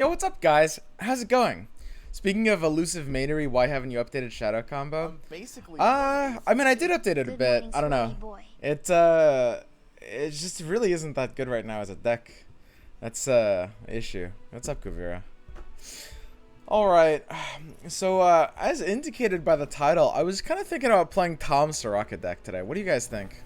Yo, what's up, guys? How's it going? Speaking of elusive maery, why haven't you updated Shadow combo? Basically. I mean, I did update it a Good bit. morning, I don't know. boy. It just really isn't that good right now as a deck. That's issue. What's up, Kuvira? All right. So as indicated by the title, I was kind of thinking about playing tahm soraka deck today. What do you guys think?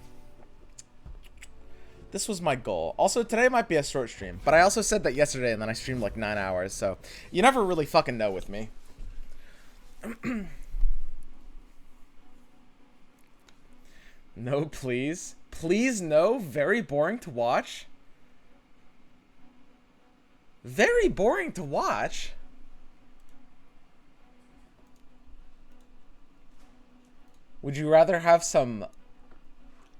This was my goal. Also, today might be a short stream, but I also said that yesterday, and then I streamed like 9 hours, so you never really fucking know with me. No, please. Please, no. Very boring to watch. Very boring to watch. Would you rather have some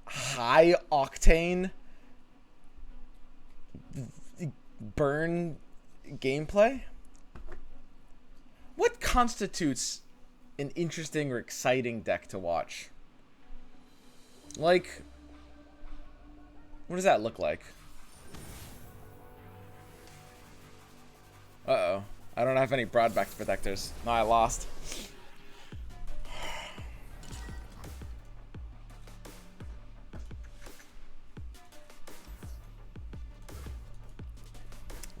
high octane burn gameplay? What constitutes an interesting or exciting deck to watch? Like, what does that look like? Uh-oh. I don't have any broadback protectors. No, I lost.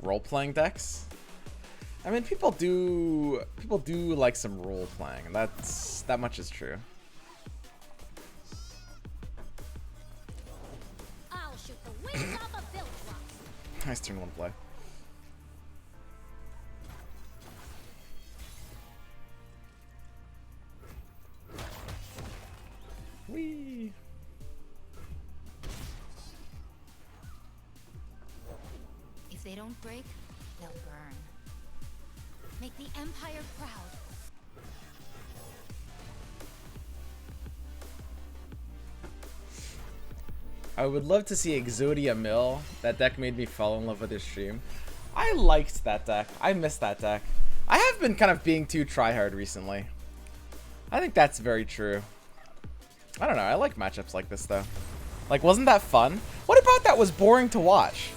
Role-playing decks? I mean, people do like some role-playing. That much is true. I'll shoot the wings off a built rock. Nice turn one play. Whee! If they don't break, they'll burn. Make the Empire proud. I would love to see Exodia Mill. That deck made me fall in love with this stream. I liked that deck. I missed that deck. I have been kind of being too tryhard recently. I think that's very true. I don't know. I like matchups like this, though. Like, wasn't that fun? What about that was boring to watch?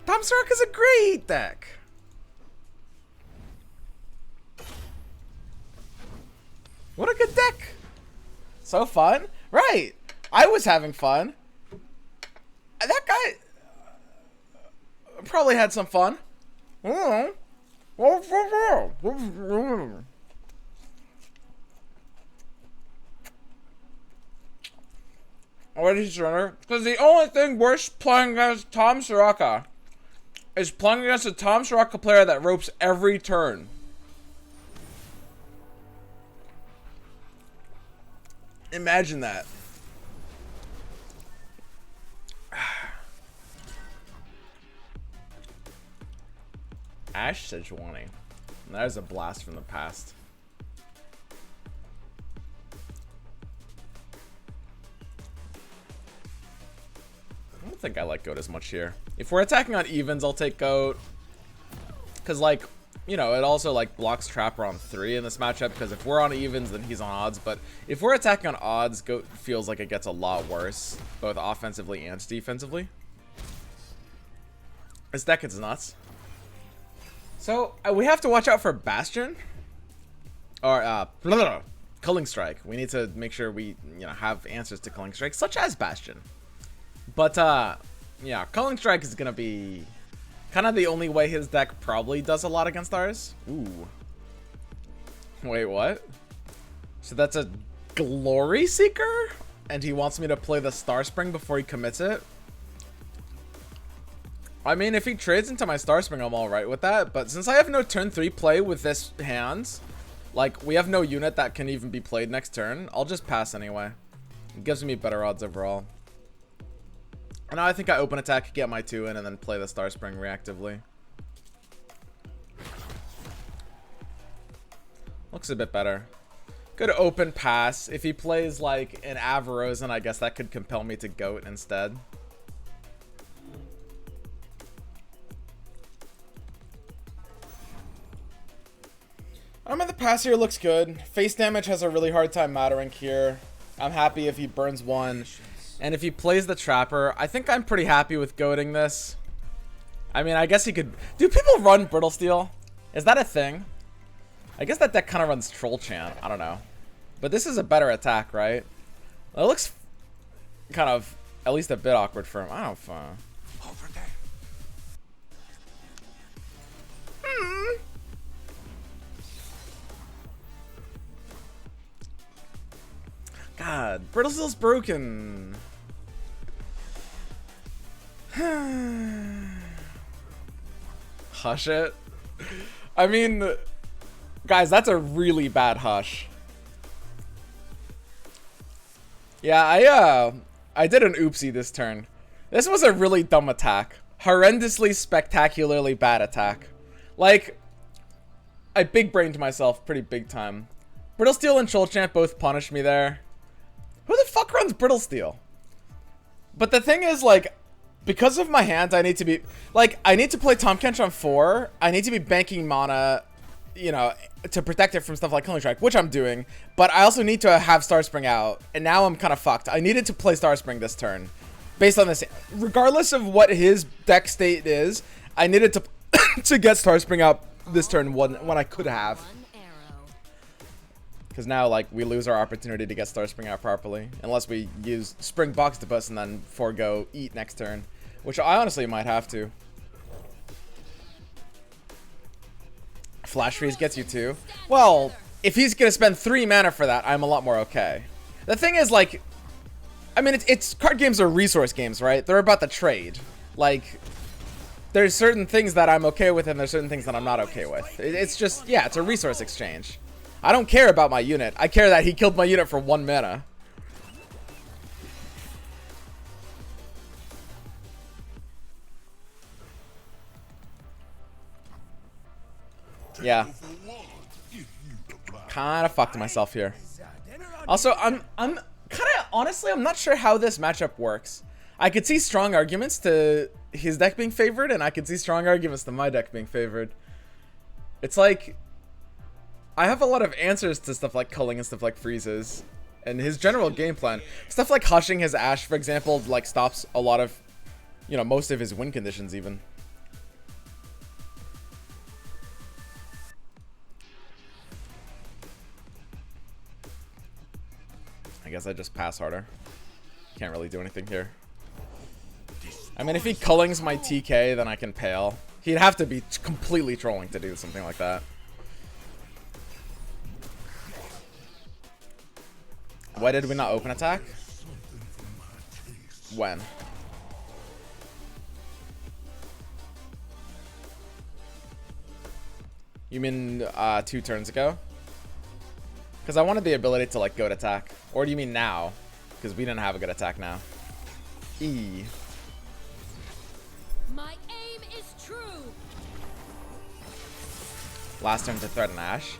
Tahm Soraka's a great deck. What a good deck. So fun. Right. I was having fun. That guy probably had some fun. What is surrender? Because the only thing worse playing against Tahm Soraka is playing against a Tahm Soraka player that ropes every turn. Imagine that. Ash Sejuani. That is a blast from the past. I don't think I like Goat as much here. If we're attacking on evens, I'll take Goat. Because, like, you know, it also, like, blocks Trapper on 3 in this matchup. Because if we're on evens, then he's on odds. But if we're attacking on odds, Goat feels like it gets a lot worse. Both offensively and defensively. This deck is nuts. So, we have to watch out for Bastion. Or, Culling Strike. We need to make sure we, you know, have answers to Culling Strike, such as Bastion. But, yeah, Culling Strike is gonna be kind of the only way his deck probably does a lot against ours. Ooh. Wait, what? So that's a Glory Seeker? And he wants me to play the Star Spring before he commits it? I mean, if he trades into my Star Spring, I'm alright with that. But since I have no turn 3 play with this hands, like, we have no unit that can even be played next turn, I'll just pass anyway. It gives me better odds overall. And now I think I open attack, get my 2 in, and then play the Star Spring reactively. Looks a bit better. Good open pass. If he plays, like, an Avarosan, I guess that could compel me to Goat instead. I mean, the pass here looks good. Face damage has a really hard time mattering here. I'm happy if he burns 1. And if he plays the Trapper, I think I'm pretty happy with goating this. I mean, I guess he could. Do people run Brittle Steel? Is that a thing? I guess that deck kind of runs Troll Chant. I don't know. But this is a better attack, right? It looks kind of at least a bit awkward for him. I don't know. Over there. God, Brittle Steel's broken. Hush it. I mean, guys, that's a really bad hush. Yeah, I did an oopsie this turn. This was a really dumb attack. Horrendously, spectacularly bad attack. Like, I big brained myself pretty big time. Brittle Steel and Troll Chant both punished me there. Who the fuck runs Brittle Steel? But the thing is, like, because of my hand, I need to be, like, I need to play Tahm Kench on 4. I need to be banking mana, you know, to protect it from stuff like Killing Strike, which I'm doing. But I also need to have Starspring out, and now I'm kind of fucked. I needed to play Starspring this turn, based on this. Regardless of what his deck state is, I needed to to get Starspring out this turn when I could have. Because now, like, we lose our opportunity to get Starspring out properly. Unless we use Spring Boxtopus and then forego Eat next turn. Which I honestly might have to. Flash Freeze gets you 2. Well, if he's going to spend 3 mana for that, I'm a lot more okay. The thing is, like, I mean, it's card games are resource games, right? They're about the trade. Like, there's certain things that I'm okay with and there's certain things that I'm not okay with. It's just, yeah, it's a resource exchange. I don't care about my unit. I care that he killed my unit for 1 mana. Yeah. Kind of fucked myself here. Also, I'm kind of, honestly, I'm not sure how this matchup works. I could see strong arguments to his deck being favored, and I could see strong arguments to my deck being favored. It's like, I have a lot of answers to stuff like culling and stuff like freezes, and his general game plan. Stuff like hushing his Ash, for example, like stops a lot of, you know, most of his win conditions even. I guess I just pass harder. Can't really do anything here. I mean, if he cullings my TK, then I can pale. He'd have to be completely trolling to do something like that. Why did we not open attack? When? You mean 2 turns ago? Because I wanted the ability to like goat attack. Or do you mean now? Because we didn't have a good attack now. E. My aim is true. Last turn to threaten Ash.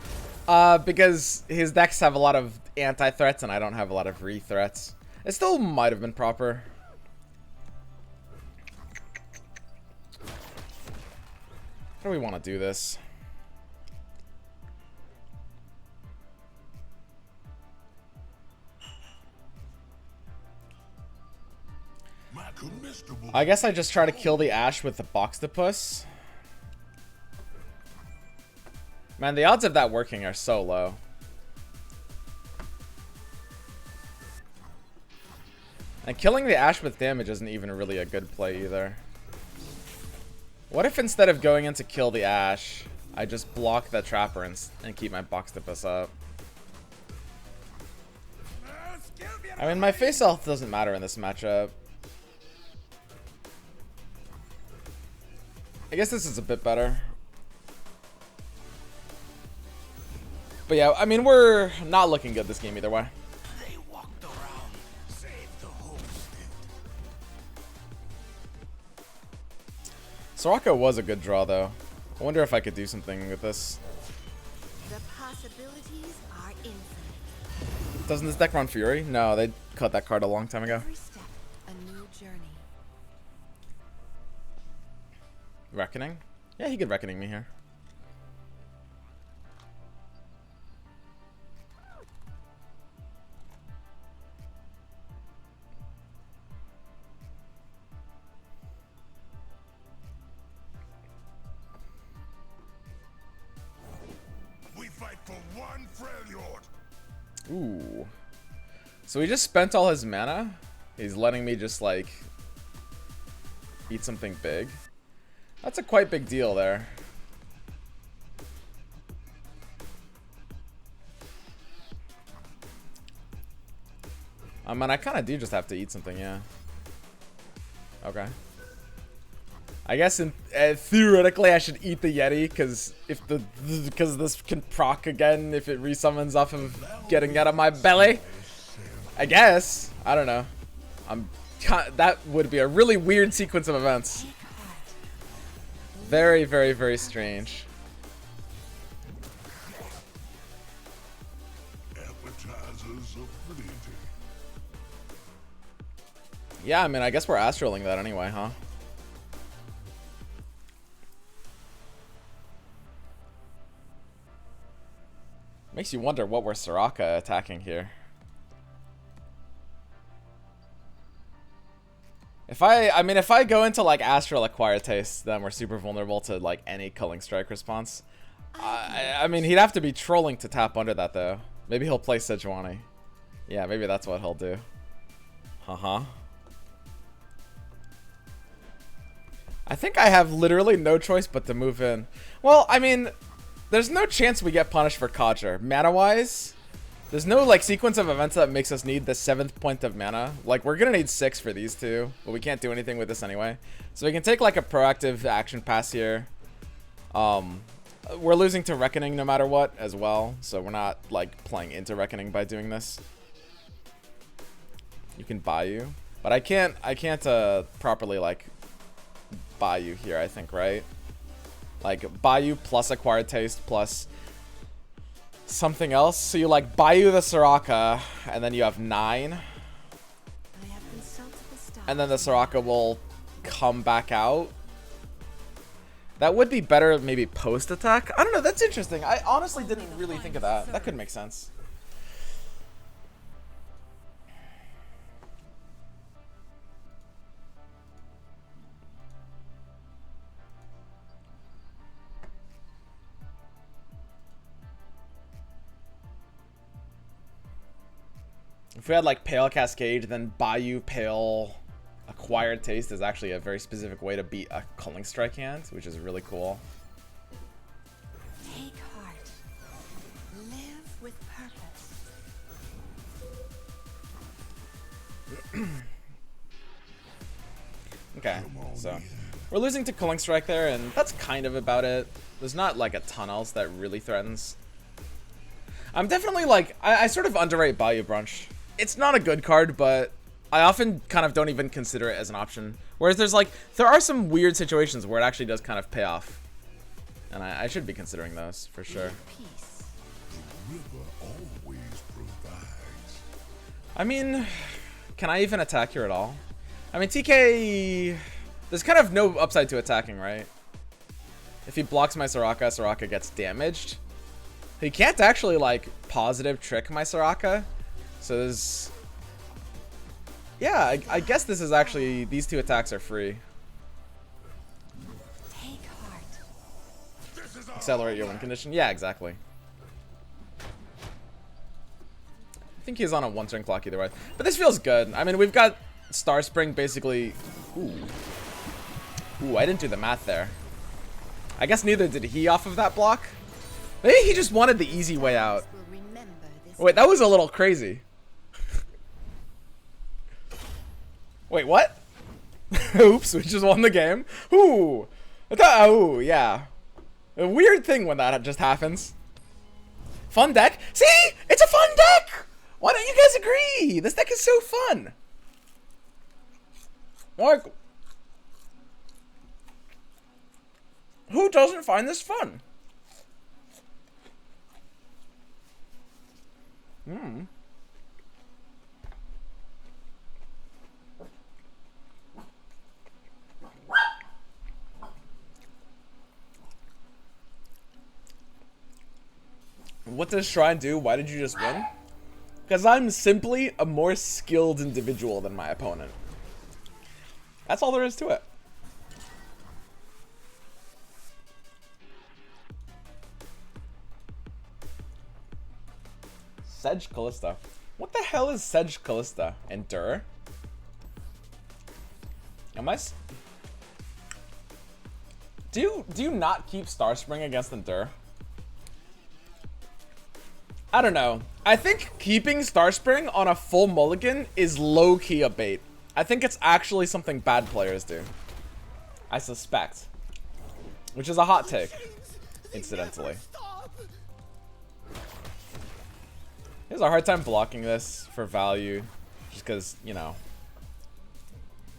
Because his decks have a lot of anti-threats and I don't have a lot of re-threats. It still might have been proper. How do we want to do this? I guess I just try to kill the Ash with the Boxtopus. Man, the odds of that working are so low. And killing the Ash with damage isn't even really a good play either. What if instead of going in to kill the Ash, I just block the Trapper and keep my Boxtopus up? I mean, my face health doesn't matter in this matchup. I guess this is a bit better. But yeah, I mean, we're not looking good this game either way. They walked around, saved the homestead. Soraka was a good draw, though. I wonder if I could do something with this. The possibilities are infinite. Doesn't this deck run Fury? No, they cut that card a long time ago. Every step, a new journey. Reckoning? Yeah, he could Reckoning me here. Ooh. So he just spent all his mana? He's letting me just, like, eat something big? That's a quite big deal there. I mean, I kind of do just have to eat something, yeah. Okay. I guess theoretically I should eat the Yeti because this can proc again if it resummons off of getting out of my belly. I guess. I don't know. That would be a really weird sequence of events. Very, very, very strange. Yeah, I mean, I guess we're astraling that anyway, huh? Makes you wonder what we're Soraka attacking here. If I go into like Astral Acquired Taste, then we're super vulnerable to like any Culling Strike response. I mean, he'd have to be trolling to tap under that though. Maybe he'll play Sejuani. Yeah, maybe that's what he'll do. Uh-huh. I think I have literally no choice but to move in. Well, I mean, there's no chance we get punished for Codger. Mana-wise, there's no like sequence of events that makes us need the 7th point of mana. Like, we're gonna need 6 for these two, but we can't do anything with this anyway. So we can take like a proactive action pass here. We're losing to Reckoning no matter what as well, so we're not like playing into Reckoning by doing this. You can Bayou, but I can't properly like Bayou here, I think, right? Like Bayou plus Acquired Taste plus something else. So you like Bayou the Soraka, and then you have 9. And then the Soraka will come back out. That would be better maybe post-attack. I don't know, that's interesting. I honestly didn't really think of that. That could make sense. If we had like Pale Cascade, then Bayou Pale Acquired Taste is actually a very specific way to beat a Culling Strike hand, which is really cool. Take heart. Live with purpose. Okay, so we're losing to Culling Strike there, and that's kind of about it. There's not like a ton else that really threatens. I'm definitely like, I sort of underrate Bayou Brunch. It's not a good card, but I often kind of don't even consider it as an option. Whereas there are some weird situations where it actually does kind of pay off. And I should be considering those, for sure. I mean, can I even attack here at all? I mean, TK, there's kind of no upside to attacking, right? If he blocks my Soraka, Soraka gets damaged. He can't actually, like, positive trick my Soraka. So there's... Yeah, I guess this is actually... These two attacks are free. Take heart. Accelerate your win condition. Yeah, exactly. I think he's on a 1-turn clock either way. But this feels good. I mean, we've got Star Spring basically... Ooh, I didn't do the math there. I guess neither did he off of that block. Maybe he just wanted the easy way out. Wait, that was a little crazy. Wait, what? Oops, we just won the game. Ooh. Ooh, yeah. A weird thing when that just happens. Fun deck? See? It's a fun deck! Why don't you guys agree? This deck is so fun. Like, who doesn't find this fun? What does Shrine do? Why did you just win? Because I'm simply a more skilled individual than my opponent. That's all there is to it. Sedge Callista. What the hell is Sedge Callista? Endure? Am I... Do you not keep Star Spring against Endure? I don't know. I think keeping Star Spring on a full mulligan is low-key a bait. I think it's actually something bad players do. I suspect. Which is a hot take, incidentally. He has a hard time blocking this for value. Just because, you know,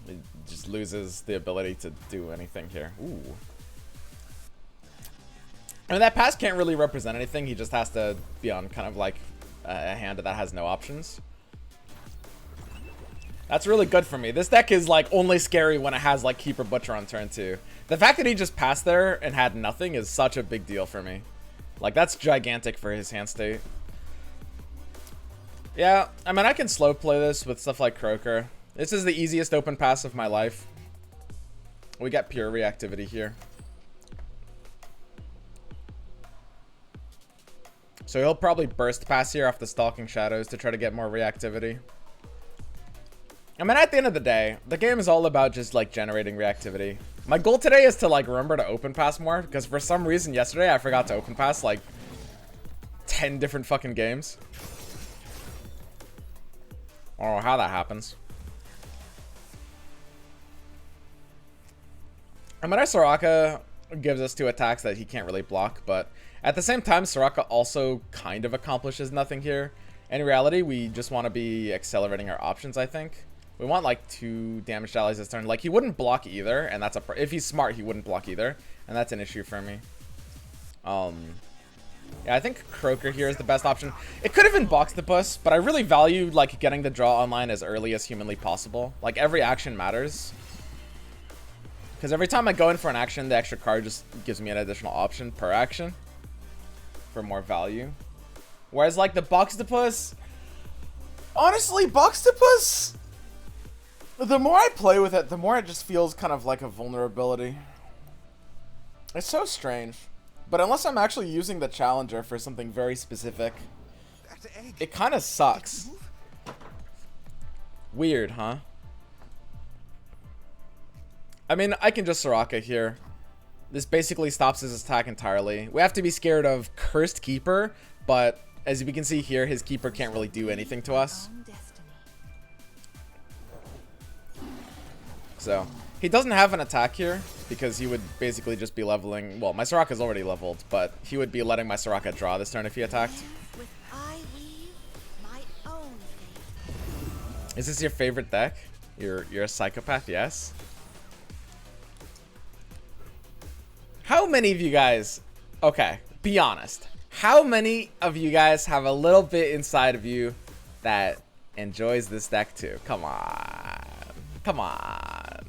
he just loses the ability to do anything here. Ooh. I mean, that pass can't really represent anything. He just has to be on kind of like a hand that has no options. That's really good for me. This deck is like only scary when it has like Keeper Butcher on turn 2. The fact that he just passed there and had nothing is such a big deal for me. Like, that's gigantic for his hand state. Yeah, I mean, I can slow play this with stuff like Croaker. This is the easiest open pass of my life. We get pure reactivity here. So he'll probably burst pass here off the Stalking Shadows to try to get more reactivity. I mean, at the end of the day, the game is all about just like generating reactivity. My goal today is to like remember to open pass more, because for some reason yesterday I forgot to open pass like 10 different fucking games. I don't know how that happens. I mean, our soraka gives us 2 attacks that he can't really block, but at the same time, soraka also kind of accomplishes nothing here. In reality, we just want to be accelerating our options, I think. We want like 2 damaged allies this turn. Like, he wouldn't block either, and that's a if he's smart, he wouldn't block either, and that's an issue for me. Yeah, I think Croaker here is the best option. It could have been Boxtopus, but I really value like getting the draw online as early as humanly possible. Like, every action matters. Because every time I go in for an action, the extra card just gives me an additional option per action for more value. Whereas like the Boxtopus, honestly, Boxtopus, the more I play with it, the more it just feels kind of like a vulnerability. It's so strange. But unless I'm actually using the Challenger for something very specific, it kind of sucks. Weird, huh? I mean, I can just Soraka here. This basically stops his attack entirely. We have to be scared of Cursed Keeper, but as we can see here, his Keeper can't really do anything to us. So, he doesn't have an attack here, because he would basically just be leveling... Well, my Soraka's already leveled, but he would be letting my Soraka draw this turn if he attacked. Is this your favorite deck? You're a psychopath, yes? How many of you guys... Okay, be honest. How many of you guys have a little bit inside of you that enjoys this deck too? Come on. Come on.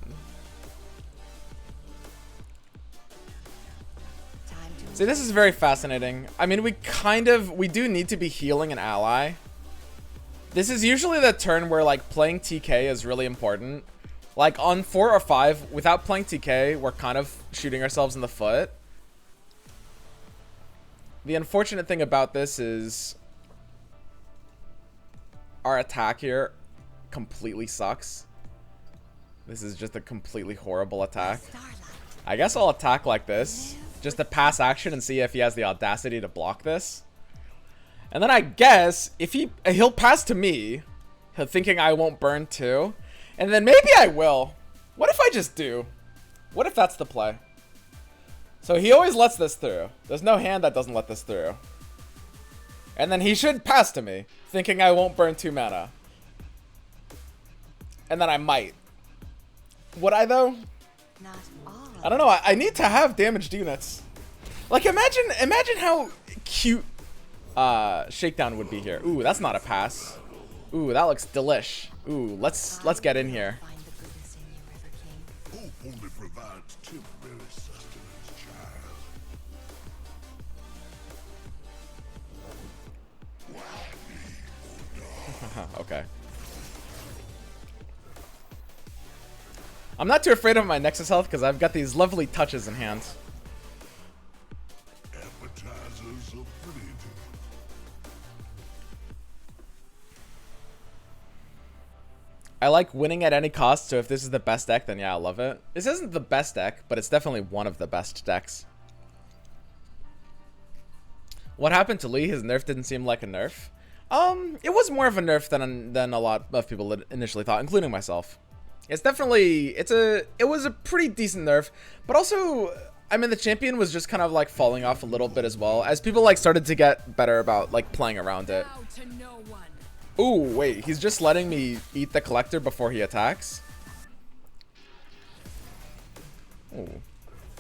See, this is very fascinating. I mean, we do need to be healing an ally. This is usually the turn where like playing TK is really important. Like on 4 or 5, without playing TK, we're kind of shooting ourselves in the foot. The unfortunate thing about this is our attack here completely sucks. This is just a completely horrible attack. I guess I'll attack like this, just to pass action and see if he has the audacity to block this. And then I guess if he'll pass to me, thinking I won't burn too. And then maybe I will. What if I just do? What if that's the play? So he always lets this through. There's no hand that doesn't let this through. And then he should pass to me, thinking I won't burn 2 mana. And then I might. Would I though? Not all. I don't know. I need to have damaged units. Like, imagine how cute Shakedown would be here. Ooh, that's not a pass. Ooh, that looks delish. Ooh, let's get in here. Hope only provides temporary sustenance, child. Okay. I'm not too afraid of my Nexus health because I've got these lovely touches in hand. Appetizers are pretty. I like winning at any cost, so if this is the best deck, then yeah, I love it. This isn't the best deck, but it's definitely one of the best decks. What happened to Lee? His nerf didn't seem like a nerf. It was more of a nerf than a lot of people initially thought, including myself. It's definitely, it was a pretty decent nerf, but also, I mean, the champion was just kind of like falling off a little bit as well, as people like started to get better about like playing around it. Ooh, wait, he's just letting me eat the collector before he attacks? Ooh,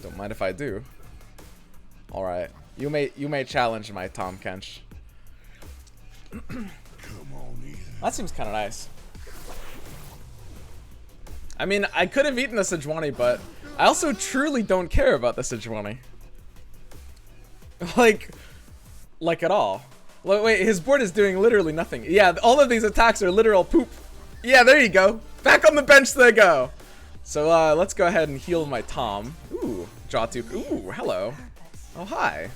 don't mind if I do. Alright, you may challenge my Tahm Kench. That seems kind of nice. I mean, I could have eaten the Sejuani, but I also truly don't care about the Sejuani. Like at all. Wait, his board is doing literally nothing. Yeah, all of these attacks are literal poop. Yeah, there you go. Back on the bench they go. So let's go ahead and heal my Tahm. Ooh, draw two. Ooh, hello. Oh, hi.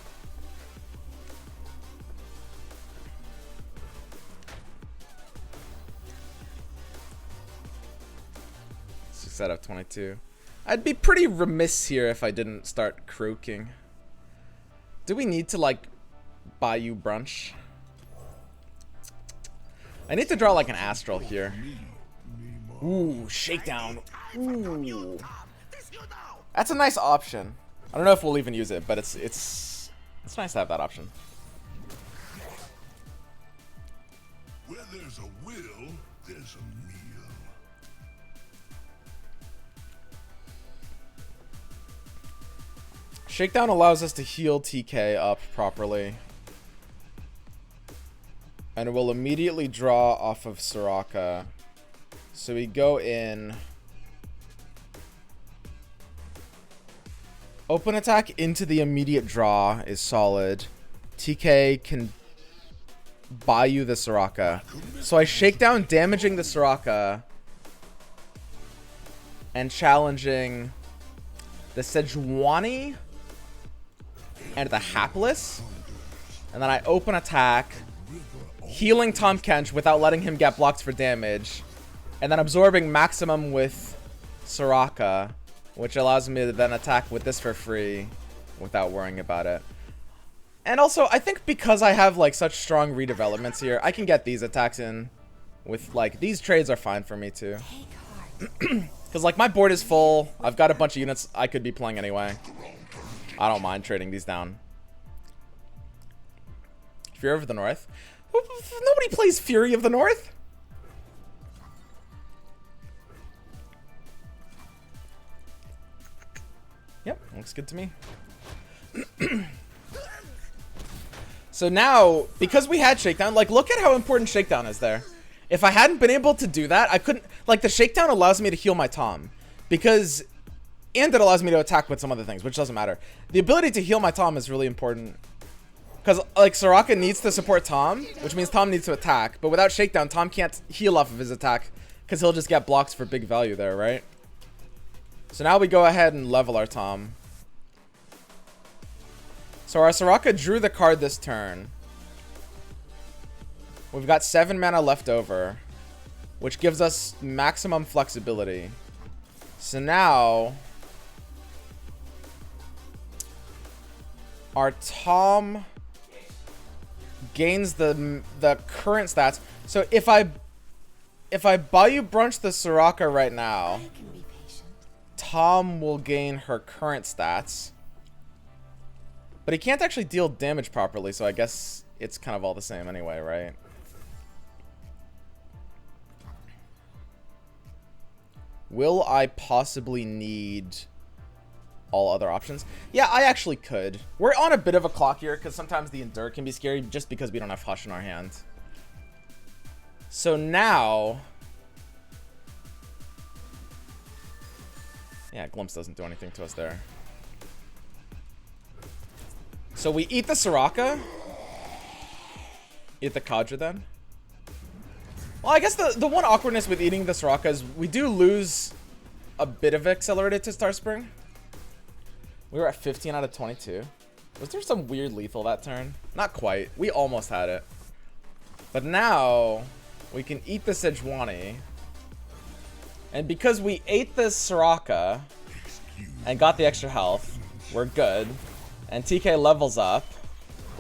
6 out of 22. I'd be pretty remiss here if I didn't start croaking. Do we need to like buy you brunch? I need to draw like an astral here. Ooh, shakedown. Ooh. That's a nice option. I don't know if we'll even use it, but it's nice to have that option. Where there's a will, there's a meal. Shakedown allows us to heal TK up properly. And we'll immediately draw off of Soraka. So we go in. Open attack into the immediate draw is solid. TK can buy you the Soraka. So I shake down, damaging the Soraka. And challenging the Sejuani and the Hapless. And then I open attack, healing Tahm Kench without letting him get blocked for damage. And then absorbing maximum with Soraka, which allows me to then attack with this for free without worrying about it. And also, I think because I have like such strong redevelopments here, I can get these attacks in with like, these trades are fine for me too. Because like my board is full, I've got a bunch of units I could be playing anyway. I don't mind trading these down. Fury of the North? Nobody plays Fury of the North. Yep, looks good to me. So now, because we had Shakedown, like look at how important Shakedown is there. If I hadn't been able to do that, I couldn't, like the Shakedown allows me to heal my Tahm. Because, and it allows me to attack with some other things, which doesn't matter. The ability to heal my Tahm is really important. Because like Soraka needs to support Tahm, which means Tahm needs to attack. But without Shakedown, Tahm can't heal off of his attack. Because he'll just get blocks for big value there, right? So now we go ahead and level our Tahm. So our Soraka drew the card this turn. We've got 7 mana left over, which gives us maximum flexibility. So now our Tahm gains the current stats. So if I Bayou Brunch the Soraka right now, Tahm will gain her current stats. But he can't actually deal damage properly, so I guess it's kind of all the same anyway, right? Will I possibly need all other options? Yeah, I actually could. We're on a bit of a clock here, because sometimes the Endure can be scary just because we don't have Hush in our hand. So now... yeah, Glimpse doesn't do anything to us there. So we eat the Soraka. Eat the Kadra then. Well, I guess the one awkwardness with eating the Soraka is we do lose a bit of accelerated to Star Spring. We were at 15 out of 22. Was there some weird lethal that turn? Not quite. We almost had it. But now we can eat the Sejuani. And because we ate this soraka and got the extra health, we're good. And TK levels up,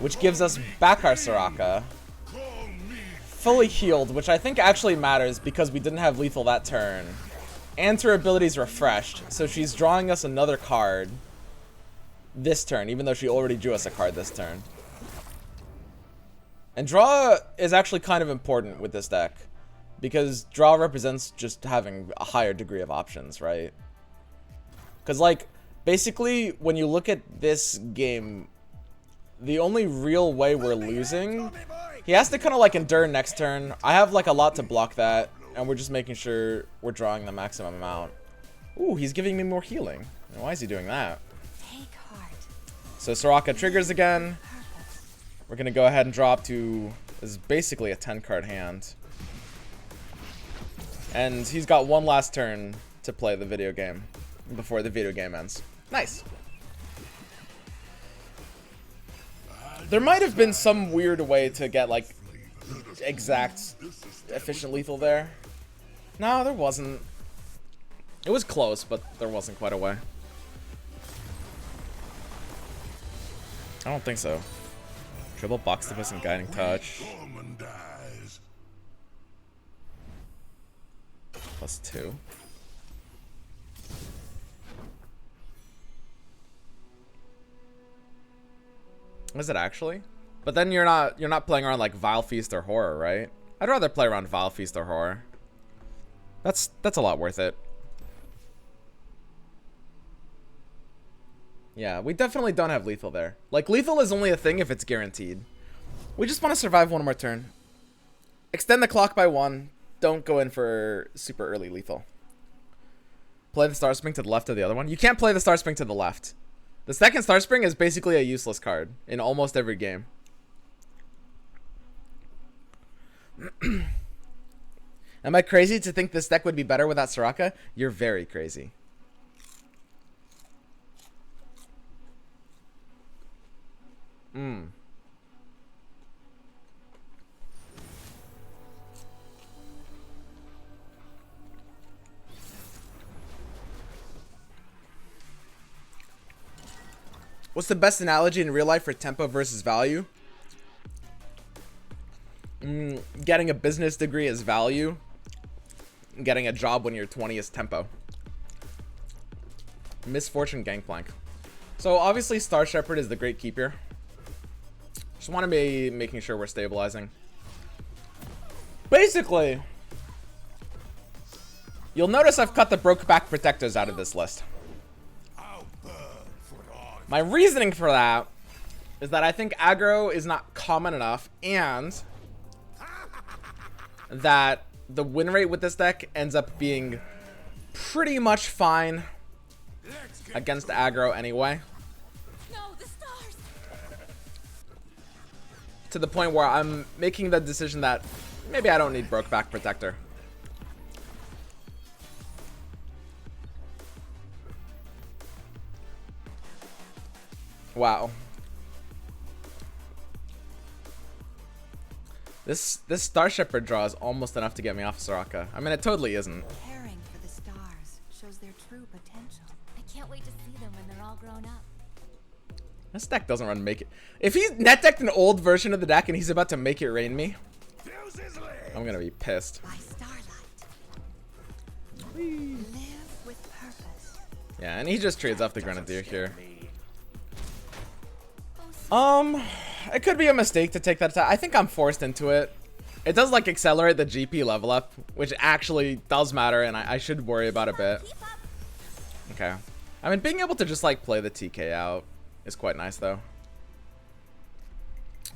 which gives us back our soraka. Fully healed, which I think actually matters because we didn't have lethal that turn. And her ability's refreshed, so she's drawing us another card this turn, even though she already drew us a card this turn. And draw is actually kind of important with this deck, because draw represents just having a higher degree of options, right? Because, like, basically, when you look at this game, the only real way we're losing, he has to kind of, like, endure next turn. I have, like, a lot to block that, and we're just making sure we're drawing the maximum amount. Ooh, he's giving me more healing. Why is he doing that? So Soraka triggers again. We're going to go ahead and draw up to, this is basically a 10-card hand. And he's got one last turn to play the video game before the video game ends. Nice. There might have been some weird way to get, like, exact efficient lethal there. No, there wasn't. It was close, but there wasn't quite a way. I don't think so. Triple Boxtopus and Guiding Touch. +2. Was it actually? But then you're not playing around like Vile Feast or Horror, right? I'd rather play around Vile Feast or Horror. That's a lot worth it. Yeah, we definitely don't have lethal there. Like, lethal is only a thing if it's guaranteed. We just want to survive one more turn. Extend the clock by 1. Don't go in for super early lethal. Play the Star Spring to the left of the other one. You can't play the Star Spring to the left. The second Star Spring is basically a useless card in almost every game. Am I crazy to think this deck would be better without Soraka? You're very crazy. What's the best analogy in real life for tempo versus value? Getting a business degree is value. Getting a job when you're 20 is tempo. Misfortune Gangplank. So obviously Star Shepherd is the great keeper. Just want to be making sure we're stabilizing. Basically, you'll notice I've cut the Brokeback Protectors out of this list. My reasoning for that is that I think aggro is not common enough, and that the win rate with this deck ends up being pretty much fine against aggro anyway. No, the stars. To the point where I'm making the decision that maybe I don't need Brokeback Protector. Wow. This Star Shepherd draw is almost enough to get me off Soraka. I mean, it totally isn't. Caring for the stars shows their true potential. I can't wait to see them when they're all grown up. This deck doesn't run Make It. If he's net decked an old version of the deck and he's about to Make It Rain me, I'm gonna be pissed. By starlight. Live with purpose. Yeah, and he just trades off the Grenadier here. It could be a mistake to take that attack. I think I'm forced into it. It does like accelerate the GP level up, which actually does matter, and I should worry about a bit. Okay. I mean, being able to just like play the TK out is quite nice though.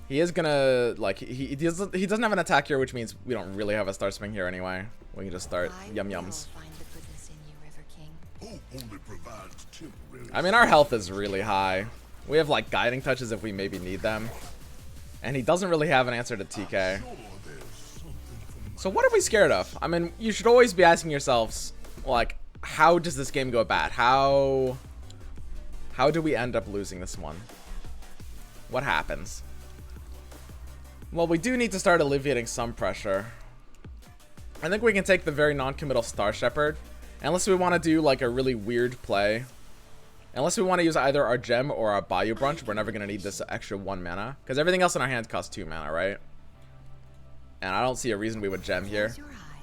He is gonna like he doesn't have an attack here, which means we don't really have a Star Swing here anyway. We can just start yum yums. I mean, our health is really high. We have like Guiding Touches if we maybe need them. And he doesn't really have an answer to TK. So what are we scared of? I mean, you should always be asking yourselves, like, how does this game go bad? How do we end up losing this one? What happens? Well, we do need to start alleviating some pressure. I think we can take the very non-committal Star Shepherd. Unless we want to do like a really weird play. Unless we want to use either our gem or our Bayou Brunch, we're never going to need this extra 1 mana. Because everything else in our hands costs 2 mana, right? And I don't see a reason we would gem here.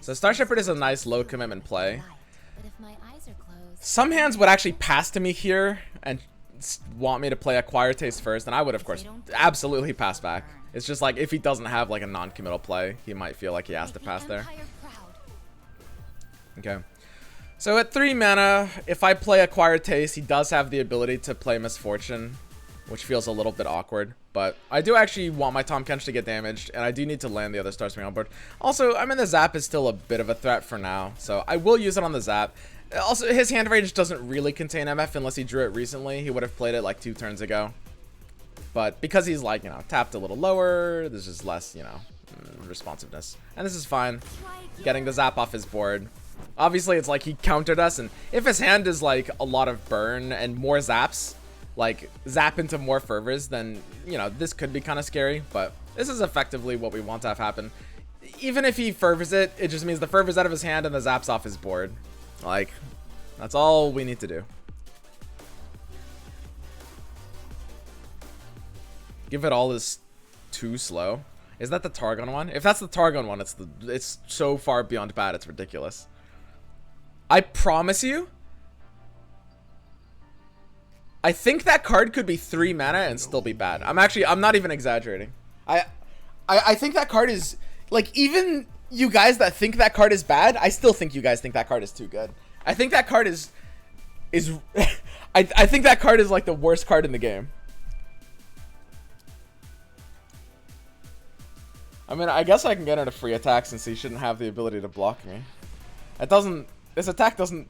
So Star Shepherd is a nice low commitment play. But if my eyes are closed, Some hands would actually pass to me here and want me to play Acquire Taste first. And I would, of course, absolutely pass back. It's just like if he doesn't have like a non-committal play, he might feel like he has to pass there. Okay. So at 3 mana, if I play Acquired Taste, he does have the ability to play Misfortune, which feels a little bit awkward. But I do actually want my Tahm Kench to get damaged, and I do need to land the other Star Spring on board. Also, I mean, the Zap is still a bit of a threat for now, so I will use it on the Zap. Also, his hand range doesn't really contain MF unless he drew it recently. He would have played it like 2 turns ago. But because he's like, you know, tapped a little lower, there's just less, you know, responsiveness. And this is fine. Getting the Zap off his board. Obviously, it's like he countered us, and if his hand is like a lot of burn and more zaps, like zap into more fervors, then, you know, this could be kind of scary, but this is effectively what we want to have happen. Even if he fervors it, it just means the fervor's out of his hand and the zap's off his board. Like, that's all we need to do. Give it all is too slow. Is that the Targon one? If that's the Targon one, it's so far beyond bad, it's ridiculous. I promise you, I think that card could be 3 mana and still be bad. I'm not even exaggerating. I think that card is, like, even you guys that think that card is bad, I still think you guys think that card is too good. I think that card is I think that card is like the worst card in the game. I mean, I guess I can get into free attack since he shouldn't have the ability to block me. This attack doesn't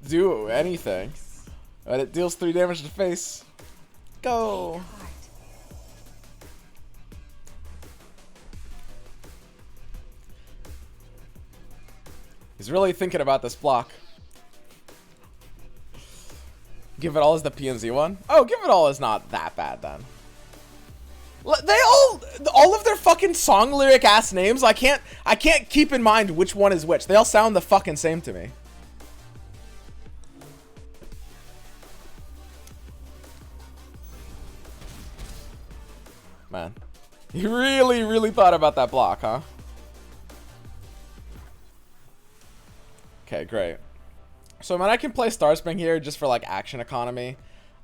do anything. But it deals 3 damage to the face. Go! He's really thinking about this block. Give it all as the PNZ one? Oh, give it all is not that bad then. They all of their fucking song lyric ass names, I can't keep in mind which one is which. They all sound the fucking same to me. Man, you really thought about that block, huh? Okay, great. So, man, I can play Starspring here just for like action economy,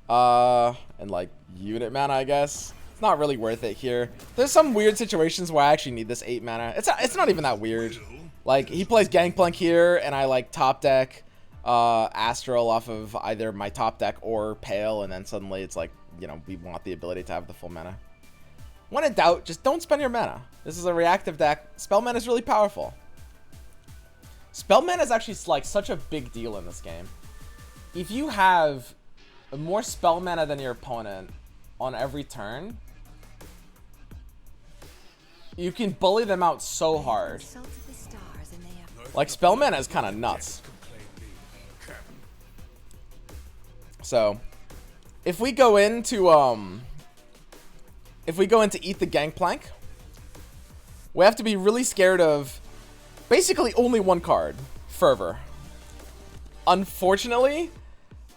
and like unit mana, I guess. It's not really worth it here. There's some weird situations where I actually need this 8 mana. It's not even that weird. Like, he plays Gangplank here, and I like top deck Astral off of either my top deck or Pale, and then suddenly it's like, you know, we want the ability to have the full mana. When in doubt, just don't spend your mana. This is a reactive deck. Spell mana is really powerful. Spell mana is actually like such a big deal in this game. If you have more spell mana than your opponent on every turn, you can bully them out so hard. Like, spell mana is kind of nuts. So, if we go into Eat the Gangplank, we have to be really scared of basically only one card, Fervor. Unfortunately,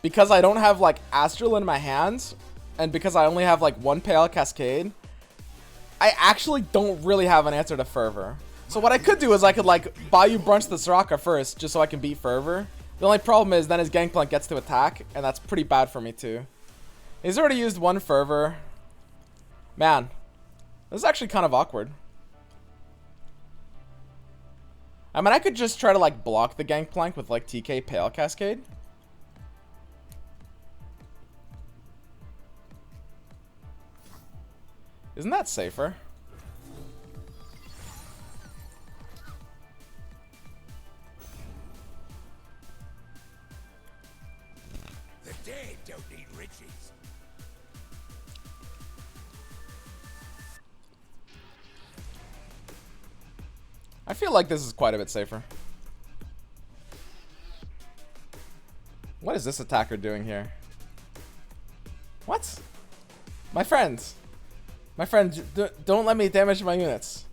because I don't have like Astral in my hands, and because I only have like 1 Pale Cascade, I actually don't really have an answer to Fervor. So what I could do is I could like Bayou Brunch the Soraka first, just so I can beat Fervor. The only problem is then his Gangplank gets to attack, and that's pretty bad for me too. He's already used 1 Fervor. Man, this is actually kind of awkward. I mean, I could just try to like block the Gangplank with like TK Pale Cascade. Isn't that safer? The dead don't need riches. I feel like this is quite a bit safer. What is this attacker doing here? What? My friends. My friend, don't let me damage my units.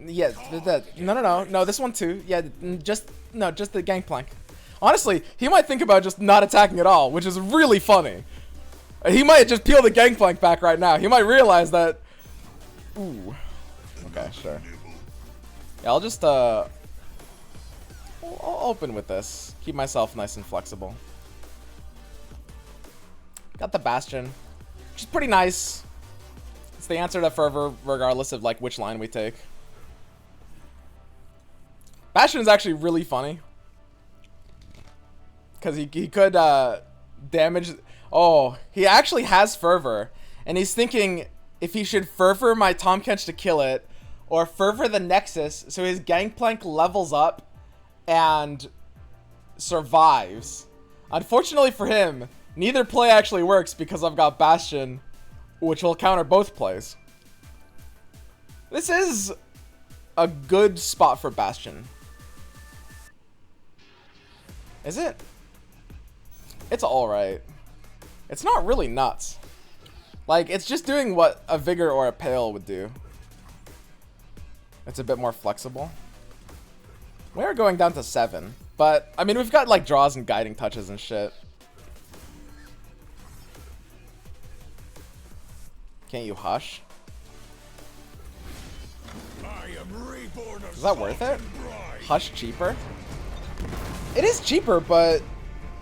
Yeah, no, this one too. Yeah, just the gangplank. Honestly, he might think about just not attacking at all, which is really funny. He might just peel the gangplank back right now. He might realize that. Ooh. Okay, sure. Yeah, I'll just I'll open with this. Keep myself nice and flexible. Got the Bastion, which is pretty nice. It's the answer to Fervor, regardless of like which line we take. Bastion is actually really funny because he could damage. Oh, he actually has Fervor, and he's thinking if he should Fervor my Tahm to kill it, or Fervor the Nexus so his Gangplank levels up and survives. Unfortunately for him, neither play actually works because I've got Bastion, which will counter both plays. This is a good spot for Bastion. Is it? It's alright. It's not really nuts. Like, it's just doing what a Vigor or a Pale would do. It's a bit more flexible. We are going down to 7. But, I mean, we've got, like, draws and guiding touches and shit. Can't you hush? Is that worth it? Hush cheaper? It is cheaper, but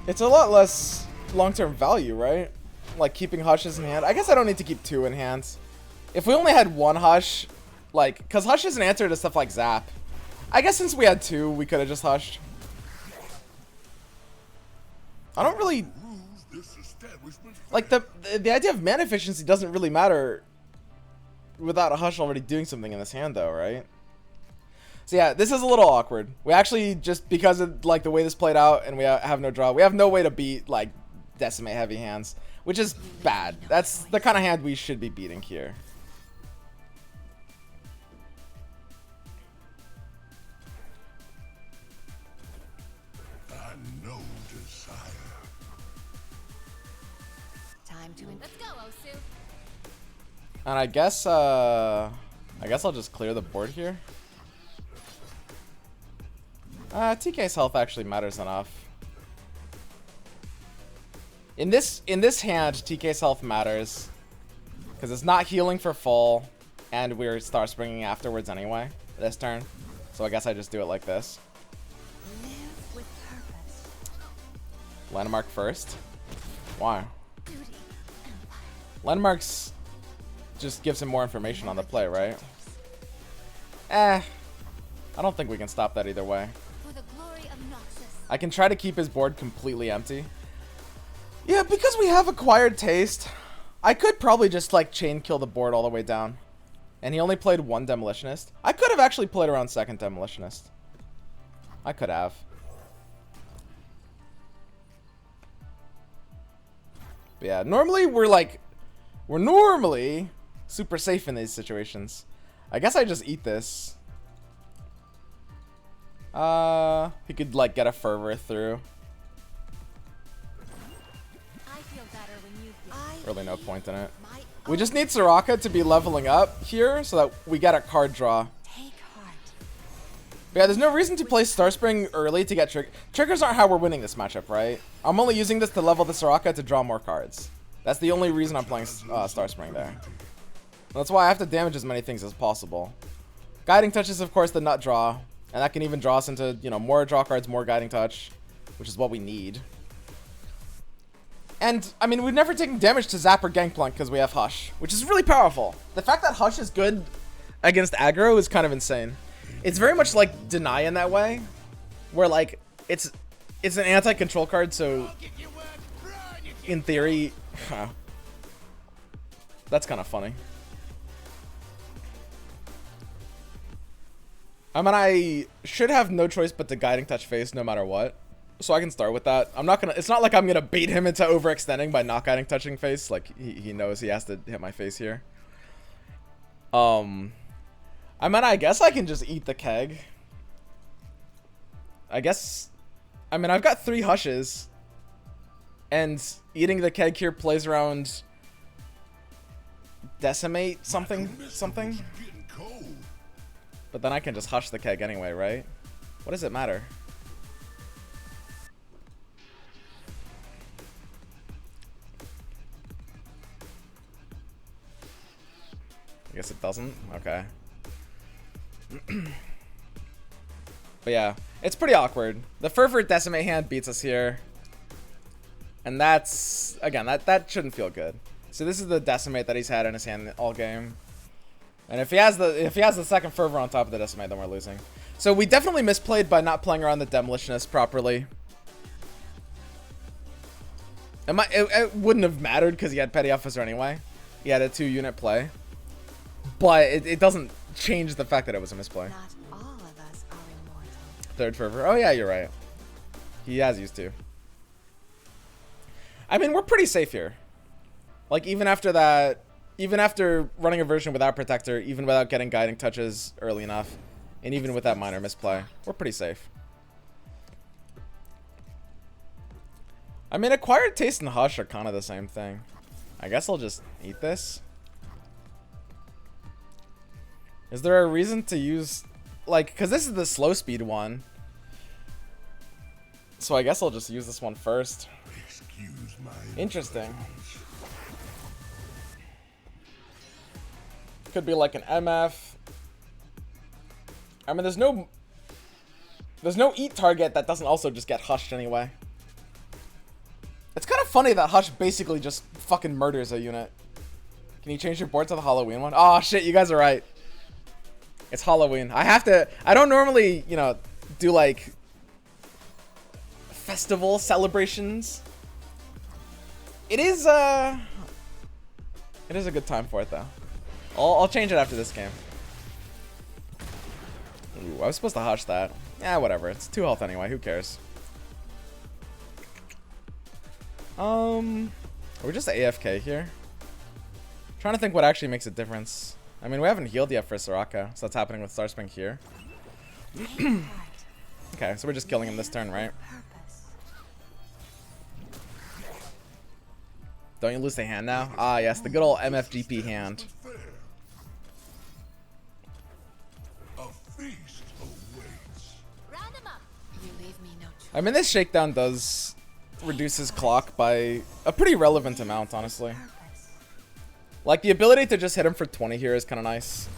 it's a lot less long-term value, right? Like keeping hushes in hand. I guess I don't need to keep 2 in hand. If we only had 1 hush, like, because hush is an answer to stuff like zap. I guess since we had 2, we could have just hushed. I don't really like the idea of mana efficiency doesn't really matter without a hush already doing something in this hand, though, right? So yeah, this is a little awkward. We actually, just because of like the way this played out and we have no draw, we have no way to beat like decimate heavy hands, which is bad. That's the kind of hand we should be beating here. Let's go, Osu. And I guess I'll just clear the board here. TK's health actually matters enough. In this hand, TK's health matters because it's not healing for full, and we're Star Springing afterwards anyway this turn. So I guess I just do it like this. Live with purpose. Landmark first. Why? Landmarks just gives him more information on the play, right? I don't think we can stop that either way. For the glory of Noxus. I can try to keep his board completely empty. Yeah, because we have acquired taste, I could probably just like chain kill the board all the way down. And he only played 1 Demolitionist. I could have actually played around 2nd Demolitionist. I could have. But yeah, normally we're normally super safe in these situations. I guess I just eat this. He could like get a Fervor through. I feel better when you feel. Really no point in it. We just need Soraka to be leveling up here so that we get a card draw. Take heart. But yeah, there's no reason to play Star Spring early to get triggers aren't how we're winning this matchup, right? I'm only using this to level the Soraka to draw more cards. That's the only reason I'm playing Star Spring there. That's why I have to damage as many things as possible. Guiding Touch is, of course, the nut draw. And that can even draw us into, you know, more draw cards, more Guiding Touch, which is what we need. And, I mean, we've never taken damage to Zap or Gangplank because we have Hush, which is really powerful. The fact that Hush is good against aggro is kind of insane. It's very much like Deny in that way, where, like, it's an anti-control card, so in theory, that's kind of funny. I mean, I should have no choice but to Guiding Touch face no matter what. So I can start with that. I'm not gonna, it's not like I'm gonna bait him into overextending by not Guiding Touching face. Like, he knows he has to hit my face here. I mean, I guess I can just eat the keg. I guess, I mean, I've got 3 hushes. And eating the keg here plays around decimate something. But then I can just hush the keg anyway, right? What does it matter? I guess it doesn't. Okay. But yeah, it's pretty awkward. The Fervor Decimate hand beats us here. And that's, again, that shouldn't feel good. So this is the Decimate that he's had in his hand all game. And if he has the second Fervor on top of the Decimate, then we're losing. So we definitely misplayed by not playing around the Demolitionist properly. It wouldn't have mattered because he had Petty Officer anyway. He had a 2-unit play. But it doesn't change the fact that it was a misplay. Not all of us are immortal. Third Fervor. Oh yeah, you're right. He has used to. I mean, we're pretty safe here. Like, even after that, even after running a version without Protector, even without getting Guiding Touches early enough, and even with that minor misplay, we're pretty safe. I mean, Acquired Taste and Hush are kind of the same thing. I guess I'll just eat this. Is there a reason to use, like, because this is the slow speed one. So I guess I'll just use this one first. Excuse my Interesting. Could be like an MF. I mean, there's no eat target that doesn't also just get hushed anyway. It's kind of funny that Hush basically just fucking murders a unit. Can you change your board to the Halloween one? Oh shit, you guys are right. It's Halloween. I don't normally, you know, do like festival celebrations. It is a good time for it though. I'll change it after this game. Ooh, I was supposed to hush that. Yeah, whatever. It's 2 health anyway. Who cares? Are we just AFK here? Trying to think what actually makes a difference. I mean, we haven't healed yet for Soraka, so that's happening with Starspring here. Okay, so we're just killing him this turn, right? Don't you lose the hand now? Ah, yes, the good old MFGP hand. A feast awaits. Round them up. You leave me no choice. I mean, this shakedown does reduce his clock by a pretty relevant amount, honestly. Like, the ability to just hit him for 20 here is kind of nice.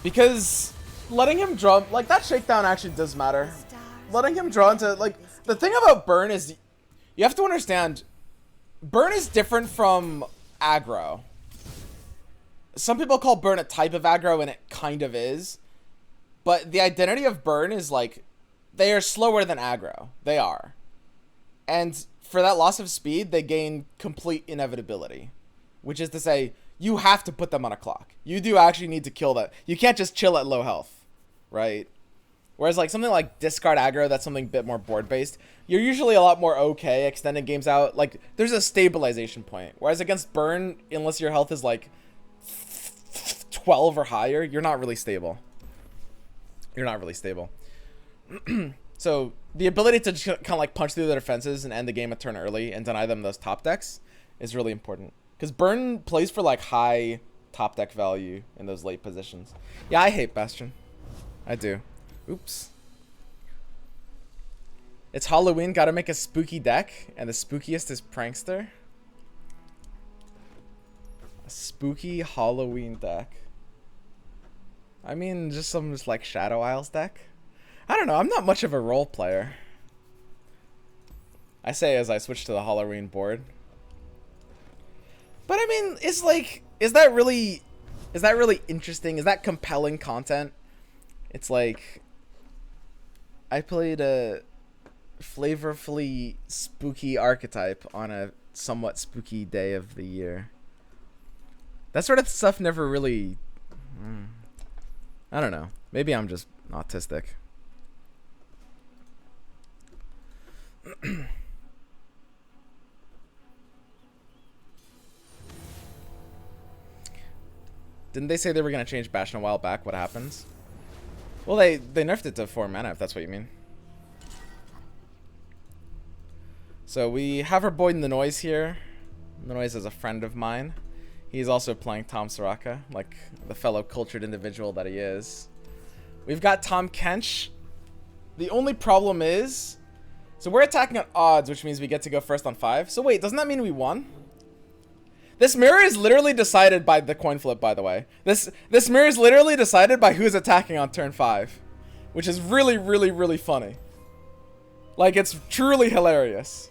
Because letting him draw, like, that shakedown actually does matter. Letting him draw into, like, the thing about burn is, you have to understand, burn is different from aggro. Some people call burn a type of aggro, and it kind of is. But the identity of burn is, like, they are slower than aggro. They are. And for that loss of speed, they gain complete inevitability. Which is to say, you have to put them on a clock. You do actually need to kill that. You can't just chill at low health, right? Whereas like something like discard aggro, that's something a bit more board based. You're usually a lot more okay extending games out. Like there's a stabilization point. Whereas against burn, unless your health is like 12 or higher, you're not really stable. You're not really stable. So the ability to just kind of like punch through their defenses and end the game a turn early and deny them those top decks is really important. Because burn plays for like high top deck value in those late positions. Yeah, I hate Bastion. I do. Oops. It's Halloween, gotta make a spooky deck, and the spookiest is Prankster. A spooky Halloween deck. I mean, just some like Shadow Isles deck. I don't know, I'm not much of a role player. I say as I switch to the Halloween board. But I mean, it's like, is that really interesting? Is that compelling content? It's like, I played a flavorfully spooky archetype on a somewhat spooky day of the year. That sort of stuff never really, I don't know. Maybe I'm just autistic. Didn't they say they were going to change Bastion a while back? What happens? Well, they nerfed it to 4 mana, if that's what you mean. So we have our boy The Noise here. The Noise is a friend of mine. He's also playing tahm soraka, like the fellow cultured individual that he is. We've got Tahm Kench. The only problem is, so we're attacking at odds, which means we get to go first on 5. So wait, doesn't that mean we won? This mirror is literally decided by the coin flip, by the way. This mirror is literally decided by who's attacking on turn 5, which is really, really, really funny. Like, it's truly hilarious.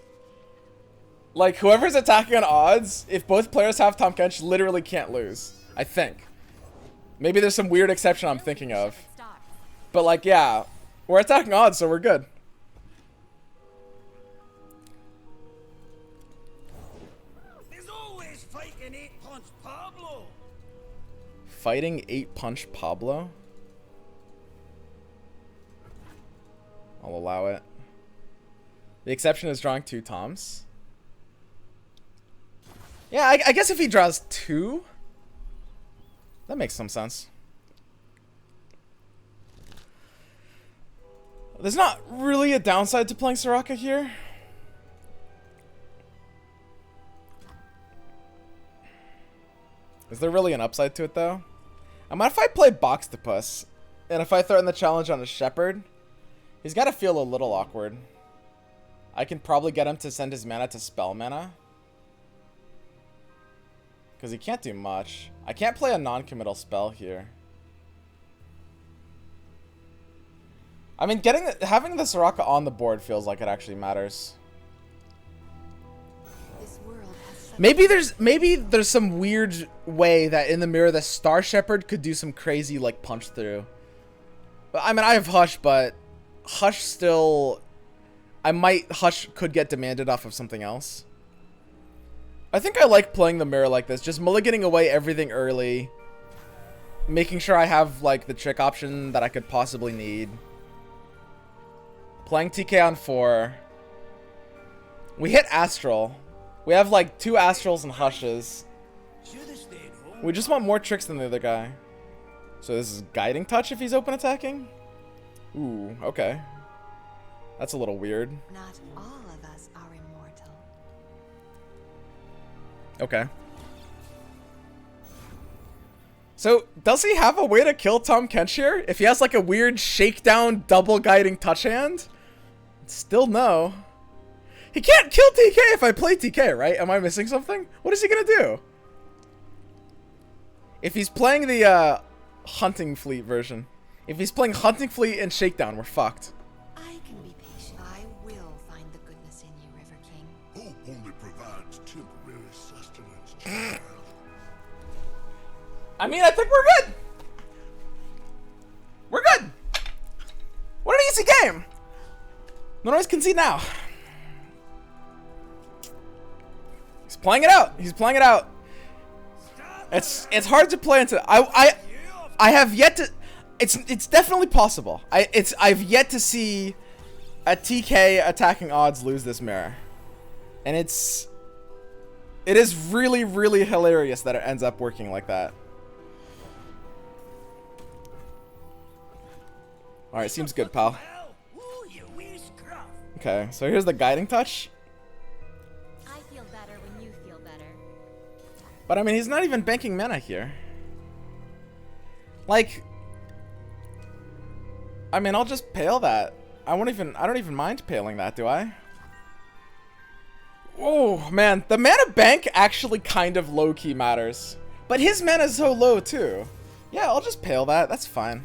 Like, whoever's attacking on odds, if both players have Tahm Kench, literally can't lose. I think. Maybe there's some weird exception I'm thinking of. But like, yeah, we're attacking odds, so we're good. There's always fighting 8-punch Pablo. Fighting 8-punch Pablo? I'll allow it. The exception is drawing 2 toms. Yeah, I guess if he draws 2, that makes some sense. There's not really a downside to playing Soraka here. Is there really an upside to it, though? If I play Boxtopus, and if I throw in the challenge on a Shepherd, he's got to feel a little awkward. I can probably get him to send his mana to spell mana. Because he can't do much. I can't play a non-committal spell here. I mean, having the Soraka on the board feels like it actually matters. This world has such Maybe there's some weird way that in the mirror the Star Shepherd could do some crazy like punch through. But I mean, I have Hush, but Hush still, Hush could get demanded off of something else. I think I like playing the mirror like this, just mulliganing away everything early, making sure I have like the trick option that I could possibly need. Playing TK on 4. We hit Astral. We have like 2 Astrals and Hushes. We just want more tricks than the other guy. So this is Guiding Touch if he's open attacking? Ooh, okay. That's a little weird. not all of us are immortal. Okay. So, does he have a way to kill Tahm Kench here? If he has like a weird shakedown double guiding touch hand? Still no. He can't kill TK if I play TK, right? Am I missing something? What is he gonna do? If he's playing the Hunting Fleet version. If he's playing Hunting Fleet and Shakedown, we're fucked. I can be patient. I will find the goodness in you, River King. Hope only provides temporary sustenance, child. I mean, I think we're good. We're good. What an easy game. No noise concede now. He's playing it out. He's playing it out. It's hard to play into. I have yet to. It's definitely possible. I've yet to see a TK attacking odds lose this mirror, and it is really, really hilarious that it ends up working like that. All right, seems good, pal. Okay, so here's the Guiding Touch. I feel better when you feel better. But I mean, he's not even banking mana here. Like, I mean, I'll just pale that. I don't even mind paling that, do I? Oh man, the mana bank actually kind of low-key matters. But his mana is so low too. Yeah, I'll just pale that. That's fine.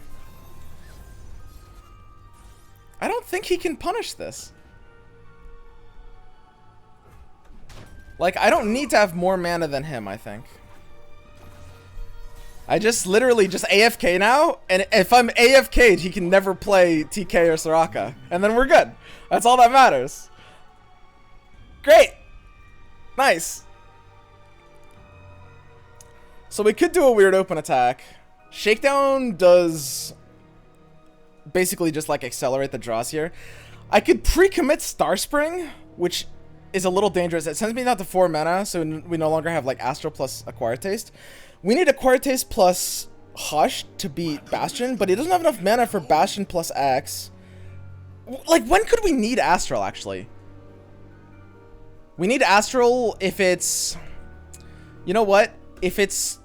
I don't think he can punish this. Like, I don't need to have more mana than him, I think. I just literally just AFK now, and if I'm AFK'd, he can never play TK or Soraka. And then we're good. That's all that matters. Great. Nice. So we could do a weird open attack. Shakedown does basically just like accelerate the draws here. I could pre-commit Starspring, which is a little dangerous. It sends me down to 4 mana, so we no longer have like Astral plus Acquired Taste. We need Acquired Taste plus Hush to beat Bastion, but he doesn't have enough mana for Bastion plus X. Like, when could we need Astral, actually? We need Astral if it's... You know what? If it's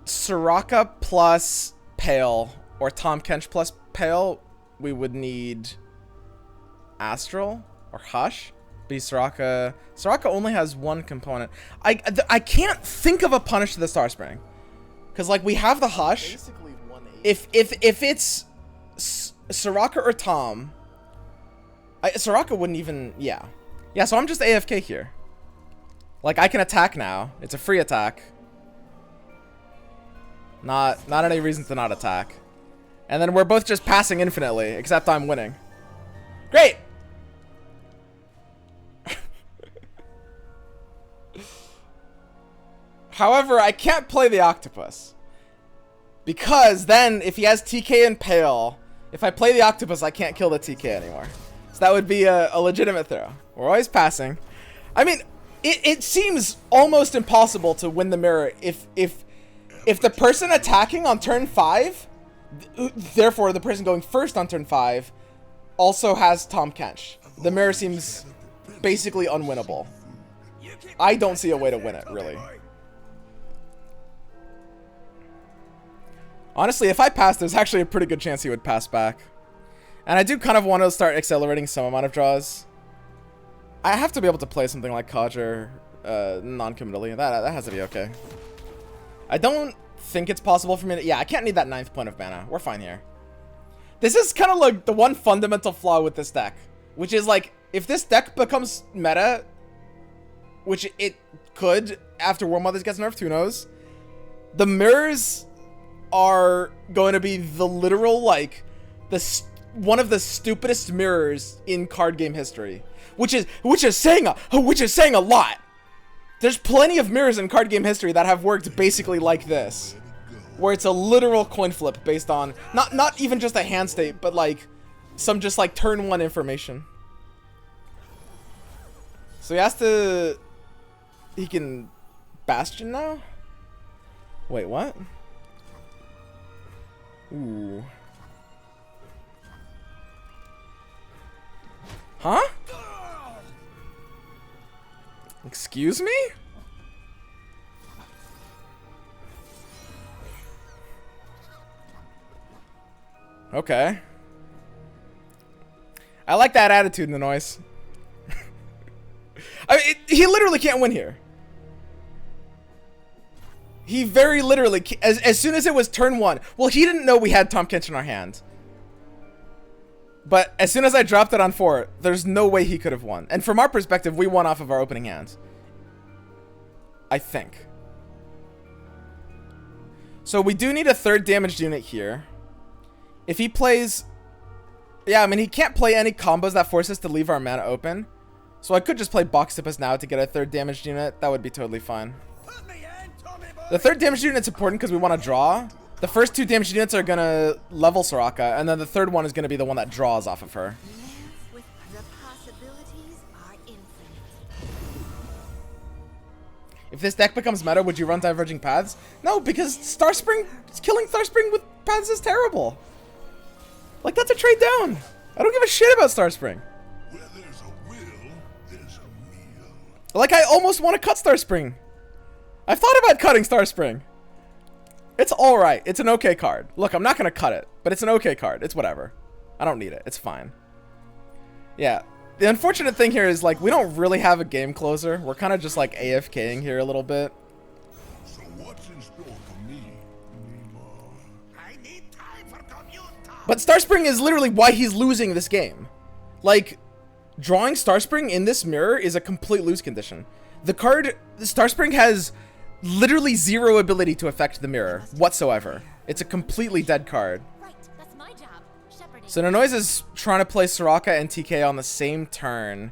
Soraka plus Pale, or Tahm Kench plus Pale, we would need Astral or Hush. Be Soraka. Soraka only has one component. I can't think of a punish to the Star Spring, because like we have the Hush. Basically 180. If it's Soraka or Tahm, Soraka wouldn't even. Yeah. So I'm just AFK here. Like I can attack now. It's a free attack. Not any reason to not attack. And then we're both just passing infinitely, except I'm winning. Great! However, I can't play the octopus. Because then, if he has TK and Pale, if I play the octopus, I can't kill the TK anymore. So that would be a legitimate throw. We're always passing. I mean, it seems almost impossible to win the mirror if the person attacking on turn 5, therefore the person going first on turn 5, also has Tahm Kench. The mirror seems basically unwinnable. I don't see a way to win it, really. Honestly, if I pass, there's actually a pretty good chance he would pass back. And I do kind of want to start accelerating some amount of draws. I have to be able to play something like Codger non-committally. That has to be okay. I don't think it's possible for me to... Yeah, I can't need that 9th point of mana. We're fine here. This is kind of like the one fundamental flaw with this deck, which is like, if this deck becomes meta, which it could after War Mothers gets nerfed, who knows? The mirrors are going to be the literal, like, one of the stupidest mirrors in card game history, which is saying a lot. There's plenty of mirrors in card game history that have worked basically like this, where it's a literal coin flip based on not even just a hand state, but like some just like turn 1 information. So he can Bastion now? Wait, what? Ooh. Huh? Excuse me? Okay. I like that attitude in the noise. I mean, he literally can't win here. He very literally, as soon as it was turn 1, well, he didn't know we had Tahm Kench in our hand. But as soon as I dropped it on 4, there's no way he could have won. And from our perspective, we won off of our opening hand. I think. So we do need a 3rd damaged unit here. If he plays... Yeah, I mean, he can't play any combos that force us to leave our mana open. So I could just play Boxtopus now to get a 3rd damaged unit. That would be totally fine. The 3rd damaged unit's important because we want to draw. The first 2 damaged units are going to level Soraka, and then the 3rd one is going to be the one that draws off of her. Live with the possibilities are infinite. If this deck becomes meta, would you run Diverging Paths? No, because killing Starspring with Paths is terrible. Like, that's a trade down. I don't give a shit about Starspring. Where there's a will, there's a meal. Like, I almost want to cut Starspring. I've thought about cutting Starspring. It's alright. It's an okay card. Look, I'm not going to cut it, but it's an okay card. It's whatever. I don't need it. It's fine. Yeah. The unfortunate thing here is, like, we don't really have a game closer. We're kind of just, like, AFKing here a little bit. So what's in store for me, Nemo? I need time for commute time. But Starspring is literally why he's losing this game. Like, drawing Starspring in this mirror is a complete lose condition. The Starspring has literally 0 ability to affect the mirror whatsoever. It's a completely dead card. Right, that's my job. Shepherding. So Nanoise is trying to play Soraka and TK on the same turn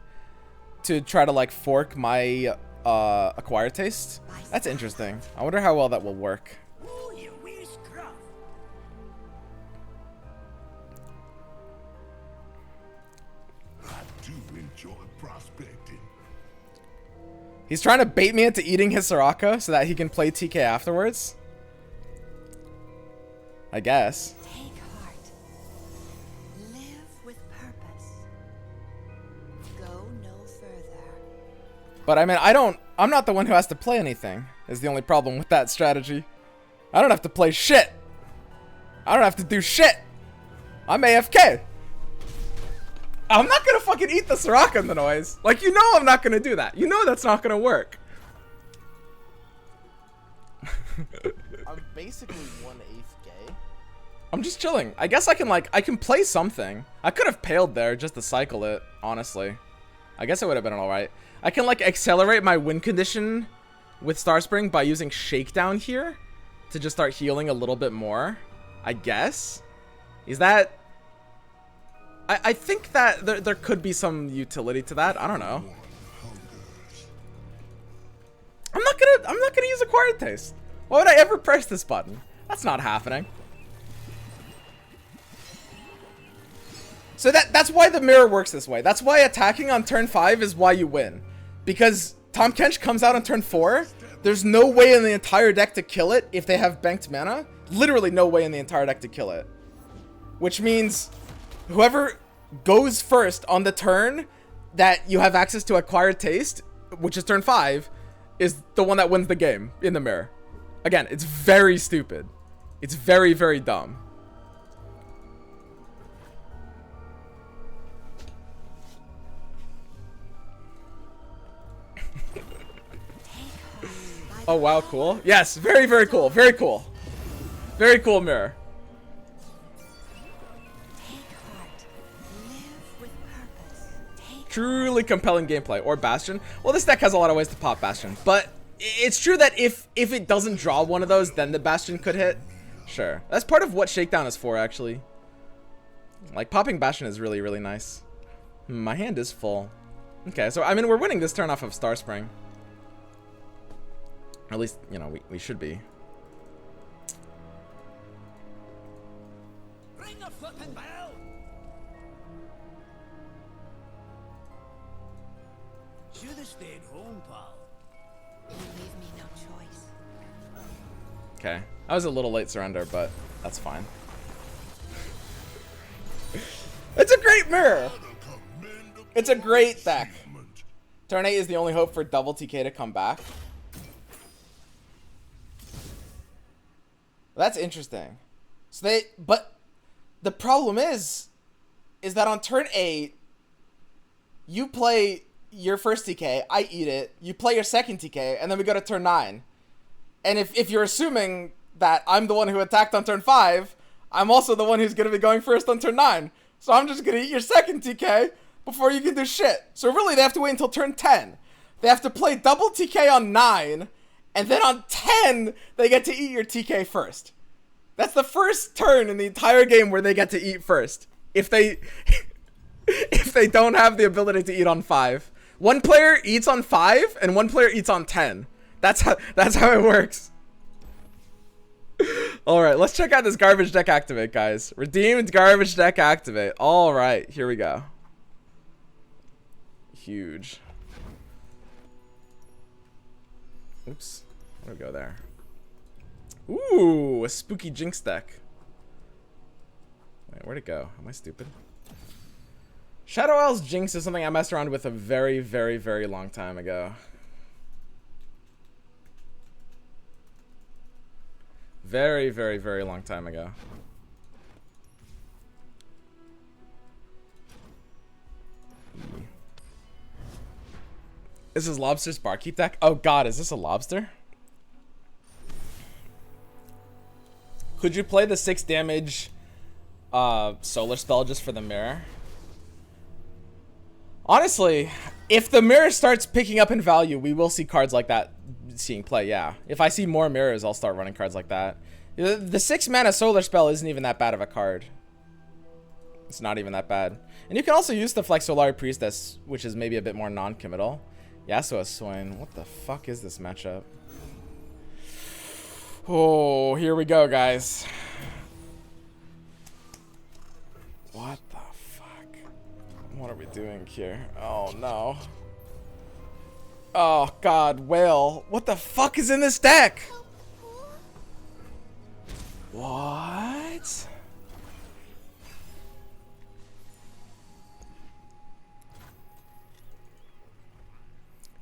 to try to like fork my acquired taste. That's interesting. I wonder how well that will work. Ooh, you wee scruff. I do enjoy prospecting. He's trying to bait me into eating his Soraka so that he can play TK afterwards. I guess. Take heart. Live with purpose. Go no further. But I mean, I'm not the one who has to play anything, is the only problem with that strategy. I don't have to play shit. I don't have to do shit. I'm AFK. I'm not gonna fucking eat the soraka in the noise. Like, you know I'm not gonna do that. You know that's not gonna work. I'm basically 1/8 gay. I'm just chilling. I guess I can play something. I could have paled there just to cycle it, honestly. I guess it would have been alright. I can like accelerate my win condition with Star Spring by using Shakedown here to just start healing a little bit more. I guess. Is that... I think that there could be some utility to that. I don't know. I'm not gonna use Acquired Taste. Why would I ever press this button? That's not happening. So that's why the mirror works this way. That's why attacking on turn 5 is why you win. Because Tahm Kench comes out on turn 4. There's no way in the entire deck to kill it if they have banked mana. Literally no way in the entire deck to kill it. Which means whoever goes first on the turn that you have access to Acquired Taste, which is turn 5, is the one that wins the game in the mirror. Again, it's very stupid. It's very, very dumb. Oh wow, cool. Yes, very, very cool. Very cool. Very cool mirror. Truly compelling gameplay. Or Bastion. Well, this deck has a lot of ways to pop Bastion, but it's true that if it doesn't draw one of those, then the Bastion could hit. Sure. That's part of what Shakedown is for, actually. Like, popping Bastion is really, really nice. My hand is full. Okay, so, I mean, we're winning this turn off of Star Spring. Or at least, you know, we should be. Ring a flippin' bell! Should have stayed home, pal. You leave me no choice. Okay. I was a little late surrender, but that's fine. It's a great mirror! It's a great deck. Turn 8 is the only hope for double TK to come back. That's interesting. So but the problem is that on turn 8, you play your first TK, I eat it, you play your second TK, and then we go to turn 9. And if you're assuming that I'm the one who attacked on turn 5, I'm also the one who's going to be going first on turn 9. So I'm just going to eat your second TK before you can do shit. So really, they have to wait until turn 10. They have to play double TK on 9, and then on 10, they get to eat your TK first. That's the first turn in the entire game where they get to eat first. If they don't have the ability to eat on 5. One player eats on 5, and one player eats on 10. That's how it works. Alright, let's check out this garbage deck activate, guys. Redeemed garbage deck activate. Alright, here we go. Huge. Oops. Where'd we go there? Ooh, a spooky Jinx deck. Wait, where'd it go? Am I stupid? Shadow Isle's Jinx is something I messed around with a very, very, very long time ago. Very, very, very long time ago. This is Lobster's Barkeep deck? Oh god, is this a Lobster? Could you play the 6 damage solar spell just for the mirror? Honestly, if the mirror starts picking up in value, we will see cards like that seeing play, yeah. If I see more mirrors, I'll start running cards like that. The 6 mana solar spell isn't even that bad of a card. It's not even that bad. And you can also use the Flex Solari Priestess, which is maybe a bit more non-committal. Yasuo Swain. What the fuck is this matchup? Oh, here we go, guys. What the fuck? What are we doing here? Oh, no. Oh, God, Whale. What the fuck is in this deck? What?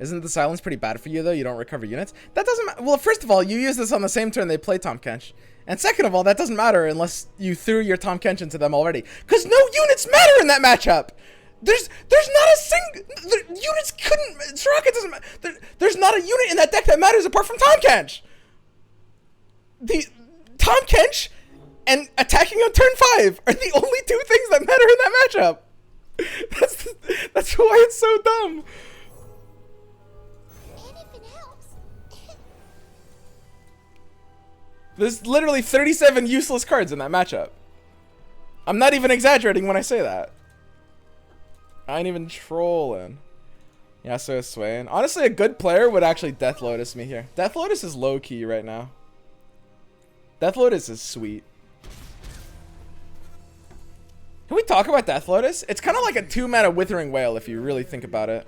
Isn't the silence pretty bad for you, though? You don't recover units? That doesn't matter. Well, first of all, you use this on the same turn they play Tahm Kench. And second of all, that doesn't matter unless you threw your Tahm Kench into them already. Because no units matter in that matchup! There's not a single... Units couldn't... Soraka doesn't matter. There's not a unit in that deck that matters apart from Tahm Kench! The Tahm Kench and attacking on turn 5 are the only two things that matter in that matchup! That's why it's so dumb. Anything else? There's literally 37 useless cards in that matchup. I'm not even exaggerating when I say that. I ain't even trolling. Yeah, so is Swain. Honestly, a good player would actually Death Lotus me here. Death Lotus is low key right now. Death Lotus is sweet. Can we talk about Death Lotus? It's kind of like a 2-mana Withering Wail if you really think about it.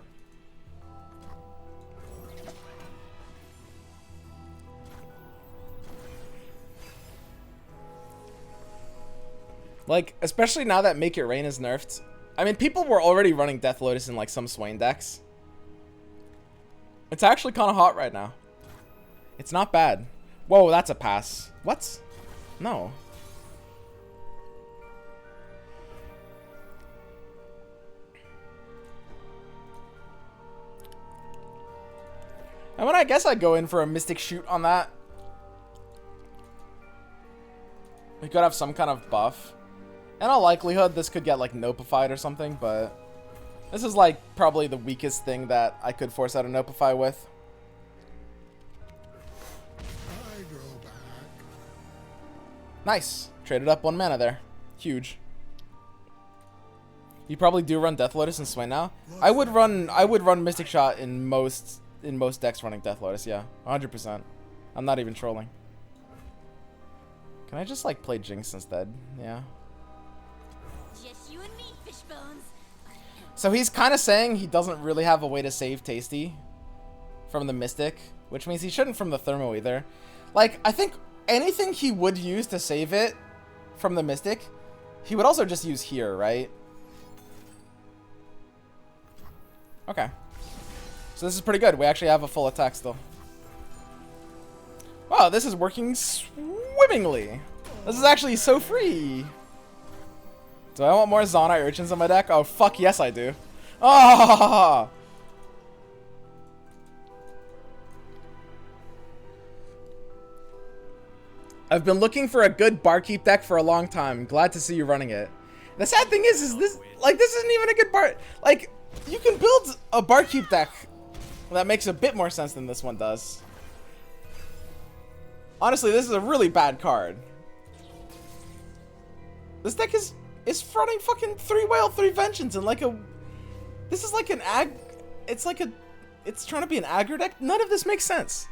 Like, especially now that Make It Rain is nerfed. I mean, people were already running Death Lotus in like some Swain decks. It's actually kind of hot right now. It's not bad. Whoa, that's a pass. What? No. I mean, I guess I'd go in for a Mystic Shoot on that. We could have some kind of buff. In all likelihood, this could get, like, Nopified or something, but... This is, like, probably the weakest thing that I could force out a Nopify with. I go back. Nice. Traded up 1 mana there. Huge. You probably do run Death Lotus and Swain now? I would run Mystic Shot in most decks running Death Lotus, yeah. 100%. I'm not even trolling. Can I just, like, play Jinx instead? Yeah. Just you and me, Fishbones. So he's kind of saying he doesn't really have a way to save Tasty from the Mystic, which means he shouldn't from the Thermo either. Like, I think anything he would use to save it from the Mystic, he would also just use here, right? Okay. So this is pretty good. We actually have a full attack still. Wow, this is working swimmingly. This is actually so free. Do I want more Zonai Urchins on my deck? Oh, fuck yes I do. Oh! I've been looking for a good Barkeep deck for a long time. Glad to see you running it. The sad thing is this, like, this isn't even a good bar. Like, you can build a Barkeep deck that makes a bit more sense than this one does. Honestly, this is a really bad card. This deck is fronting fucking 3 Whale, 3 Vengeance and like a... This is like an ag... It's like a... It's trying to be an aggro deck. None of this makes sense.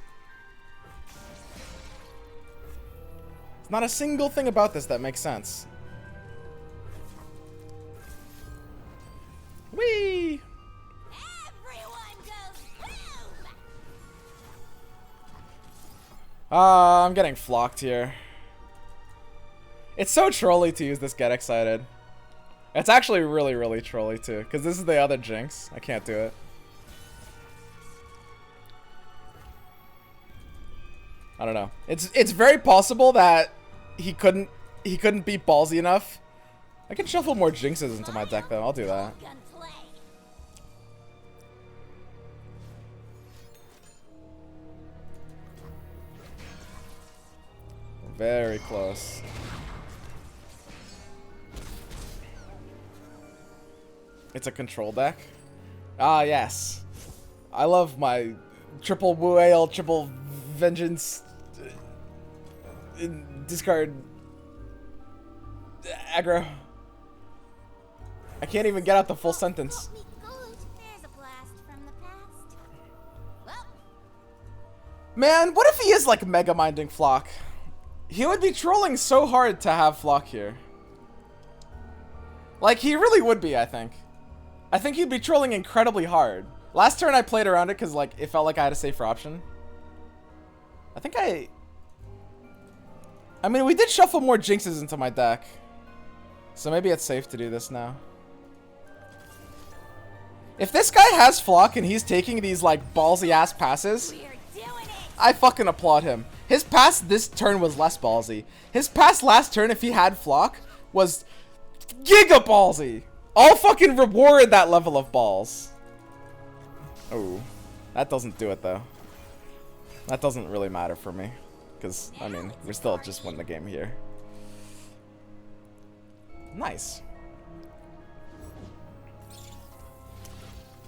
There's not a single thing about this that makes sense. Whee! Everyone goes boom! I'm getting flocked here. It's so trolly to use this Get Excited. It's actually really, really trolly too, because this is the other Jinx. I can't do it. I don't know. It's very possible that he couldn't be ballsy enough. I can shuffle more Jinxes into my deck though. I'll do that. Gunplay. Very close. It's a control deck? Ah, yes. I love my triple Whale, triple Vengeance, discard, aggro. I can't even get out the full sentence. Me good. There's a blast from the past. Well, Man, what if he is like mega minding Flock? He would be trolling so hard to have Flock here. Like, he really would be, I think. I think he'd be trolling incredibly hard. Last turn I played around it because, like, it felt like I had a safer option. I mean, we did shuffle more Jinxes into my deck. So maybe it's safe to do this now. If this guy has Flock and he's taking these like ballsy ass passes, I fucking applaud him. His pass this turn was less ballsy. His pass last turn, if he had Flock, was giga ballsy. I'll fucking reward that level of balls. Oh, that doesn't do it though. That doesn't really matter for me. Because, I mean, we still just win the game here. Nice.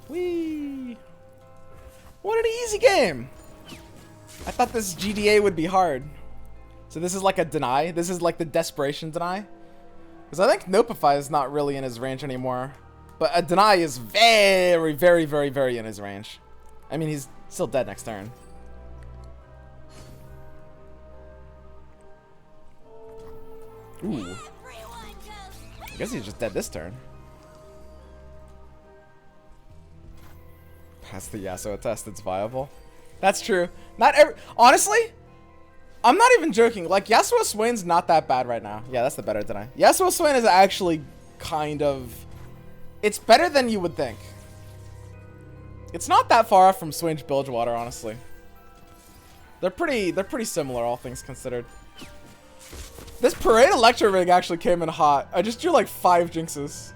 Whee! What an easy game! I thought this GDA would be hard. So this is like a deny. This is like the desperation deny. Because I think Nopify is not really in his range anymore. But a deny is very, very, very, very in his range. I mean, he's still dead next turn. Ooh. I guess he's just dead this turn. Pass the Yasuo test, it's viable. That's true. Not every... Honestly, I'm not even joking. Like, Yasuo Swain's not that bad right now. Yeah, that's the better deny. Yasuo Swain is actually kind of... It's better than you would think. It's not that far off from Swain's Bilgewater, honestly. They're pretty similar, all things considered. This Parade Electro rig actually came in hot. I just drew like 5 jinxes.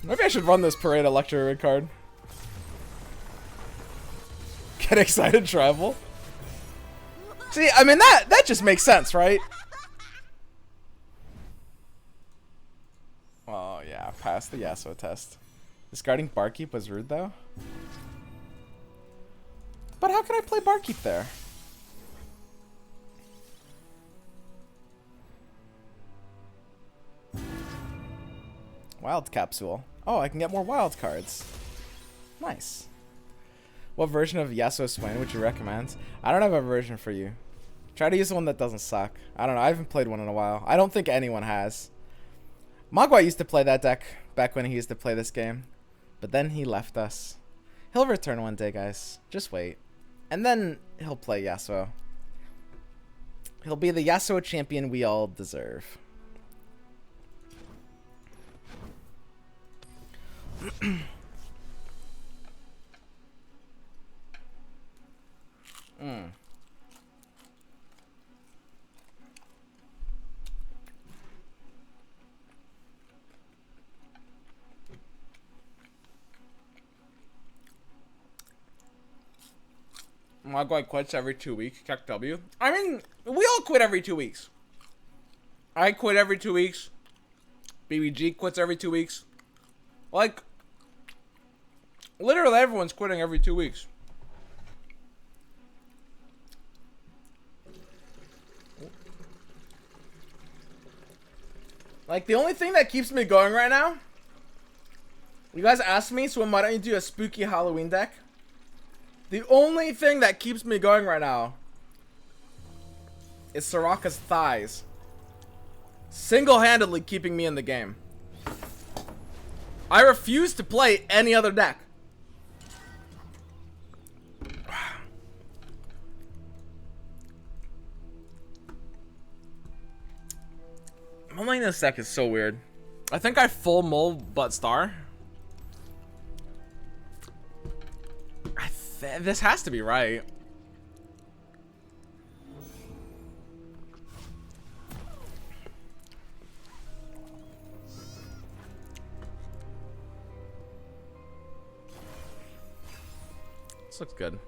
Maybe I should run this Parade Electro rig card. Get excited, travel. See, I mean that just makes sense, right? Oh yeah, pass the Yasuo test. Discarding Barkeep was rude though. But how can I play Barkeep there? Wild Capsule. Oh, I can get more wild cards. Nice. What version of Yasuo Swain would you recommend? I don't have a version for you. Try to use one that doesn't suck. I don't know. I haven't played one in a while. I don't think anyone has. Magua used to play that deck back when he used to play this game. But then he left us. He'll return one day, guys. Just wait. And then he'll play Yasuo. He'll be the Yasuo champion we all deserve. My guy quits every 2 weeks. Check W. I mean, we all quit every 2 weeks. I quit every 2 weeks. BBG quits every 2 weeks. Like, literally everyone's quitting every 2 weeks. Like, the only thing that keeps me going right now, you guys asked me, so why don't you do a spooky Halloween deck? The only thing that keeps me going right now is Soraka's thighs. Single-handedly keeping me in the game. I refuse to play any other deck. Mulling this deck is so weird. I think I full mull but star. This has to be right. This looks good.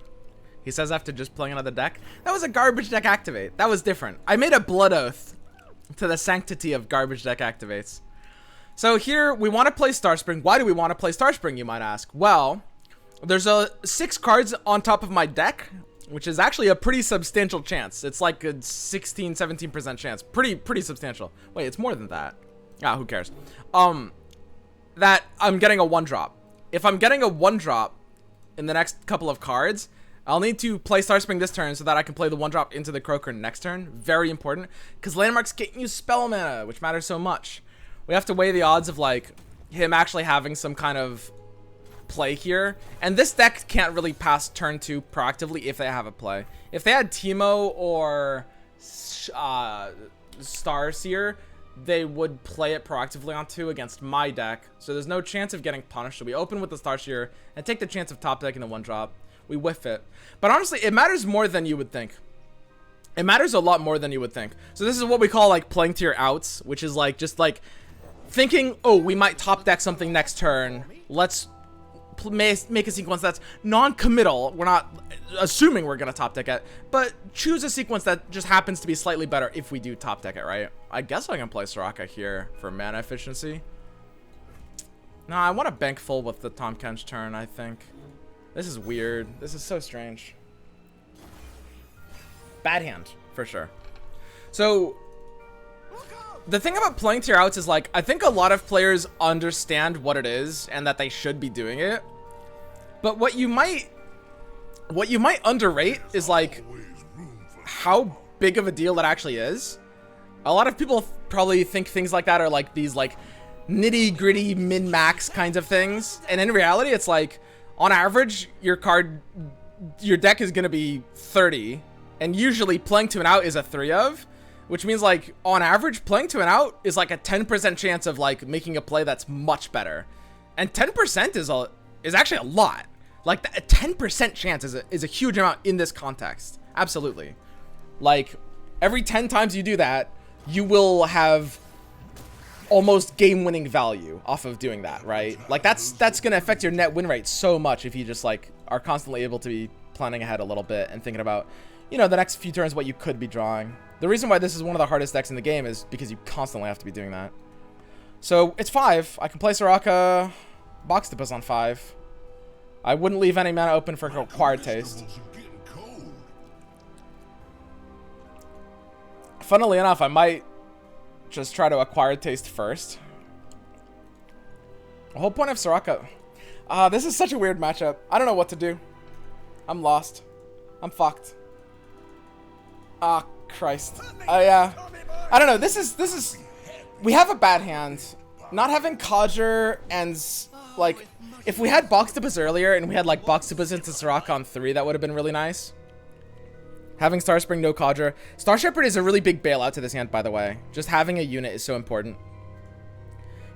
He says after just playing another deck. That was a garbage deck activate. That was different. I made a blood oath to the sanctity of garbage deck activates. So here we want to play Starspring. Why do we want to play Starspring, you might ask? Well, there's 6 cards on top of my deck, which is actually a pretty substantial chance. It's like a 16-17% chance. Pretty substantial. Wait, it's more than that. Ah, who cares? That I'm getting a 1-drop. If I'm getting a 1-drop in the next couple of cards, I'll need to play Starspring this turn so that I can play the 1-drop into the Croaker next turn. Very important, because Landmarks can't use spell mana, which matters so much. We have to weigh the odds of like him actually having some kind of play here, and this deck can't really pass turn 2 proactively if they have a play. If they had Teemo or Starseer, they would play it proactively on 2 against my deck, so there's no chance of getting punished. So we open with the Starshear and take the chance of top decking the 1-drop. We whiff it. But honestly, it matters more than you would think. It matters a lot more than you would think. So this is what we call like playing to your outs, which is like just like thinking, oh, we might top deck something next turn. Let's make a sequence that's non-committal. We're not assuming we're gonna top deck it, but choose a sequence that just happens to be slightly better if we do top deck it, right? I guess I can play Soraka here for mana efficiency. No, I want to bank full with the Tahm Kench turn, I think. This is weird. This is so strange. Bad hand, for sure. So, the thing about playing to your outs is, like, I think a lot of players understand what it is and that they should be doing it. But what you might underrate is, like, how big of a deal it actually is. A lot of people probably think things like that are, like, these, like, nitty-gritty min-max kinds of things. And in reality, it's, like, on average, your deck is going to be 30. And usually, playing to an out is a 3 of. Which means, like, on average, playing to an out is like a 10% chance of, like, making a play that's much better. And 10% is actually a lot. Like, a 10% chance is a huge amount in this context. Absolutely. Like, every 10 times you do that, you will have almost game-winning value off of doing that, right? Like, that's going to affect your net win rate so much if you just, like, are constantly able to be planning ahead a little bit and thinking about, you know, the next few turns what you could be drawing. The reason why this is one of the hardest decks in the game is because you constantly have to be doing that. So, it's 5. I can play Soraka, Boxtopus on 5. I wouldn't leave any mana open for Acquired Taste. Funnily enough, I might just try to Acquired Taste first. The whole point of Soraka... this is such a weird matchup. I don't know what to do. I'm lost. I'm fucked. Ah, Christ. Yeah. I don't know. This is... We have a bad hand. Not having Codger and, like... If we had Boxtopus earlier and we had, like, Boxtopus into Soraka on 3, that would have been really nice. Having Starspring, no Codger. Star Shepherd is a really big bailout to this hand, by the way. Just having a unit is so important.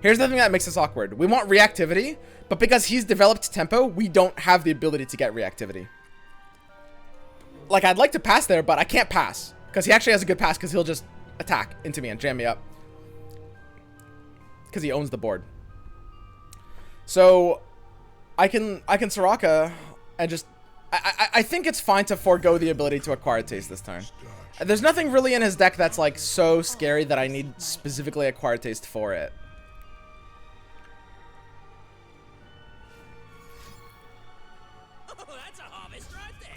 Here's the thing that makes this awkward. We want reactivity, but because he's developed tempo, we don't have the ability to get reactivity. Like, I'd like to pass there, but I can't pass. Because he actually has a good pass, because he'll just attack into me and jam me up. Because he owns the board. So, I can Soraka and just... I think it's fine to forego the ability to acquire Taste this turn. There's nothing really in his deck that's, like, so scary that I need specifically acquire Taste for it. That's a harvest right there.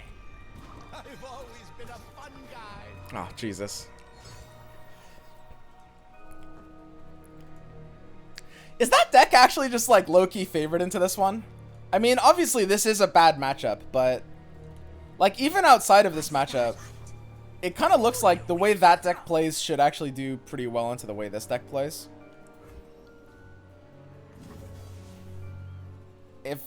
I've always been a fun guy. Oh, Jesus. Is that deck actually just, like, low-key favored into this one? I mean, obviously, this is a bad matchup, but... Like, even outside of this matchup, it kind of looks like the way that deck plays should actually do pretty well into the way this deck plays.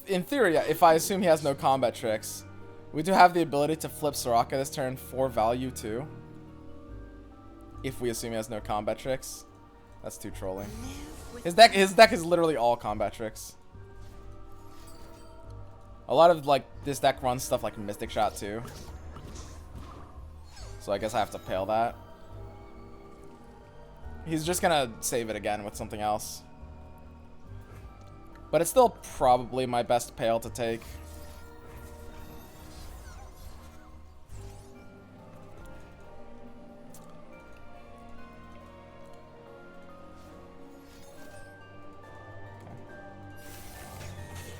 In theory, if I assume he has no combat tricks, we do have the ability to flip Soraka this turn for value, too. If we assume he has no combat tricks. That's too trolling. His deck is literally all combat tricks. A lot of, like, this deck runs stuff like Mystic Shot, too. So I guess I have to pale that. He's just gonna save it again with something else. But it's still probably my best pale to take.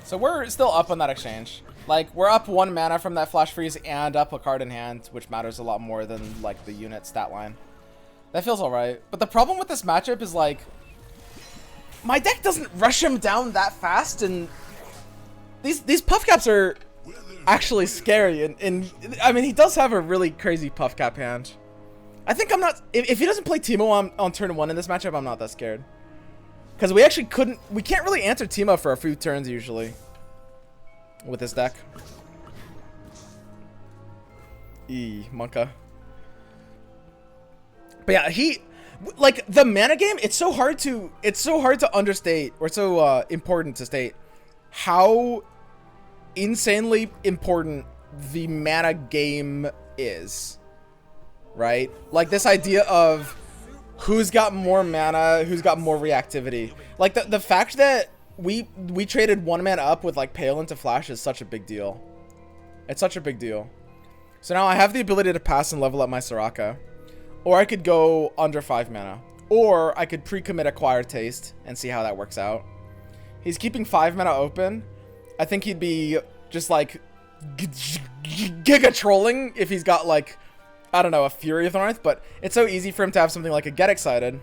So we're still up on that exchange. Like, we're up 1 mana from that Flash Freeze and up a card in hand, which matters a lot more than, like, the unit stat line. That feels alright. But the problem with this matchup is, like, my deck doesn't rush him down that fast, and these puff caps are actually scary. And I mean, he does have a really crazy puff cap hand. I think I'm not... If he doesn't play Teemo on turn 1 in this matchup, I'm not that scared. Because we actually couldn't... We can't really answer Teemo for a few turns, usually. With this deck. Monka. But yeah, Like the mana game, it's so hard to understate, or so important to state how insanely important the mana game is, right? Like this idea of who's got more mana, who's got more reactivity. Like the fact that we traded 1 mana up with like Pale into Flash is such a big deal. It's such a big deal. So now I have the ability to pass and level up my Soraka, or I could go under 5 mana, or I could pre-commit Acquire Taste and see how that works out. He's keeping 5 mana open. I think he'd be just like giga trolling if he's got like, I don't know, a Fury of the North, but it's so easy for him to have something like a Get Excited.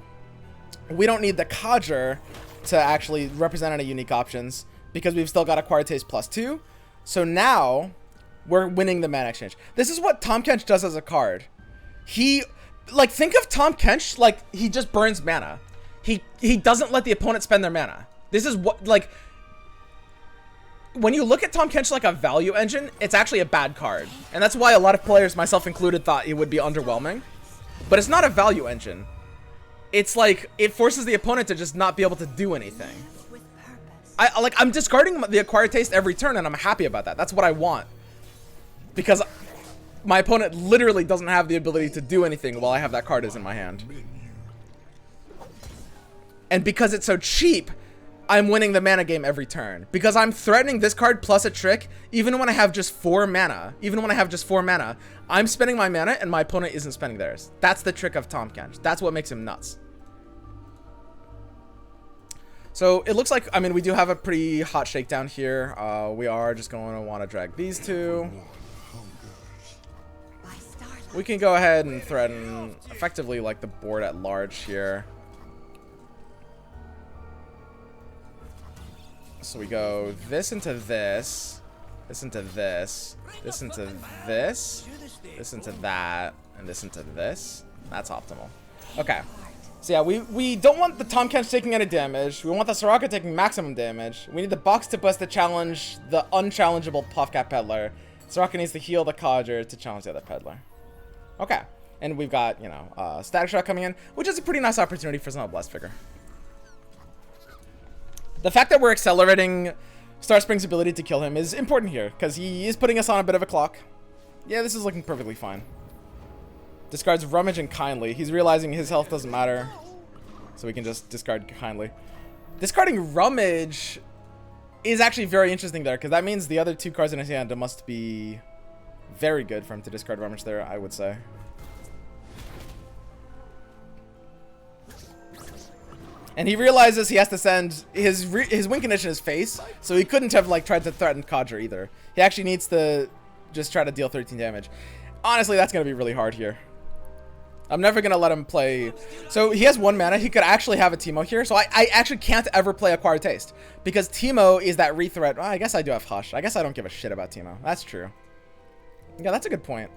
We don't need the Codger to actually represent any unique options because we've still got Acquired Taste +2. So now we're winning the mana exchange. This is what Tahm Kench does as a card. He, like, think of Tahm Kench like he just burns mana. He doesn't let the opponent spend their mana. This is what, like, when you look at Tahm Kench like a value engine, it's actually a bad card. And that's why a lot of players, myself included, thought it would be underwhelming. But it's not a value engine. It's like, it forces the opponent to just not be able to do anything. I'm discarding the Acquired Taste every turn, and I'm happy about that. That's what I want. Because my opponent literally doesn't have the ability to do anything while I have that card is in my hand. And because it's so cheap, I'm winning the mana game every turn. Because I'm threatening this card plus a trick, even when I have just 4 mana. Even when I have just 4 mana, I'm spending my mana and my opponent isn't spending theirs. That's the trick of Tahm Kench. That's what makes him nuts. So it looks like, I mean, we do have a pretty hot shakedown here. We are just going to want to drag these two. We can go ahead and threaten effectively like the board at large here. So we go this into this, this into this, this into this, this into that, and this into this. That's optimal. Okay. So yeah, we don't want the Tahm Kench taking any damage. We want the Soraka taking maximum damage. We need the box to bust to challenge the unchallengeable Puffcat Peddler. Soraka needs to heal the Codger to challenge the other Peddler. Okay. And we've got, you know, Static Shock coming in, which is a pretty nice opportunity for some Blast Figure. The fact that we're accelerating Starspring's ability to kill him is important here, because he is putting us on a bit of a clock. Yeah, this is looking perfectly fine. Discards Rummage and Kindly. He's realizing his health doesn't matter, so we can just discard Kindly. Discarding Rummage is actually very interesting there, because that means the other 2 cards in his hand must be very good for him to discard Rummage there, I would say. And he realizes he has to send his win condition is face, so he couldn't have like tried to threaten Codger either. He actually needs to just try to deal 13 damage. Honestly, that's going to be really hard here. I'm never going to let him play. So he has 1 mana. He could actually have a Teemo here. So I actually can't ever play Acquired Taste, because Teemo is that re-threat. Well, I guess I do have Hush. I guess I don't give a shit about Teemo. That's true. Yeah, that's a good point.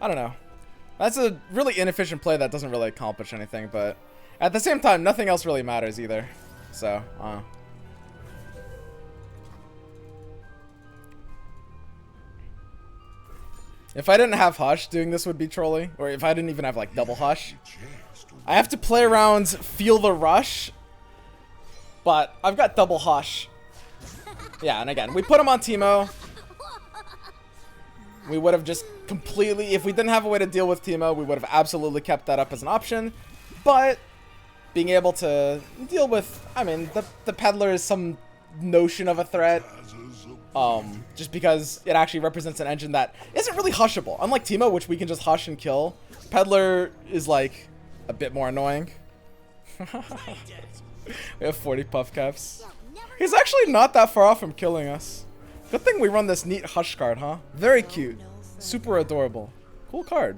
I don't know. That's a really inefficient play that doesn't really accomplish anything, but at the same time, nothing else really matters either. So, if I didn't have Hush, doing this would be trolly. Or if I didn't even have, like, double Hush. I have to play around Feel the Rush, but I've got double Hush. Yeah, and again, we put him on Teemo. We would have just completely, if we didn't have a way to deal with Teemo, we would have absolutely kept that up as an option. But being able to deal with, I mean, the Peddler is some notion of a threat. Just because it actually represents an engine that isn't really hushable. Unlike Teemo, which we can just hush and kill, Peddler is like a bit more annoying. We have 40 puff caps. He's actually not that far off from killing us. Good thing we run this neat Hush card, huh? Very cute. Super adorable. Cool card.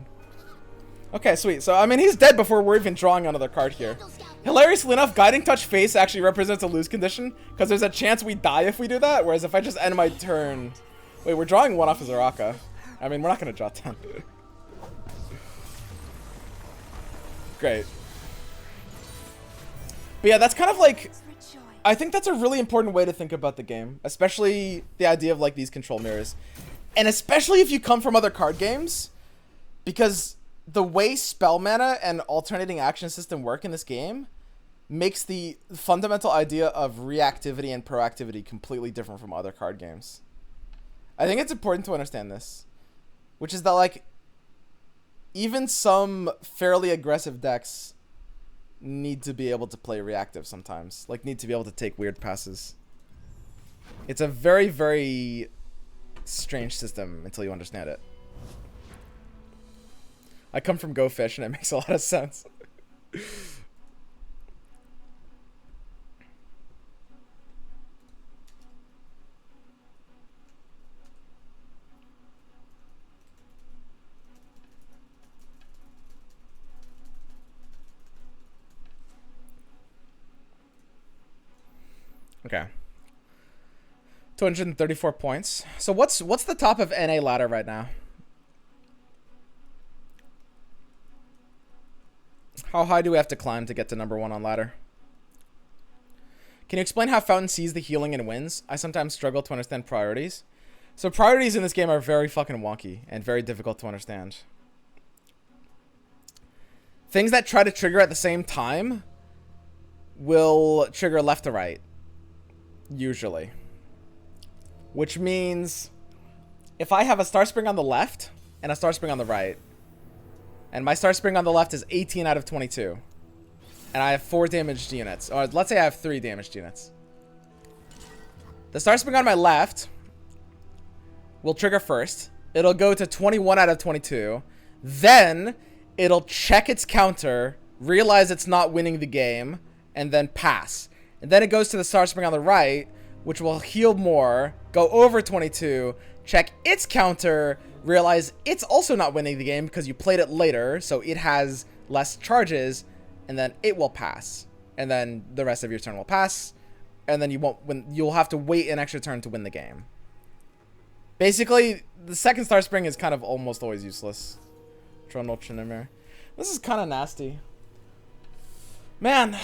Okay, sweet. So, I mean, he's dead before we're even drawing another card here. Hilariously enough, Guiding Touch face actually represents a lose condition, because there's a chance we die if we do that, whereas if I just end my turn... Wait, we're drawing 1 off of Soraka. I mean, we're not going to draw 10. Great. But yeah, that's kind of like, For joy. I think that's a really important way to think about the game, especially the idea of like these control mirrors, and especially if you come from other card games, because the way spell mana and alternating action system work in this game makes the fundamental idea of reactivity and proactivity completely different from other card games. I think it's important to understand this, which is that like even some fairly aggressive decks need to be able to play reactive sometimes, like need to be able to take weird passes. It's a very, very strange system until you understand it. I come from Go Fish and it makes a lot of sense. Okay. 234 points. So what's the top of NA ladder right now? How high do we have to climb to get to number 1 on ladder? Can you explain how Fountain sees the healing and wins? I sometimes struggle to understand priorities. So priorities in this game are very fucking wonky and very difficult to understand. Things that try to trigger at the same time will trigger left to right. Usually. Which means if I have a Star Spring on the left and a Star Spring on the right, and my Star Spring on the left is 18 out of 22, and I have 4 damaged units, or let's say I have 3 damaged units. The Star Spring on my left will trigger first. It'll go to 21 out of 22. Then it'll check its counter, realize it's not winning the game, and then pass. And then it goes to the Star Spring on the right, which will heal more, go over 22, check its counter, realize it's also not winning the game because you played it later, so it has less charges, and then it will pass. And then the rest of your turn will pass, and then you won't win. You'll have to wait an extra turn to win the game. Basically, the second Star Spring is kind of almost always useless. This is kind of nasty. Man,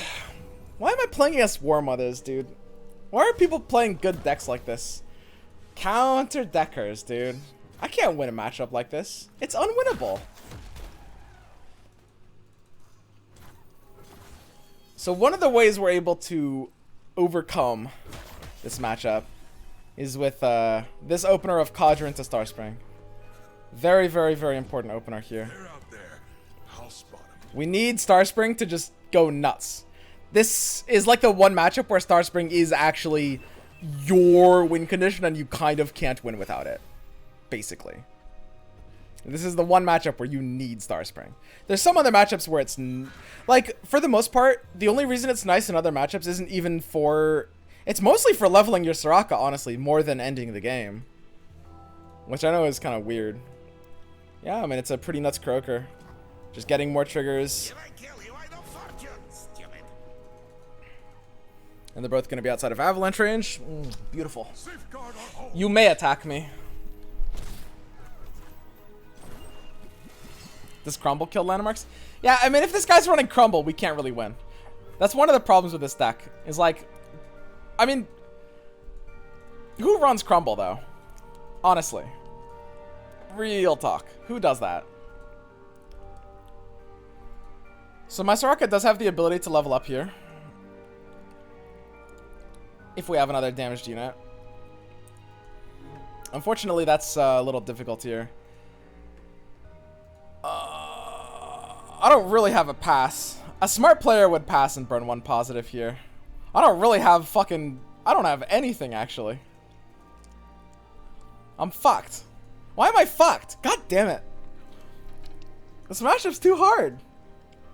why am I playing against War Mothers, dude? Why are people playing good decks like this? Counter deckers, dude. I can't win a matchup like this. It's unwinnable. So one of the ways we're able to overcome this matchup is with this opener of Cadre into Star Spring. Very, very, very important opener here. They're out there. I'll spot 'em. We need Star Spring to just go nuts. This is like the one matchup where Star Spring is actually your win condition and you kind of can't win without it. Basically. This is the one matchup where you need Star Spring. There's some other matchups where it's... like, for the most part, the only reason it's nice in other matchups isn't even for... it's mostly for leveling your soraka, honestly, more than ending the game. Which I know is kind of weird. Yeah, I mean, it's a pretty nuts croaker. Just getting more triggers. If I kill you, I don't fuck you, stupid. And they're both going to be outside of avalanche range. Beautiful. Safeguard our home. You may attack me. Does Crumble kill landmarks? Yeah, I mean, if this guy's running Crumble, we can't really win. That's one of the problems with this deck. Is like, I mean, who runs Crumble though? Honestly. Real talk. Who does that? So my Soraka does have the ability to level up here. If we have another damaged unit. Unfortunately, that's a little difficult here. I don't really have a pass. A smart player would pass and burn 1 positive here. I don't really have fucking... I don't have anything, actually. I'm fucked. Why am I fucked? God damn it. This matchup's too hard.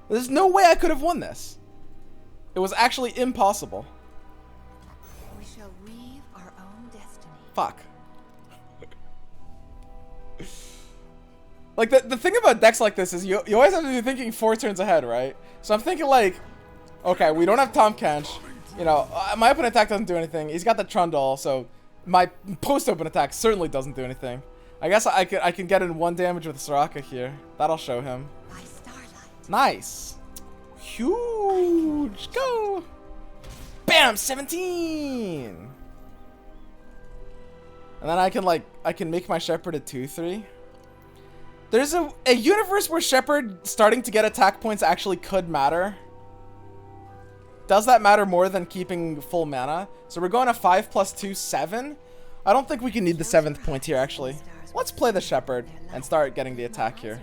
There's no way I could have won this. It was actually impossible. We shall weave our own destiny. Fuck. Like, the thing about decks like this is you always have to be thinking 4 turns ahead, right? So I'm thinking, like, okay, we don't have Tahm Kench. You know, my open attack doesn't do anything. He's got the Trundle, so my post-open attack certainly doesn't do anything. I guess I can get in 1 damage with Soraka here. That'll show him. By starlight. Nice. Huge. Go. Bam! 17! And then I can make my Shepherd a 2/3. There's a universe where Shepherd starting to get attack points actually could matter. Does that matter more than keeping full mana? So we're going to 5 + 2, 7. I don't think we can need the 7th point here, actually. Let's play the Shepherd and start getting the attack here.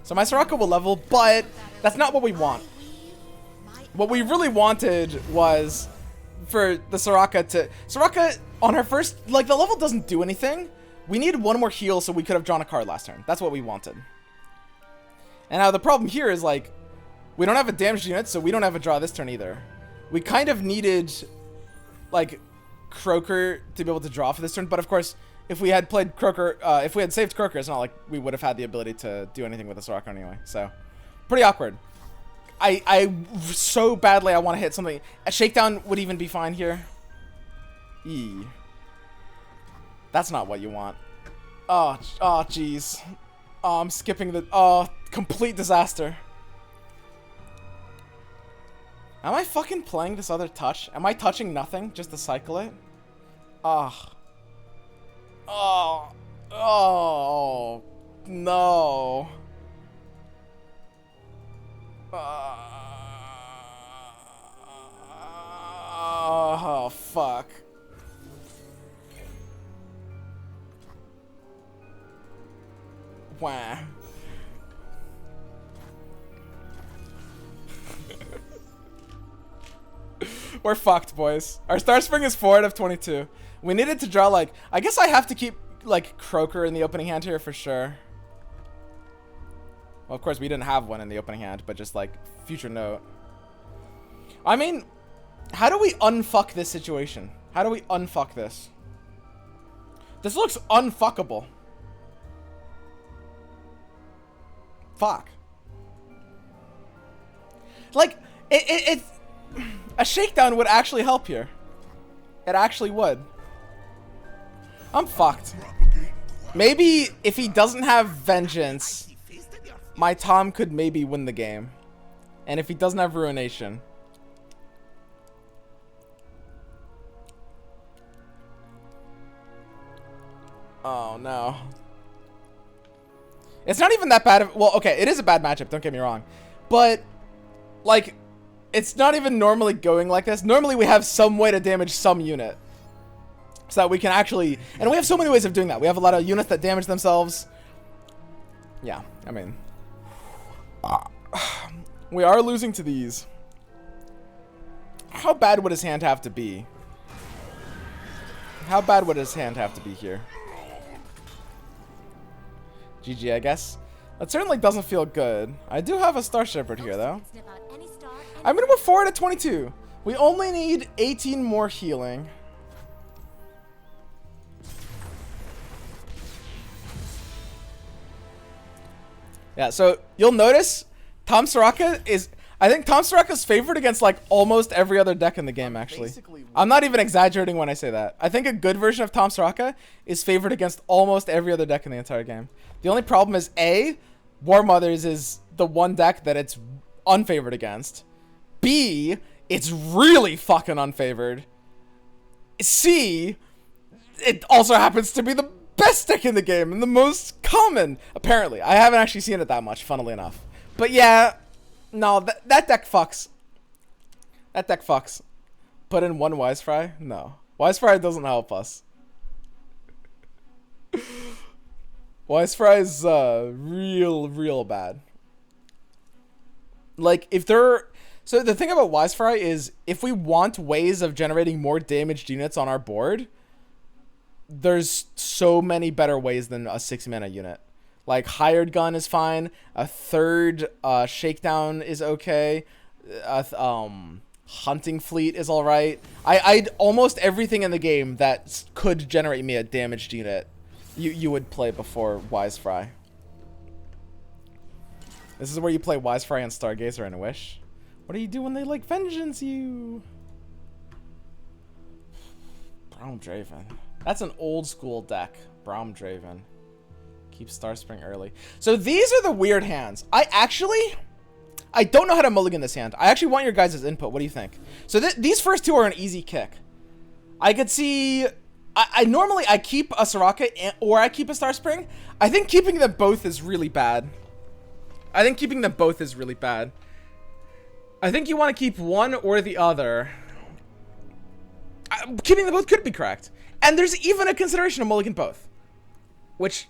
So my Soraka will level, but that's not what we want. What we really wanted was for the Soraka to... Soraka, on her first... Like, the level doesn't do anything. We needed one more heal so we could have drawn a card last turn. That's what we wanted. And now the problem here is, like, we don't have a damaged unit, so we don't have a draw this turn either. We kind of needed, like, Croaker to be able to draw for this turn, but of course, if we had played Croaker, if we had saved Croaker, it's not like we would have had the ability to do anything with the Soraka anyway, so pretty awkward. I so badly I want to hit something. A Shakedown would even be fine here. That's not what you want. Oh, jeez. Oh, I'm skipping the... Oh, complete disaster. Am I fucking playing this other touch? Am I touching nothing just to cycle it? Oh. Oh, no. Oh, fuck. Wah. We're fucked, boys. Our Star Spring is 4 out of 22. We needed to draw, like... I guess I have to keep, like, Croaker in the opening hand here for sure. Well, of course, we didn't have one in the opening hand, but just, like, future note. I mean, how do we unfuck this situation? How do we unfuck this? This looks unfuckable. Fuck. Like, it's... A Shakedown would actually help here. It actually would. I'm fucked. Maybe if he doesn't have Vengeance, my tahm could maybe win the game. And if he doesn't have Ruination... Oh, no. It's not even that bad of... Well, okay, it is a bad matchup, don't get me wrong. But, like, it's not even normally going like this. Normally we have some way to damage some unit. So that we can actually... And we have so many ways of doing that. We have a lot of units that damage themselves. Yeah, I mean... we are losing to these. How bad would his hand have to be? How bad would his hand have to be here? GG, I guess. That certainly doesn't feel good. I do have a Star Shepherd here, though. I mean, we're 4 out of 22. We only need 18 more healing. Yeah, so you'll notice tahm Soraka is... I think tahm Soraka is favored against, like, almost every other deck in the game, actually. I'm not even exaggerating when I say that. I think a good version of tahm Soraka is favored against almost every other deck in the entire game. The only problem is, A, War Mothers is the one deck that it's unfavored against. B, it's really fucking unfavored. C, it also happens to be the best deck in the game and the most common, apparently. I haven't actually seen it that much, funnily enough. But yeah, no, that deck fucks. That deck fucks. Put in one Wise Fry? No. Wise Fry doesn't help us. Wise Fry is real bad. Like, if there... So the thing about Wise Fry is, if we want ways of generating more damaged units on our board, there's so many better ways than a 6-mana unit. Like, Hired Gun is fine. A third Shakedown is okay. Hunting Fleet is alright. I'd almost everything in the game that could generate me a damaged unit, you would play before Wise Fry. This is where you play Wise Fry and Stargazer and Wish. What do you do when they, like, vengeance you? Braum Draven. That's an old school deck. Braum Draven. Keep Star Spring early. So these are the weird hands. I I don't know how to mulligan this hand. I actually want your guys' input. What do you think? So these first two are an easy kick. I could see... I normally keep a Soraka or I keep a Star Spring. I think keeping them both is really bad. I think you want to keep one or the other. Keeping them both could be correct. And there's even a consideration of mulligan both. Which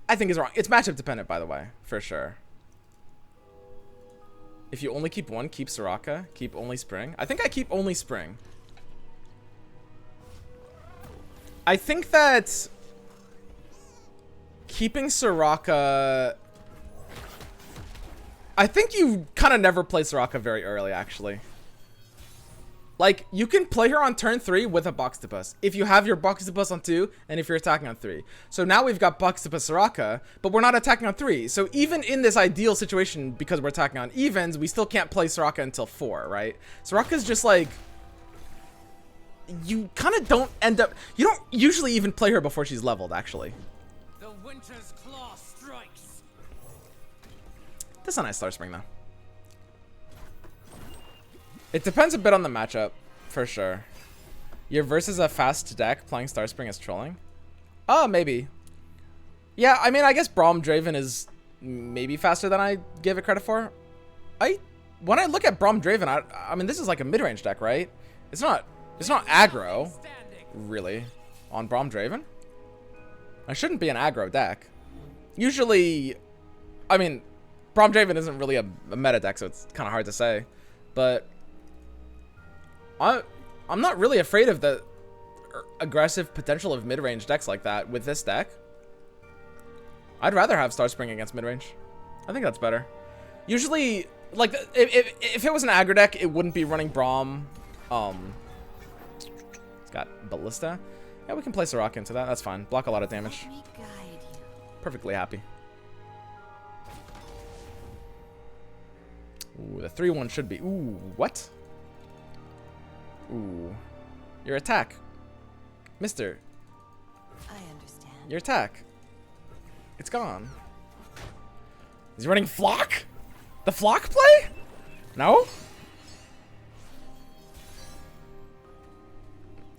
I think is wrong. It's matchup dependent, by the way, for sure. If you only keep one, keep Soraka. Keep only Spring. I think I keep only Spring. I think that keeping Soraka... I think you kind of never play Soraka very early, actually. Like, you can play her on turn 3 with a Boxtopus. If you have your Boxtopus on 2, and if you're attacking on 3. So now we've got Boxtopus Soraka, but we're not attacking on 3. So even in this ideal situation, because we're attacking on evens, we still can't play Soraka until 4, right? Soraka's just like... You kind of don't end up... You don't usually even play her before she's leveled, actually. The winter's claw strikes. That's a nice Star Spring, though. It depends a bit on the matchup, for sure. Your versus a fast deck playing Star Spring is trolling? Oh, maybe. Yeah, I mean, I guess Braum Draven is maybe faster than I give it credit for. When I look at Braum Draven, I mean, this is like a mid-range deck, right? It's not aggro, really, on Braum Draven. It shouldn't be an aggro deck. Usually, I mean, Braum Draven isn't really a meta deck, so it's kind of hard to say. But I'm not really afraid of the aggressive potential of mid-range decks like that with this deck. I'd rather have Star Spring against mid-range. I think that's better. Usually, like, if it was an aggro deck, it wouldn't be running Braum. It's got Ballista. Yeah, we can play Soraka into that. That's fine. Block a lot of damage. Let me guide you. Perfectly happy. Ooh, the 3-1 should be... Ooh, what? Ooh. Your attack. Mister. I understand. Your attack. It's gone. Is he running Flock? The Flock play? No?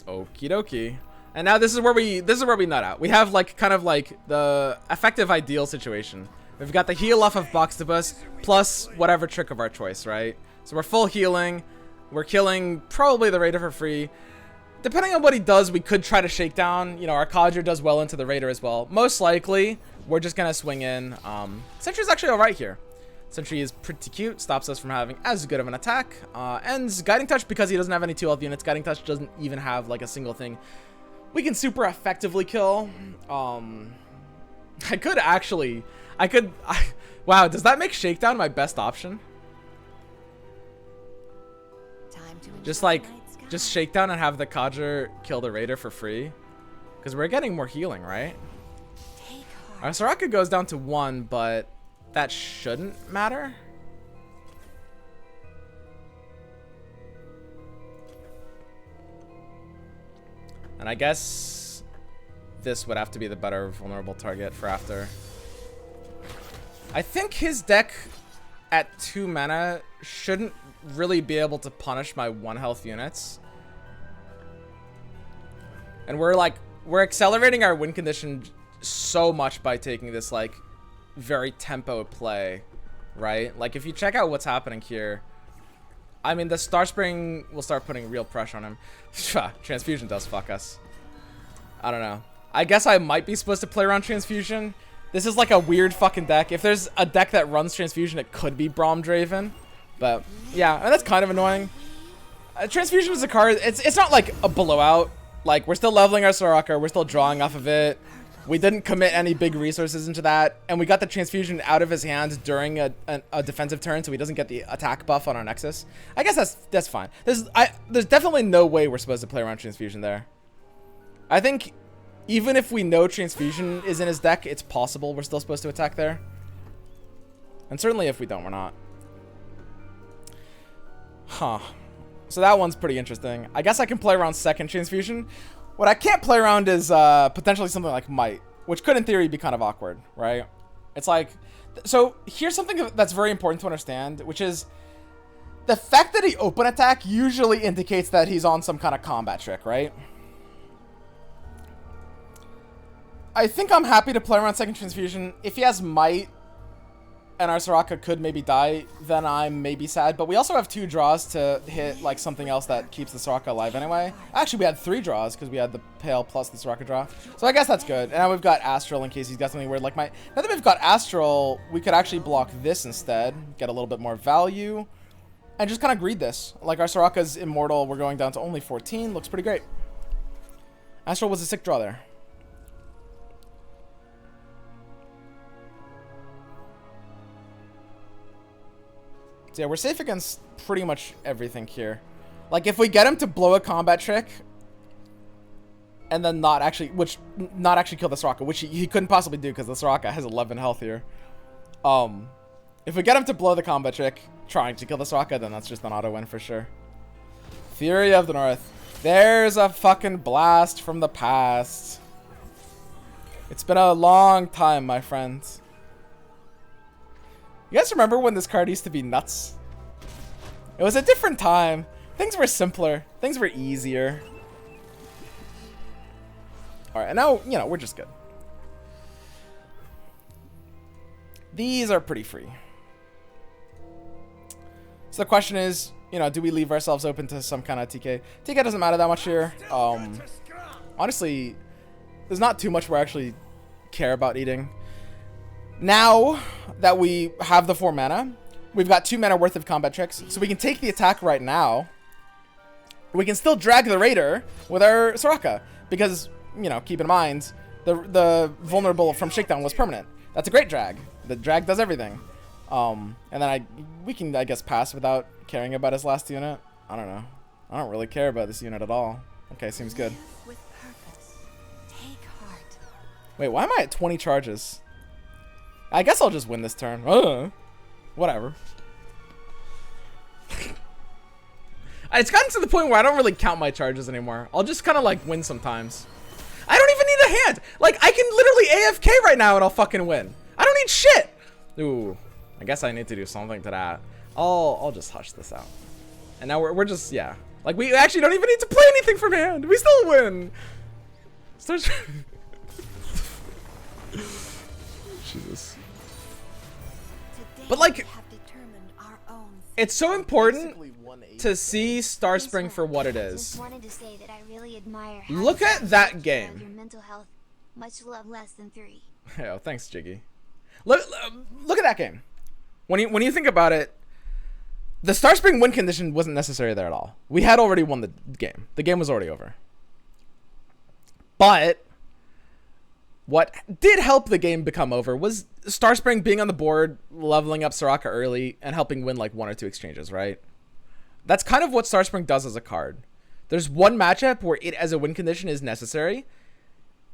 Okie dokie. And now this is where we nut out. We have like kind of like the effective ideal situation. We've got the heal off of Boxtopus plus whatever trick of our choice, right? So we're full healing. We're killing probably the Raider for free. Depending on what he does, we could try to shake down. You know, our Codger does well into the Raider as well. Most likely, we're just going to swing in. Sentry's actually all right here. Sentry is pretty cute. Stops us from having as good of an attack. Ends Guiding Touch because he doesn't have any 2 health units. Guiding Touch doesn't even have like a single thing we can super effectively kill. I could... Wow, does that make Shakedown my best option? Time to Just enjoy like, the night sky. just Shakedown and have the Codger kill the Raider for free? Because we're getting more healing, right? Take Our heart. Soraka goes down to 1, but that shouldn't matter. And I guess this would have to be the better vulnerable target for after. I think his deck at 2 mana shouldn't really be able to punish my 1 health units. And we're accelerating our win condition so much by taking this like very tempo play, right? Like if you check out what's happening here, I mean, the Star Spring will start putting real pressure on him. Transfusion does fuck us. I don't know. I guess I might be supposed to play around Transfusion. This is like a weird fucking deck. If there's a deck that runs Transfusion, it could be Braum Draven. But yeah, and that's kind of annoying. Transfusion is a card. It's not like a blowout. Like, we're still leveling our Soraka. We're still drawing off of it. We didn't commit any big resources into that. And we got the Transfusion out of his hand during a defensive turn, so he doesn't get the attack buff on our Nexus. I guess that's fine. There's definitely no way we're supposed to play around Transfusion there. I think even if we know Transfusion is in his deck, it's possible we're still supposed to attack there. And certainly if we don't, we're not. Huh. So that one's pretty interesting. I guess I can play around second Transfusion. What I can't play around is potentially something like Might, which could in theory be kind of awkward, right? It's like, so here's something that's very important to understand, which is the fact that he open attack usually indicates that he's on some kind of combat trick, right? I think I'm happy to play around second transfusion. If he has might and our Soraka could maybe die, then I'm maybe sad. But we also have 2 draws to hit like something else that keeps the Soraka alive anyway. Actually, we had 3 draws because we had the Pale plus the Soraka draw. So I guess that's good. And now we've got Astral in case he's got something weird like my... Now that we've got Astral, we could actually block this instead. Get a little bit more value. And just kind of greed this. Like our Soraka's immortal, we're going down to only 14. Looks pretty great. Astral was a sick draw there. So yeah, we're safe against pretty much everything here. Like if we get him to blow a combat trick and then not actually kill the Soraka, which he couldn't possibly do because the Soraka has 11 health here. If we get him to blow the combat trick trying to kill the Soraka, then that's just an auto win for sure. Fury of the North. There's a fucking blast from the past. It's been a long time, my friends. You guys remember when this card used to be nuts? It was a different time. Things were simpler. Things were easier. Alright, and now, you know, we're just good. These are pretty free. So the question is, you know, do we leave ourselves open to some kind of TK? TK doesn't matter that much here. Honestly, there's not too much we actually care about eating. Now that we have the 4 mana, we've got 2 mana worth of combat tricks, so we can take the attack right now. We can still drag the Raider with our Soraka, because, you know, keep in mind, the vulnerable from Shakedown was permanent. That's a great drag. The drag does everything. And then we can, I guess, pass without caring about his last unit. I don't know. I don't really care about this unit at all. Okay, seems good. With purpose. Take heart. Wait, why am I at 20 charges? I guess I'll just win this turn. Whatever. It's gotten to the point where I don't really count my charges anymore. I'll just kind of like win sometimes. I don't even need a hand. Like I can literally AFK right now and I'll fucking win. I don't need shit. Ooh, I guess I need to do something to that. I'll just hush this out. And now we're just, yeah. Like we actually don't even need to play anything from hand. We still win. Jesus. But like, it's so important to see Starspring for what it is. Look at that game. Much love less than 3. Oh, thanks, Jiggy. Look at that game. When you think about it, the Starspring win condition wasn't necessary there at all. We had already won the game. The game was already over. But what did help the game become over was Starspring being on the board, leveling up Soraka early, and helping win like 1 or 2 exchanges, right? That's kind of what Starspring does as a card. There's one matchup where it as a win condition is necessary,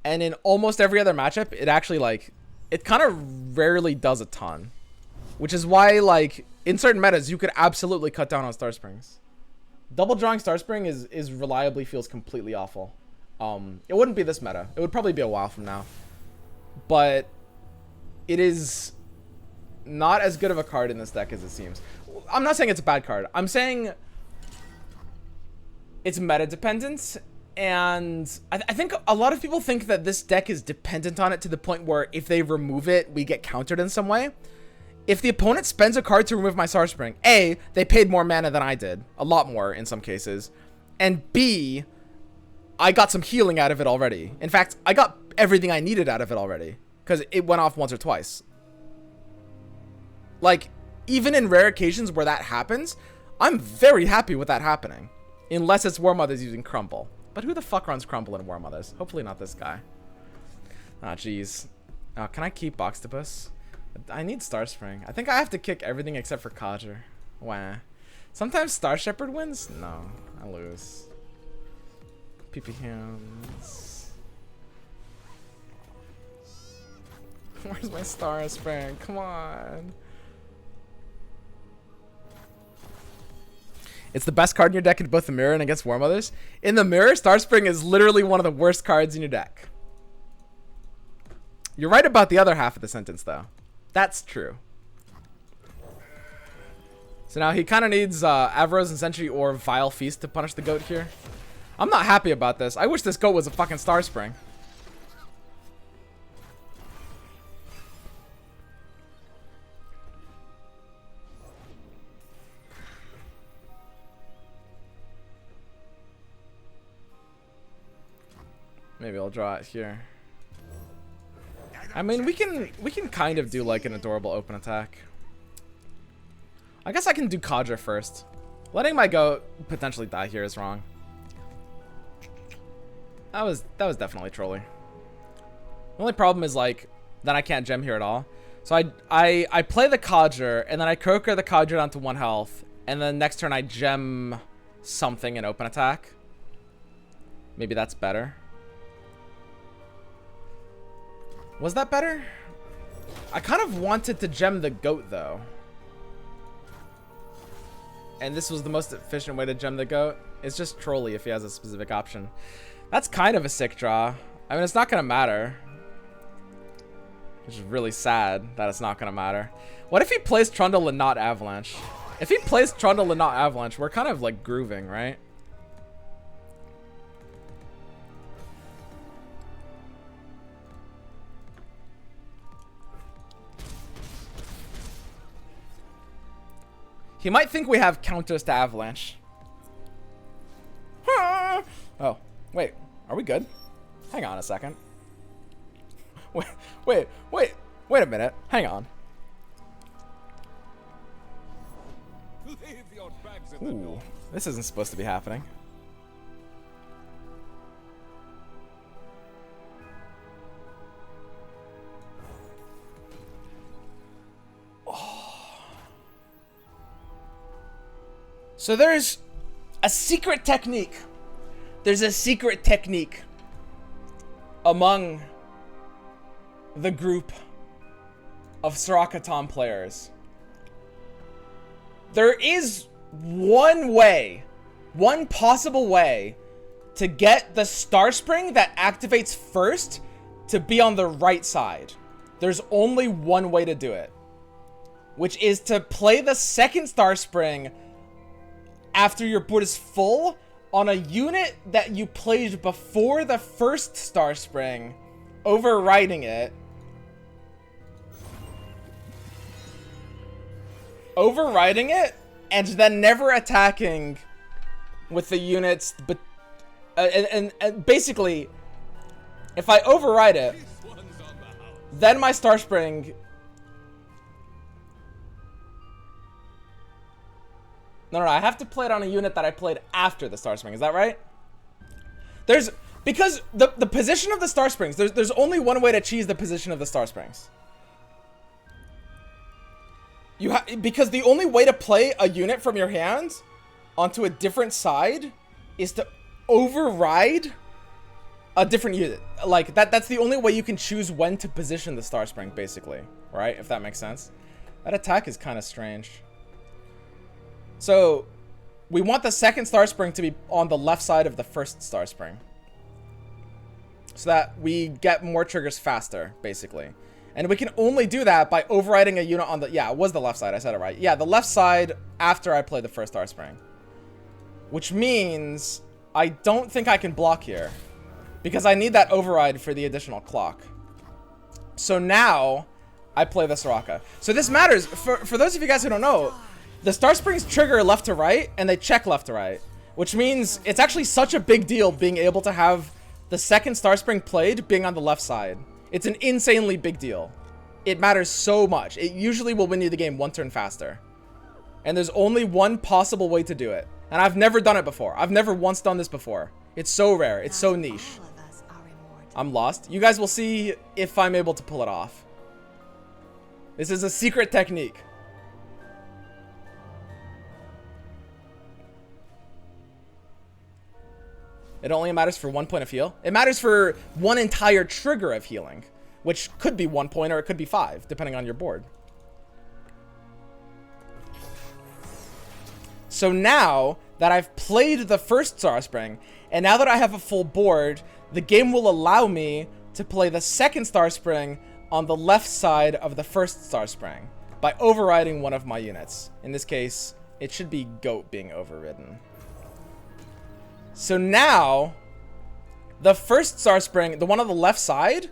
and in almost every other matchup, it actually like, it kind of rarely does a ton. Which is why like, in certain metas, you could absolutely cut down on Starsprings. Double drawing Starspring is reliably feels completely awful. It wouldn't be this meta. It would probably be a while from now. But it is not as good of a card in this deck as it seems. I'm not saying it's a bad card. I'm saying it's meta dependent, and I think a lot of people think that this deck is dependent on it to the point where if they remove it, we get countered in some way. If the opponent spends a card to remove my Starspring, A, they paid more mana than I did. A lot more in some cases. And B, I got some healing out of it already. In fact, I got everything I needed out of it already, because it went off once or twice. Like, even in rare occasions where that happens, I'm very happy with that happening. Unless it's War Mothers using Crumble. But who the fuck runs Crumble in War Mothers? Hopefully not this guy. Ah, jeez. Oh, can I keep Boxtopus? I need Starspring. I think I have to kick everything except for Codger. Wah. Sometimes Star Shepherd wins? No, I lose. PP hands. Where's my Starspring? Come on. It's the best card in your deck in both the mirror and against War Mothers. In the mirror, Starspring is literally one of the worst cards in your deck. You're right about the other half of the sentence, though. That's true. So now he kind of needs Avaros and Sentry or Vile Feast to punish the goat here. I'm not happy about this. I wish this goat was a fucking Star Spring. Maybe I'll draw it here. I mean, we can kind of do like an adorable open attack. I guess I can do Kadra first. Letting my goat potentially die here is wrong. That was definitely trolly. The only problem is like that I can't gem here at all. So I play the Kadra and then I Croaker the Kadra down to 1 health, and then next turn I gem something in open attack. Maybe that's better. Was that better? I kind of wanted to gem the goat though. And this was the most efficient way to gem the goat. It's just trolly if he has a specific option. That's kind of a sick draw. I mean, it's not going to matter. Which is really sad that it's not going to matter. What if he plays Trundle and not Avalanche? If he plays Trundle and not Avalanche, we're kind of like grooving, right? He might think we have counters to Avalanche. Oh, wait. Are we good? Hang on a second. Wait a minute. Hang on. Ooh, this isn't supposed to be happening. So there's a secret technique. There's a secret technique among the group of soraka tahm players. There is one way, one possible way to get the Star Spring that activates first to be on the right side. There's only one way to do it, which is to play the second Star Spring after your board is full on a unit that you played before the first Star Spring, overriding it. Overriding it, and then never attacking with the units, but and basically, if I override it, then my Star Spring. No, I have to play it on a unit that I played after the Star Spring. Is that right? Because the position of the Star Springs, there's only one way to cheese the position of the Star Springs. Because the only way to play a unit from your hand onto a different side is to override a different unit. Like that's the only way you can choose when to position the Star Spring, basically, right? If that makes sense. That attack is kind of strange. So, we want the second Star Spring to be on the left side of the first Star Spring, so that we get more triggers faster, basically. And we can only do that by overriding a unit on the... Yeah, it was the left side. I said it right. Yeah, the left side after I play the first Star Spring. Which means I don't think I can block here, because I need that override for the additional clock. So now, I play the soraka. So this matters. For those of you guys who don't know... The Star Springs trigger left to right, and they check left to right. Which means it's actually such a big deal being able to have the second Star Spring played being on the left side. It's an insanely big deal. It matters so much. It usually will win you the game 1 turn faster. And there's only one possible way to do it. And I've never done it before. I've never once done this before. It's so rare. It's so niche. I'm lost. You guys will see if I'm able to pull it off. This is a secret technique. It only matters for 1 point of heal. It matters for 1 entire trigger of healing, which could be 1 point or it could be 5, depending on your board. So now that I've played the first Star Spring, and now that I have a full board, the game will allow me to play the second Star Spring on the left side of the first Star Spring by overriding one of my units. In this case, it should be Goat being overridden. So now, the first Star Spring, the one on the left side,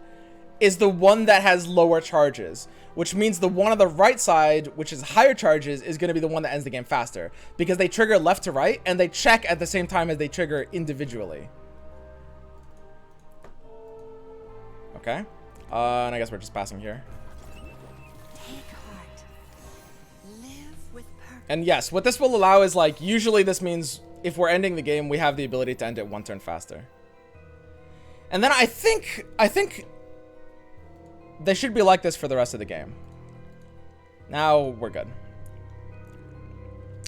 is the one that has lower charges, which means the one on the right side, which is higher charges, is going to be the one that ends the game faster, because they trigger left to right and they check at the same time as they trigger individually. Okay, and I guess we're just passing here. Take heart. Live with purpose. And yes, what this will allow is, like, usually this means if we're ending the game, we have the ability to end it one turn faster. And then I think they should be like this for the rest of the game. Now we're good.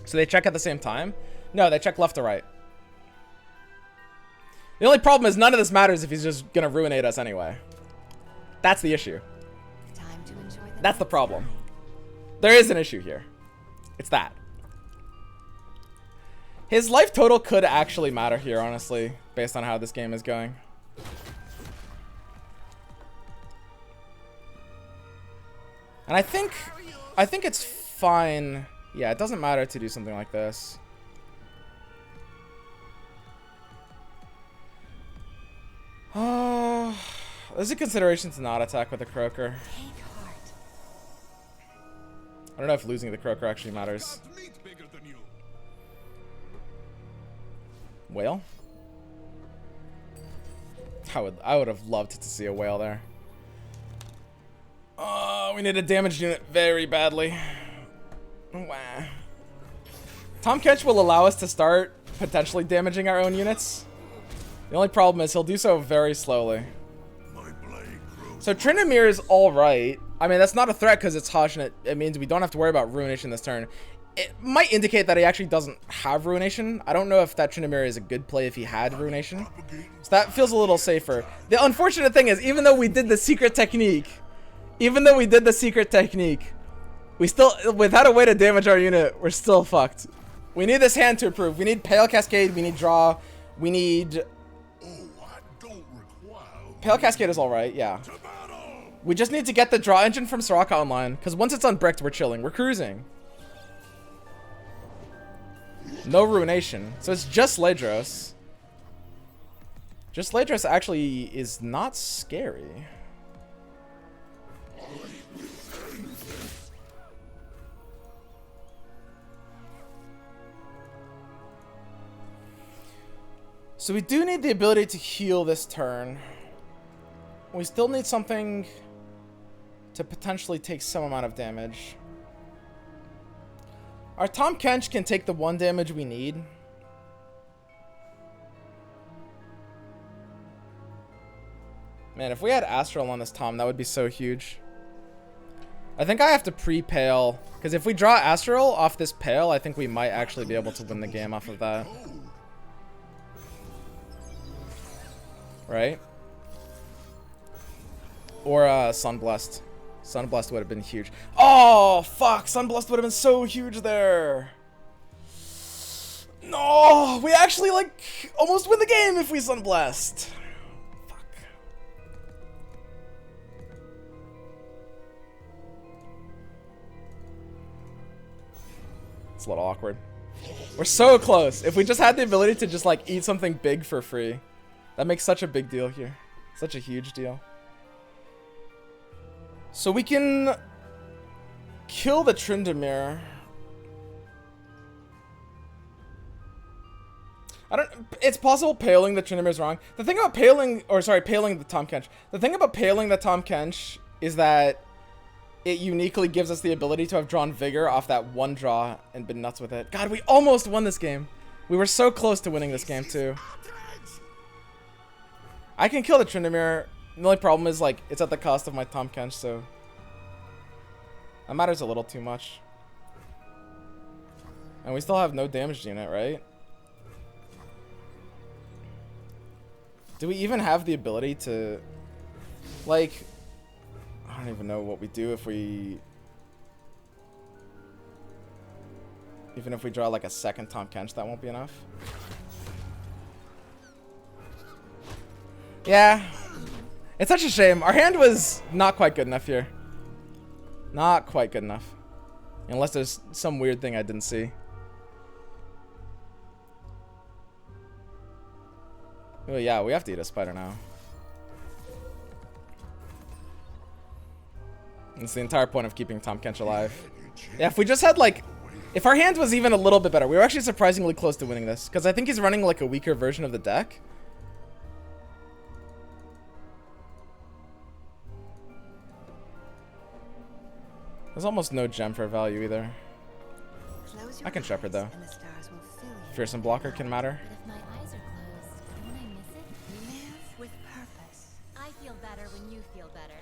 So they check at the same time? No, they check left to right. The only problem is none of this matters if he's just gonna ruinate us anyway. That's the issue. Time to enjoy the That's the problem. There is an issue here. It's that. His life total could actually matter here, honestly, based on how this game is going. And I think it's fine. Yeah, it doesn't matter to do something like this. Oh, there's a consideration to not attack with the Croaker. Take heart. I don't know if losing the Croaker actually matters. Got meat bigger than you. Whale? I would have loved to see a whale there. We need a damaged unit very badly. Wah. Tahm Kench will allow us to start potentially damaging our own units. The only problem is he'll do so very slowly. My blade grows. So Tryndamere is alright. I mean, that's not a threat because it's Hush, and it means we don't have to worry about Ruination this turn. It might indicate that he actually doesn't have Ruination. I don't know if that Tryndamere is a good play if he had Ruination. So that feels a little safer. The unfortunate thing is, even though we did the secret technique, we still, without a way to damage our unit, we're still fucked. We need this hand to improve. We need Pale Cascade, we need Draw, we need... Oh, I don't require. Pale Cascade is alright, yeah. To battle. We just need to get the draw engine from Soraka online, because once it's unbricked, we're chilling. We're cruising. No Ruination. So it's just Ledros. Just Ledros actually is not scary. So we do need the ability to heal this turn. We still need something to potentially take some amount of damage. Our Tahm Kench can take the 1 damage we need. Man, if we had Astral on this Tahm, that would be so huge. I think I have to pre-Pale, because if we draw Astral off this Pale, I think we might actually be able to win the game off of that. Right? Or Sunblessed. Sunblessed would have been huge. Oh, fuck! Sunblessed would have been so huge there! No! We actually, like, almost win the game if we Sunblessed. Fuck. It's a little awkward. We're so close. If we just had the ability to just, like, eat something big for free. That makes such a big deal here. Such a huge deal. So we can kill the Tryndamere. It's possible paling the Tryndamere is wrong. The thing about paling the Tahm Kench. The thing about paling the Tahm Kench is that it uniquely gives us the ability to have drawn Vigor off that 1 draw and been nuts with it. God, we almost won this game. We were so close to winning this game too. I can kill the Tryndamere. The only problem is, like, it's at the cost of my Tahm Kench, so that matters a little too much. And we still have no damaged unit, right? Do we even have the ability to, like, I don't even know what we do if we, even if we draw like a second Tahm Kench, that won't be enough. It's such a shame. Our hand was not quite good enough here. Not quite good enough. Unless there's some weird thing I didn't see. Oh yeah, we have to eat a spider now. That's the entire point of keeping Tahm Kench alive. Yeah, if we just had like... If our hand was even a little bit better, we were actually surprisingly close to winning this. Because I think he's running like a weaker version of the deck. There's almost no gem for value either. I can shepherd though. Fearsome blocker can matter. But if my eyes are closed, don't I miss it? Live with purpose. I feel better when you feel better.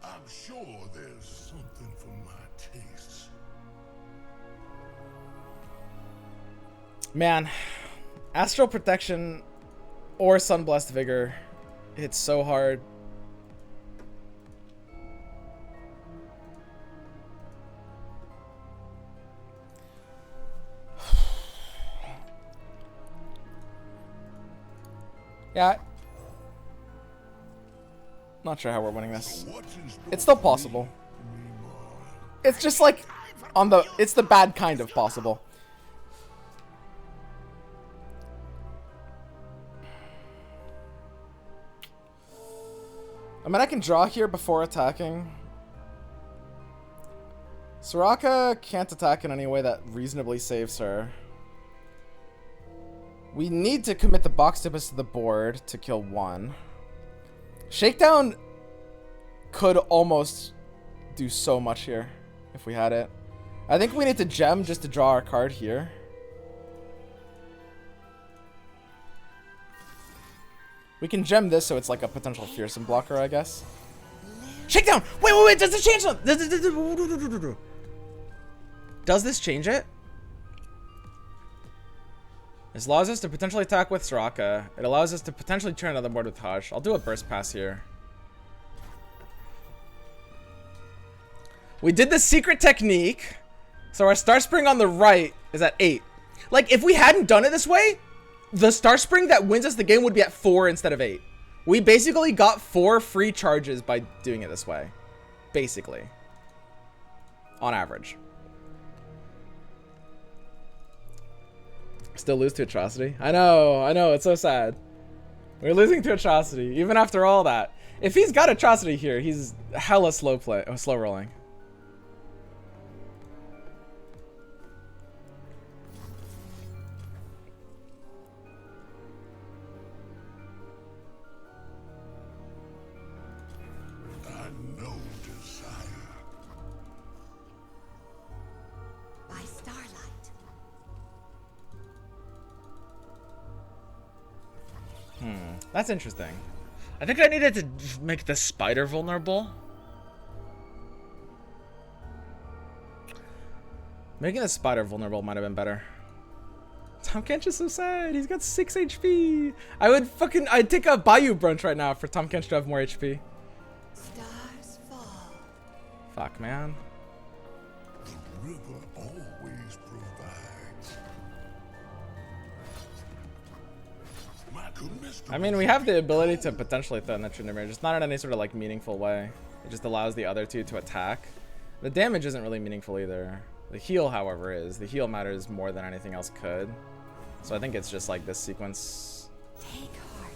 I'm sure there's something for my tastes. Man, Astral Protection or Sunblessed Vigor hits so hard. Yeah. Not sure how we're winning this. It's still possible. It's just like on the... It's the bad kind of possible. I mean, I can draw here before attacking. Soraka can't attack in any way that reasonably saves her. We need to commit the Boxtopus to the board to kill one. Shakedown could almost do so much here if we had it. I think we need to gem just to draw our card here. We can gem this so it's like a potential fearsome blocker, I guess. Shakedown! Wait, does this change something? Does this change it? This allows us to potentially attack with Soraka. It allows us to potentially turn another board with Hush. I'll do a burst pass here. We did the secret technique. So our Star Spring on the right is at 8. Like, if we hadn't done it this way, the Star Spring that wins us the game would be at 4 instead of 8. We basically got 4 free charges by doing it this way. Basically. On average. Still lose to Atrocity. I know, it's so sad. We're losing to Atrocity, even after all that. If he's got Atrocity here, he's hella slow rolling. I know desire. By starlight. That's interesting. I think I needed to make the spider vulnerable. Making the spider vulnerable might have been better. Tahm Kench is so sad. He's got 6 HP. I'd take a Bayou brunch right now for Tahm Kench to have more HP. Stars fall. Fuck, man. The river always provides. I mean, we have the ability to potentially throw in the Trinity, just not in any sort of like meaningful way. It just allows the other two to attack. The damage isn't really meaningful either. The heal, however, is. The heal matters more than anything else could. So I think it's just like this sequence. Take heart.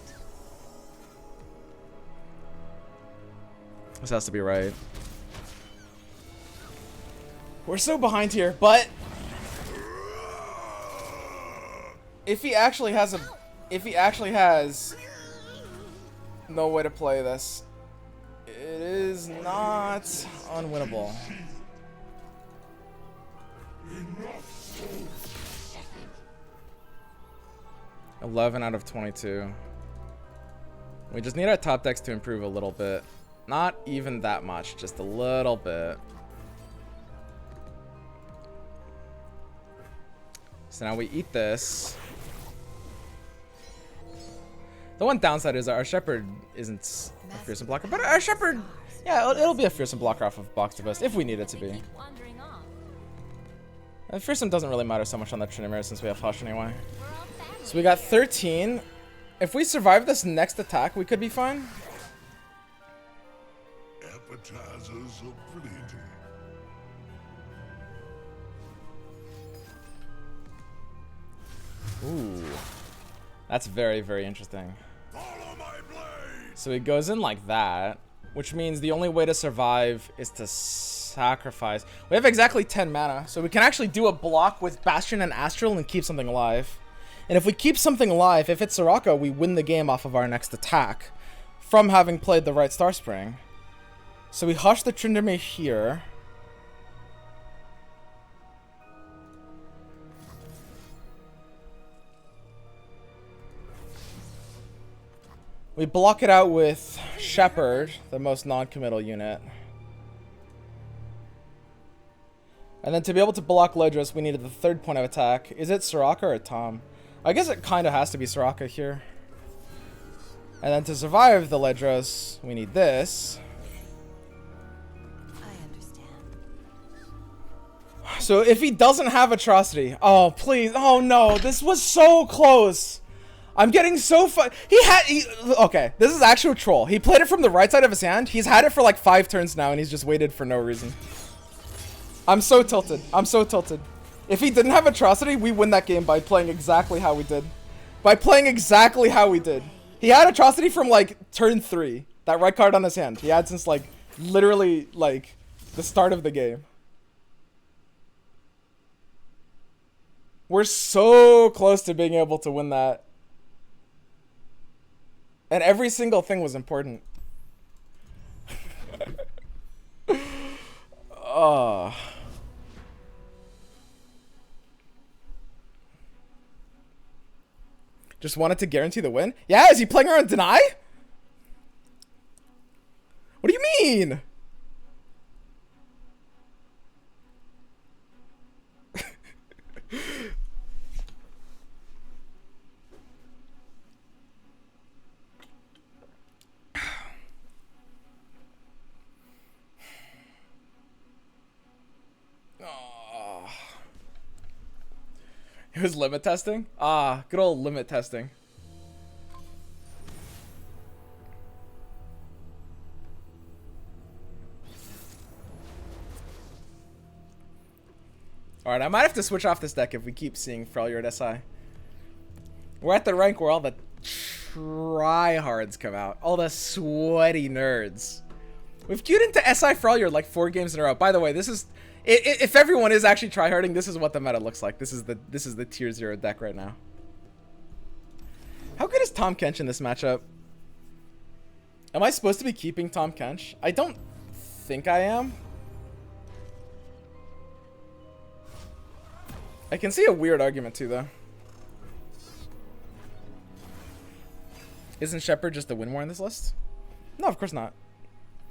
This has to be right. We're so behind here, but if he actually has no way to play this, it is not unwinnable. 11 out of 22. We just need our top decks to improve a little bit. Not even that much, just a little bit. So now we eat this. The one downside is our Shepherd isn't a fearsome blocker, but our Shepherd, yeah, it'll be a fearsome blocker off of Boxtopus if we need it to be. Fearsome doesn't really matter so much on the Trinity since we have Hush anyway. So we got 13. If we survive this next attack, we could be fine. Appetizers aplenty. Ooh. That's very, very interesting. Follow my blade. So he goes in like that, which means the only way to survive is to sacrifice. We have exactly 10 mana, so we can actually do a block with Bastion and Astral and keep something alive. And if we keep something alive, if it's Soraka, we win the game off of our next attack from having played the right Star Spring. So we hush the Tryndamere here. We block it out with Shepherd, the most non-committal unit. And then to be able to block Ledros, we needed the third point of attack. Is it Soraka or tahm? I guess it kind of has to be Soraka here. And then to survive the Ledros, we need this. I understand. So if he doesn't have Atrocity, oh please, oh no, this was so close. I'm getting so okay, this is actual troll. He played it from the right side of his hand. He's had it for like 5 turns now and he's just waited for no reason. I'm so tilted. I'm so tilted. If he didn't have Atrocity, we win that game by playing exactly how we did. By playing exactly how we did. He had Atrocity from like turn 3. That right card on his hand. He had since like literally like the start of the game. We're so close to being able to win that. And every single thing was important. Oh. Just wanted to guarantee the win? Yeah, is he playing around Deny? What do you mean? It was limit testing? Ah, good old limit testing. Alright, I might have to switch off this deck if we keep seeing Freljord SI. We're at the rank where all the tryhards come out. All the sweaty nerds. We've queued into SI Freljord like 4 games in a row. By the way, this is... If everyone is actually tryharding, this is what the meta looks like. This is the tier 0 deck right now. How good is Tahm Kench in this matchup? Am I supposed to be keeping Tahm Kench? I don't think I am. I can see a weird argument too, though. Isn't Shepherd just a win more in this list? No, of course not.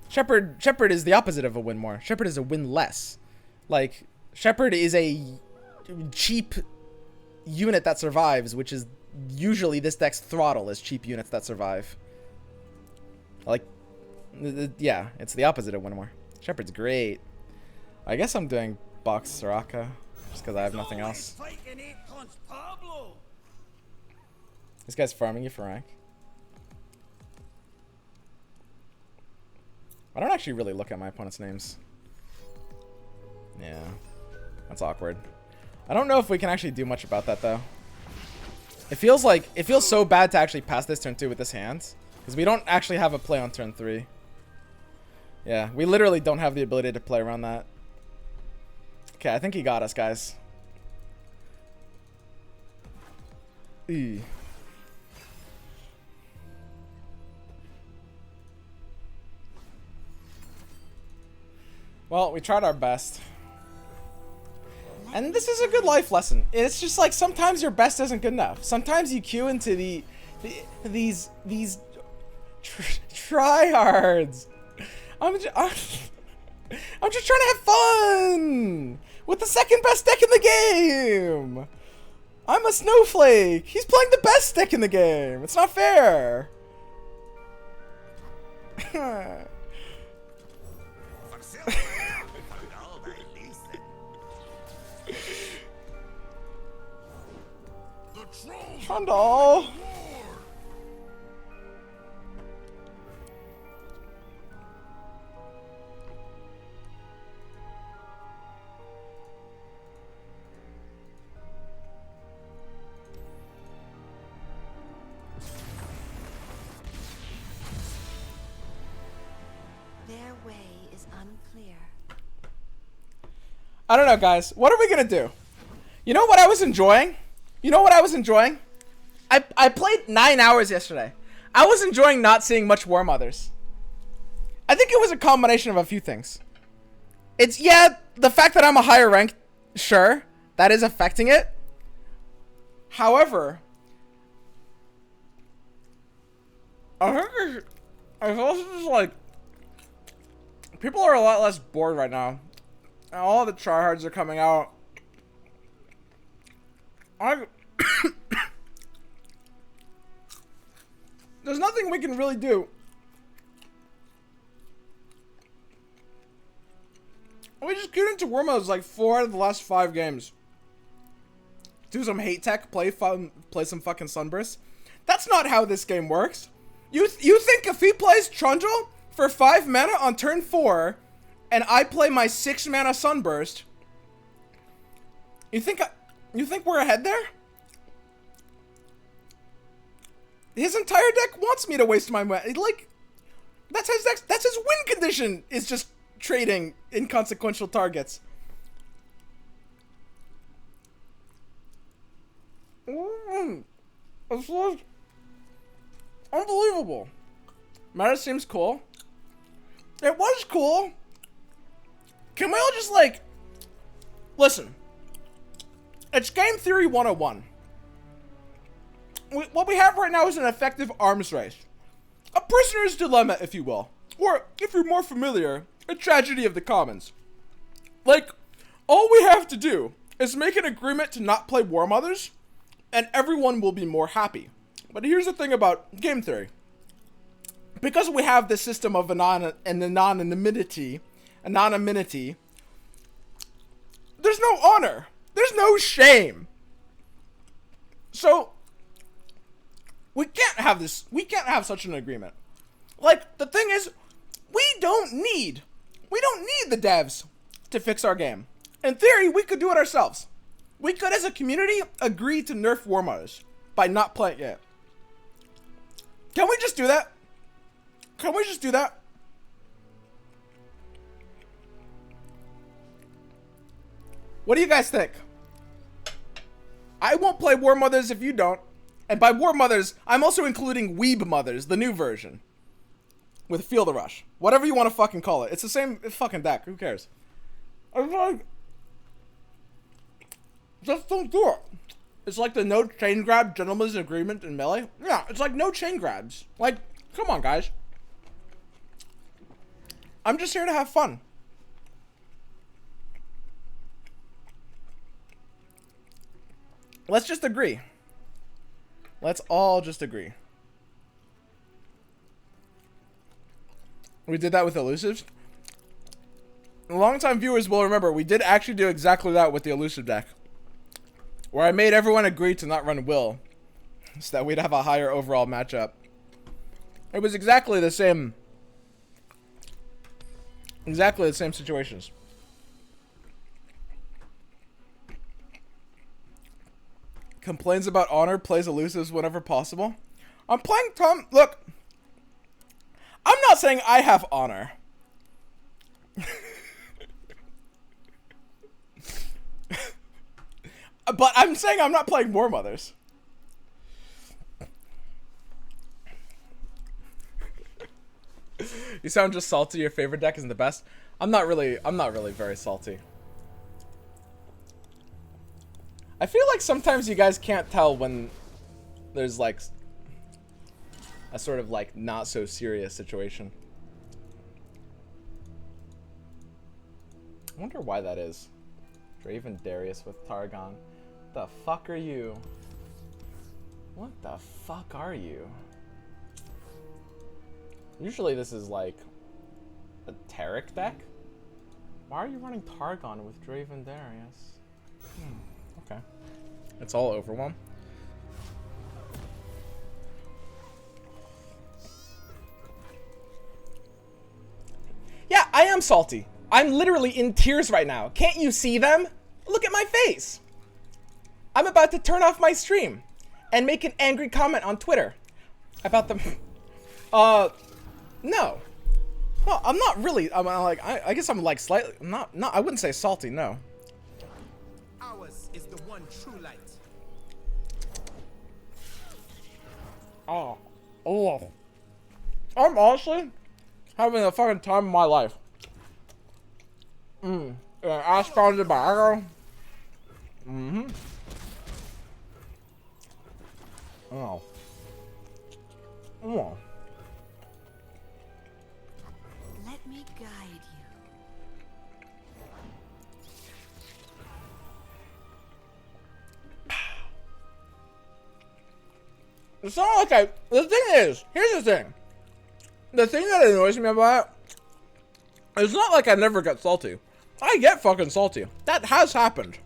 Shepherd is the opposite of a win more. Shepherd is a win less. Like, Shepherd is a cheap unit that survives, which is usually this deck's throttle is cheap units that survive. Like, yeah, it's the opposite of win more. Shepherd's great. I guess I'm doing box Soraka just because I have nothing else. This guy's farming you for rank. I don't actually really look at my opponent's names. Yeah, that's awkward. I don't know if we can actually do much about that though. It feels so bad to actually pass this turn 2 with this hand because we don't actually have a play on turn 3. Yeah, we literally don't have the ability to play around that. Okay, I think he got us, guys. Eee. Well, we tried our best. And this is a good life lesson. It's just like sometimes your best isn't good enough. Sometimes you queue into these tryhards. I'm just trying to have fun with the second best deck in the game. I'm a snowflake. He's playing the best deck in the game. It's not fair. Trundle. I don't know, guys. What are we gonna do? You know what I was enjoying? You know what I was enjoying? I played 9 hours yesterday. I was enjoying not seeing much War Mothers. I think it was a combination of a few things. It's, yeah, the fact that I'm a higher rank, sure, that is affecting it. However, I think it's also just like, people are a lot less bored right now. And all the tryhards are coming out. There's nothing we can really do. We just get into war modes like 4 out of the last 5 games. Do some hate tech, play some fucking sunbursts. That's not how this game works. You think if he plays Trundle for 5 mana on turn 4, and I play my 6 mana sunburst, you think we're ahead there? His entire deck wants me to waste my mana. Like, that's his deck. That's his win condition. Is just trading inconsequential targets. It's like unbelievable. Meta seems cool. It was cool. Can we all just like listen? It's game theory 101. What we have right now is an effective arms race. A prisoner's dilemma, if you will. Or, if you're more familiar, a tragedy of the commons. Like, all we have to do is make an agreement to not play War Mothers, and everyone will be more happy. But here's the thing about game theory. Because we have this system of anonymity, there's no honor. There's no shame. So, we can't have this. We can't have such an agreement. Like, the thing is, we don't need the devs to fix our game. In theory, we could do it ourselves. We could, as a community, agree to nerf War Mothers by not playing it. Can we just do that? Can we just do that? What do you guys think? I won't play War Mothers if you don't. And by War Mothers, I'm also including Weeb Mothers, the new version. With Feel the Rush. Whatever you want to fucking call it. It's the same fucking deck. Who cares? I'm like, just don't do it. It's like the no chain grab gentleman's agreement in Melee. Yeah, it's like no chain grabs. Like, come on, guys. I'm just here to have fun. Let's just agree. Let's all just agree. We did that with elusives. Longtime viewers will remember we did actually do exactly that with the elusive deck. Where I made everyone agree to not run Will. So that we'd have a higher overall matchup. It was exactly the same. Exactly the same situations. Complains about honor, plays elusives whenever possible. I'm playing Tom. Look, I'm not saying I have honor. But I'm saying I'm not playing War Mothers. You sound just salty. Your favorite deck isn't the best. I'm not really very salty. I feel like sometimes you guys can't tell when there's like a sort of like not so serious situation. I wonder why that is. Draven Darius with Targon. What the fuck are you? What the fuck are you? Usually this is like a Taric deck. Why are you running Targon with Draven Darius? Okay. It's all Overwhelm. Yeah, I am salty. I'm literally in tears right now. Can't you see them? Look at my face. I'm about to turn off my stream and make an angry comment on Twitter about them. No. Well, I'm not really. I'm like, I guess I'm like slightly. I'm not. I wouldn't say salty. No. ours is the one true light. Oh. Oh. I'm honestly having the fucking time of my life. Ass founded by arrow. Oh. Oh. Let me guide you. It's not like I. The thing is, here's the thing. The thing that annoys me about it, it's not like I never get salty. I get fucking salty. That has happened.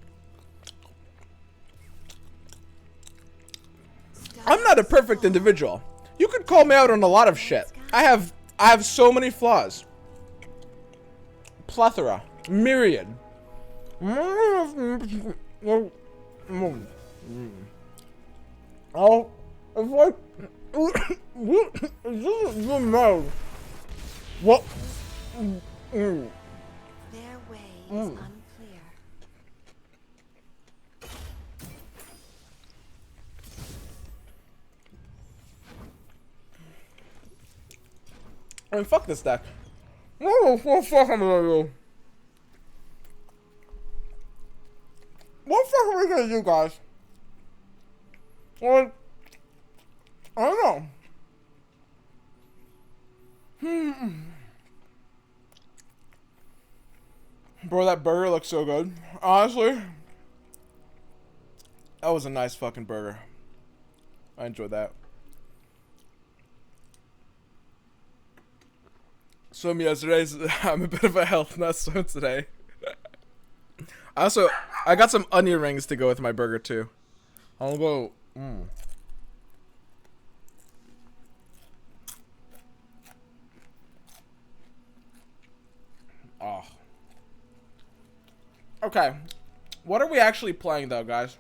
I'm not a perfect individual. You could call me out on a lot of shit. I have so many flaws. Plethora. Myriad. Oh, it's like what? Their way is unclear. I mean, fuck this deck. What the fuck am I gonna do? What the fuck are we gonna do, guys? Well, I don't know. Bro, that burger looks so good. Honestly, that was a nice fucking burger. I enjoyed that. Swim yesterday. I'm a bit of a health nut swim today. I got some onion rings to go with my burger too. I'll go. Oh. Okay. What are we actually playing though, guys?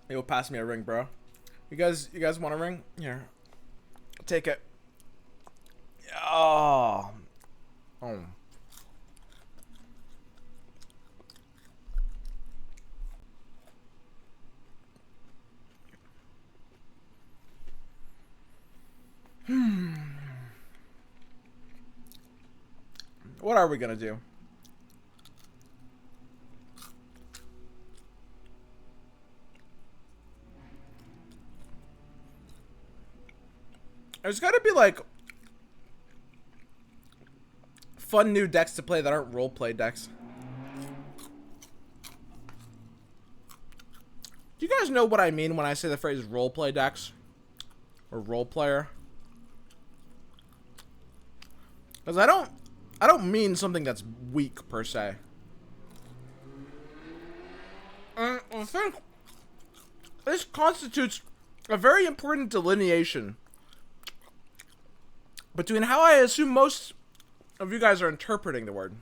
You'll pass me a ring, bro. You guys want a ring? Here. Take it. Oh. Oh. What are we gonna do? There's gotta be like fun new decks to play that aren't roleplay decks. Do you guys know what I mean when I say the phrase roleplay decks? Or role player? Because I don't mean something that's weak per se. I think this constitutes a very important delineation between how I assume most of you guys are interpreting the word.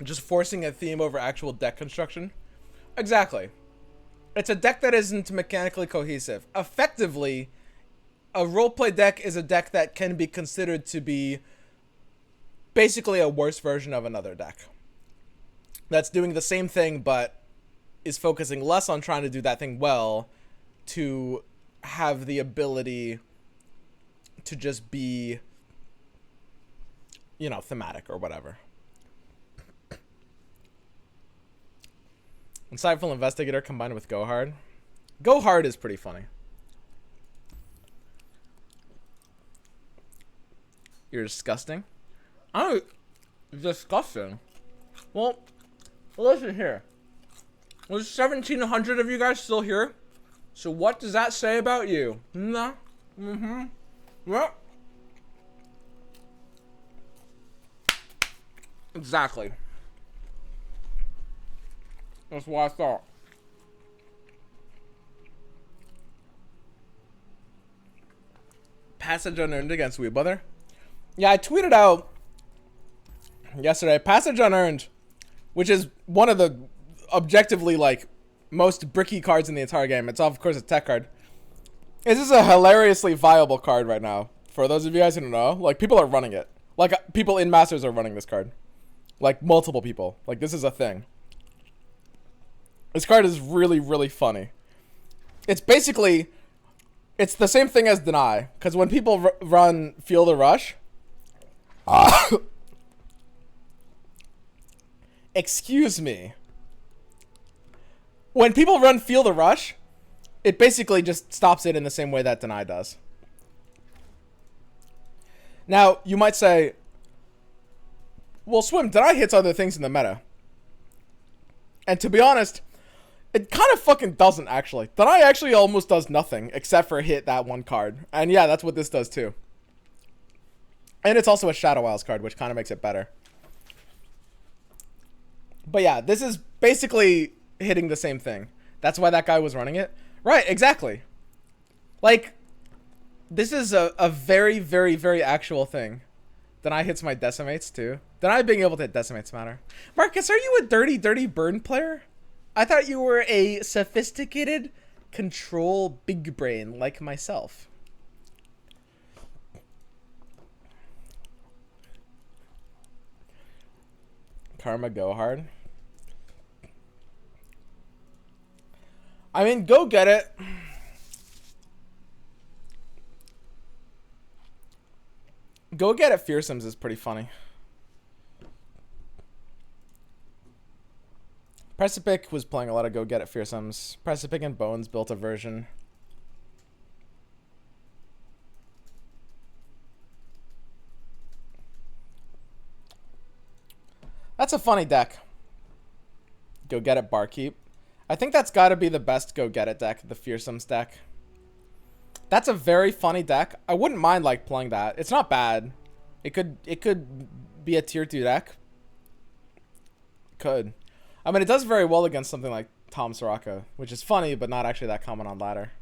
Just forcing a theme over actual deck construction? Exactly. It's a deck that isn't mechanically cohesive. Effectively, a roleplay deck is a deck that can be considered to be basically a worse version of another deck. That's doing the same thing, but is focusing less on trying to do that thing well to have the ability to just be, you know, thematic or whatever. Insightful Investigator combined with Go Hard. Go Hard is pretty funny. You're disgusting. I'm disgusting. Well, listen here. There's 1,700 of you guys still here. So what does that say about you? No. Well. Exactly. That's what I thought. Passage unearned against Weebrother. Yeah, I tweeted out yesterday. Passage Unearned, which is one of the objectively like most bricky cards in the entire game. It's of course a tech card. This is a hilariously viable card right now. For those of you guys who don't know, like people are running it. Like people in Masters are running this card. Like multiple people. Like this is a thing. This card is really, really funny. It's basically, it's the same thing as Deny. Because when people run Feel the Rush. Excuse me. When people run Feel the Rush, it basically just stops it in the same way that Deny does. Now, you might say, well, Swim, Deny hits other things in the meta. And to be honest, it kind of fucking doesn't, actually. Deny actually almost does nothing except for hit that one card. And yeah, that's what this does too. And it's also a Shadow Isles card, which kind of makes it better. But yeah, this is basically hitting the same thing. That's why that guy was running it. Right, exactly. Like, this is a very, very, very actual thing. Deny hits my Decimates too. Deny being able to hit Decimates matter. Marcus, are you a dirty, dirty burn player? I thought you were a sophisticated control big brain like myself. Karma go hard. I mean, go get it. Go get it Fearsomes is pretty funny. Precipic was playing a lot of Go Get It Fearsomes. Precipic and Bones built a version. That's a funny deck. Go Get It Barkeep. I think that's got to be the best Go Get It deck, the Fearsomes deck. That's a very funny deck. I wouldn't mind like playing that. It's not bad. It could be a tier 2 deck. Could. I mean, it does very well against something like tahm soraka, which is funny, but not actually that common on ladder.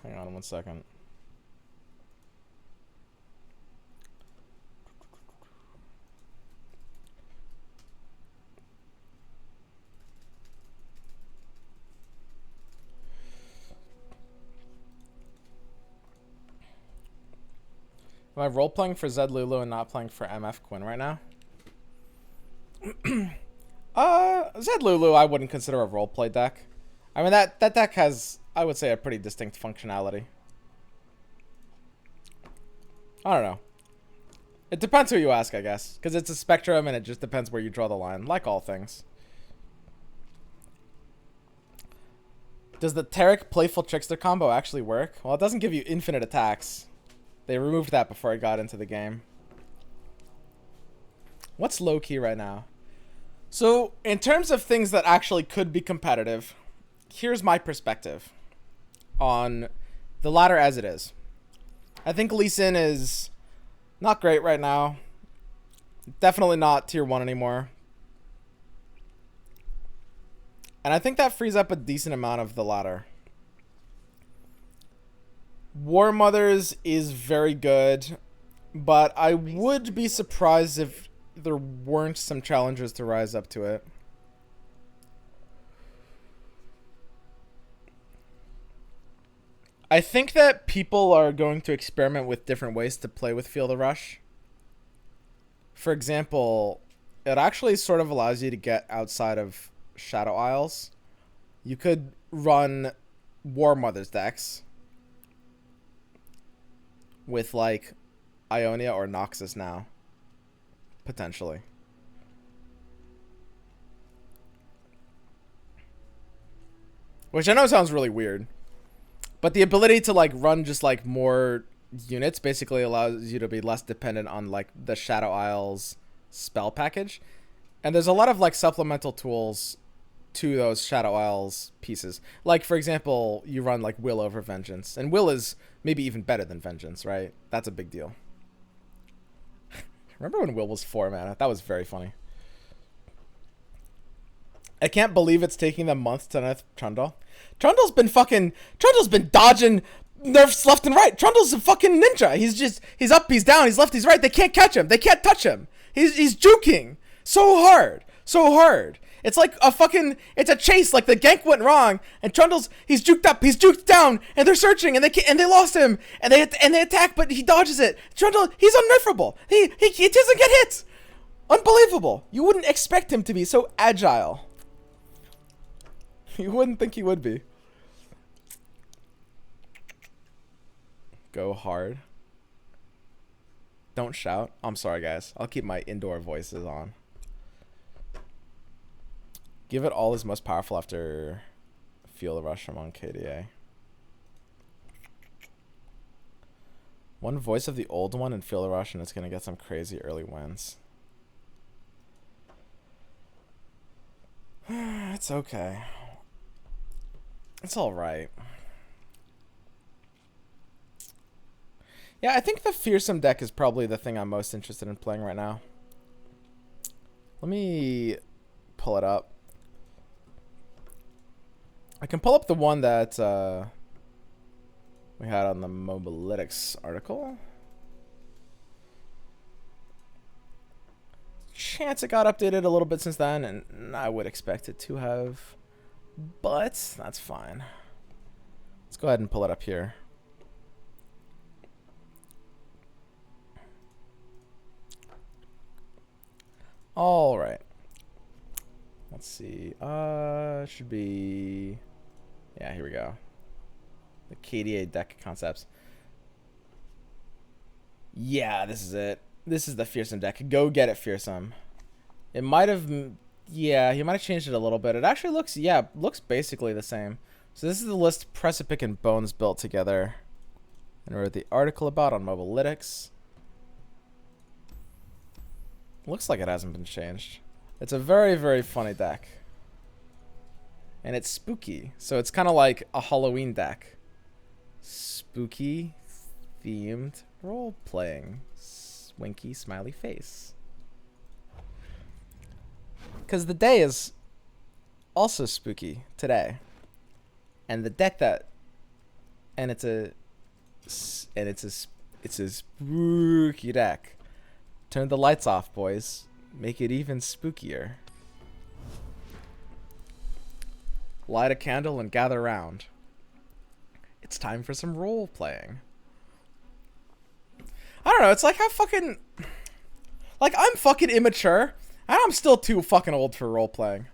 Hang on 1 second. Am I role playing for Zed Lulu and not playing for MF Quinn right now? Zed Lulu I wouldn't consider a roleplay deck. I mean that deck has, I would say, a pretty distinct functionality. I don't know. It depends who you ask, I guess. Because it's a spectrum and it just depends where you draw the line, like all things. Does the Tarek Playful Trickster combo actually work? Well, it doesn't give you infinite attacks. They removed that before I got into the game. What's low key right now? So, in terms of things that actually could be competitive, here's my perspective on the ladder as it is. I think Lee Sin is not great right now. Definitely not tier 1 anymore. And I think that frees up a decent amount of the ladder. War Mothers is very good, but I would be surprised if there weren't some challengers to rise up to it. I think that people are going to experiment with different ways to play with Feel the Rush. For example, it actually sort of allows you to get outside of Shadow Isles. You could run War Mothers decks with like Ionia or Noxus now, potentially. Which I know sounds really weird, but the ability to like run just like more units basically allows you to be less dependent on like the Shadow Isles spell package. And there's a lot of like supplemental tools to those Shadow Isles pieces. Like, for example, you run like Will over Vengeance. And Will is maybe even better than Vengeance, right? That's a big deal. Remember when Will was 4 mana? That was very funny. I can't believe it's taking them months to nerf Trundle. Trundle's been dodging nerfs left and right. Trundle's a fucking ninja. He's up, he's down, he's left, he's right. They can't catch him. They can't touch him. He's juking so hard. So hard. It's like it's a chase, like the gank went wrong, and Trundle's, he's juked up, he's juked down, and they're searching, and they lost him, and they attack, but he dodges it. Trundle, he's unnerfable. He doesn't get hit. Unbelievable. You wouldn't expect him to be so agile. You wouldn't think he would be. Go hard. Don't shout. I'm sorry, guys. I'll keep my indoor voices on. Give it all is most powerful after Field Rush among KDA. One voice of the old one in Field Rush and it's going to get some crazy early wins. It's okay. It's alright. Yeah, I think the Fearsome deck is probably the thing I'm most interested in playing right now. Let me pull it up. I can pull up the one that we had on the Mobalytics article. Chance it got updated a little bit since then, and I would expect it to have, but that's fine. Let's go ahead and pull it up here. All right. Let's see. Should be. Yeah, here we go. The KDA deck concepts. Yeah, this is it. This is the Fearsome deck. Go get it, Fearsome. It might have. Yeah, he might have changed it a little bit. It actually looks. Yeah, looks basically the same. So this is the list Precipic and Bones built together, and wrote the article about on Mobalytics. Looks like it hasn't been changed. It's a very, very funny deck. And it's spooky. So it's kind of like a Halloween deck. Spooky themed role-playing. Winky smiley face. Because the day is also spooky today. And the deck that... And it's a spooky deck. Turn the lights off, boys. Make it even spookier. Light a candle and gather round. It's time for some role playing. I don't know, it's like how fucking... Like, I'm fucking immature, and I'm still too fucking old for role playing.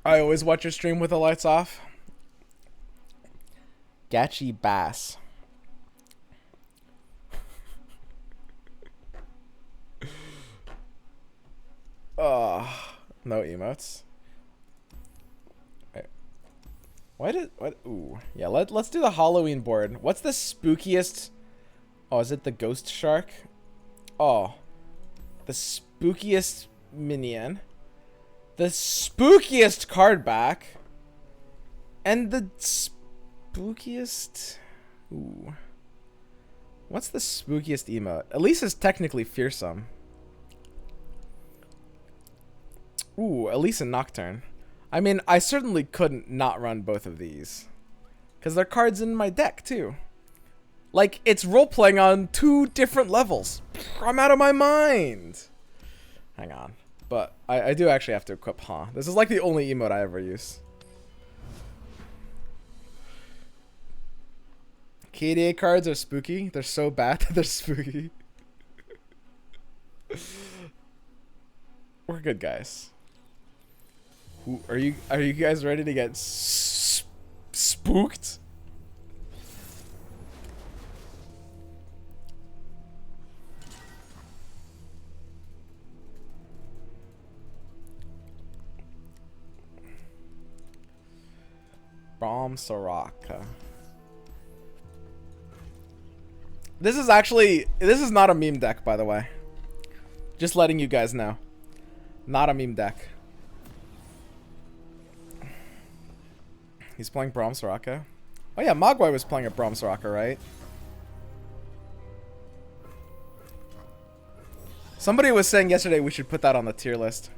I always watch your stream with the lights off. Gatchy Bass. No emotes. Wait. What? Ooh. Yeah, let's do the Halloween board. What's the spookiest? Oh, is it the Ghost Shark? Oh. The spookiest minion. The spookiest card back. And the spookiest... Ooh. What's the spookiest emote? Elisa's technically fearsome. Ooh, Elisa Nocturne. I mean, I certainly couldn't not run both of these. Because they're cards in my deck, too. Like, it's role-playing on 2 different levels. I'm out of my mind. Hang on. But I do actually have to equip Huh. This is like the only emote I ever use. KDA cards are spooky. They're so bad that they're spooky. We're good, guys. Are you guys ready to get spooked? Bomb Soraka. This is not a meme deck, by the way. Just letting you guys know. Not a meme deck. He's playing Braum Soraka. Oh yeah, Mogwai was playing a Braum Soraka, right? Somebody was saying yesterday we should put that on the tier list.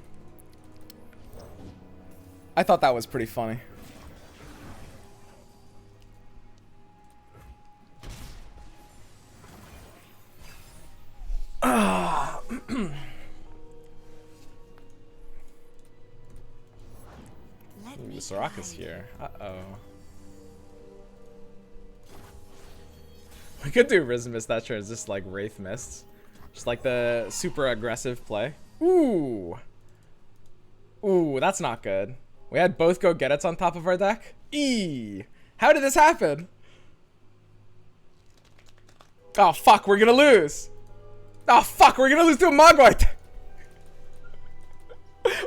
I thought that was pretty funny. Ooh, Soraka's here. Uh-oh. We could do Risen Mist that turn. Is just like Wraith Mists. Just like the super aggressive play. Ooh. Ooh, that's not good. We had both Go Get It's on top of our deck. Eee. How did this happen? Oh, fuck. We're gonna lose. Oh, fuck. We're gonna lose to a Mogwai.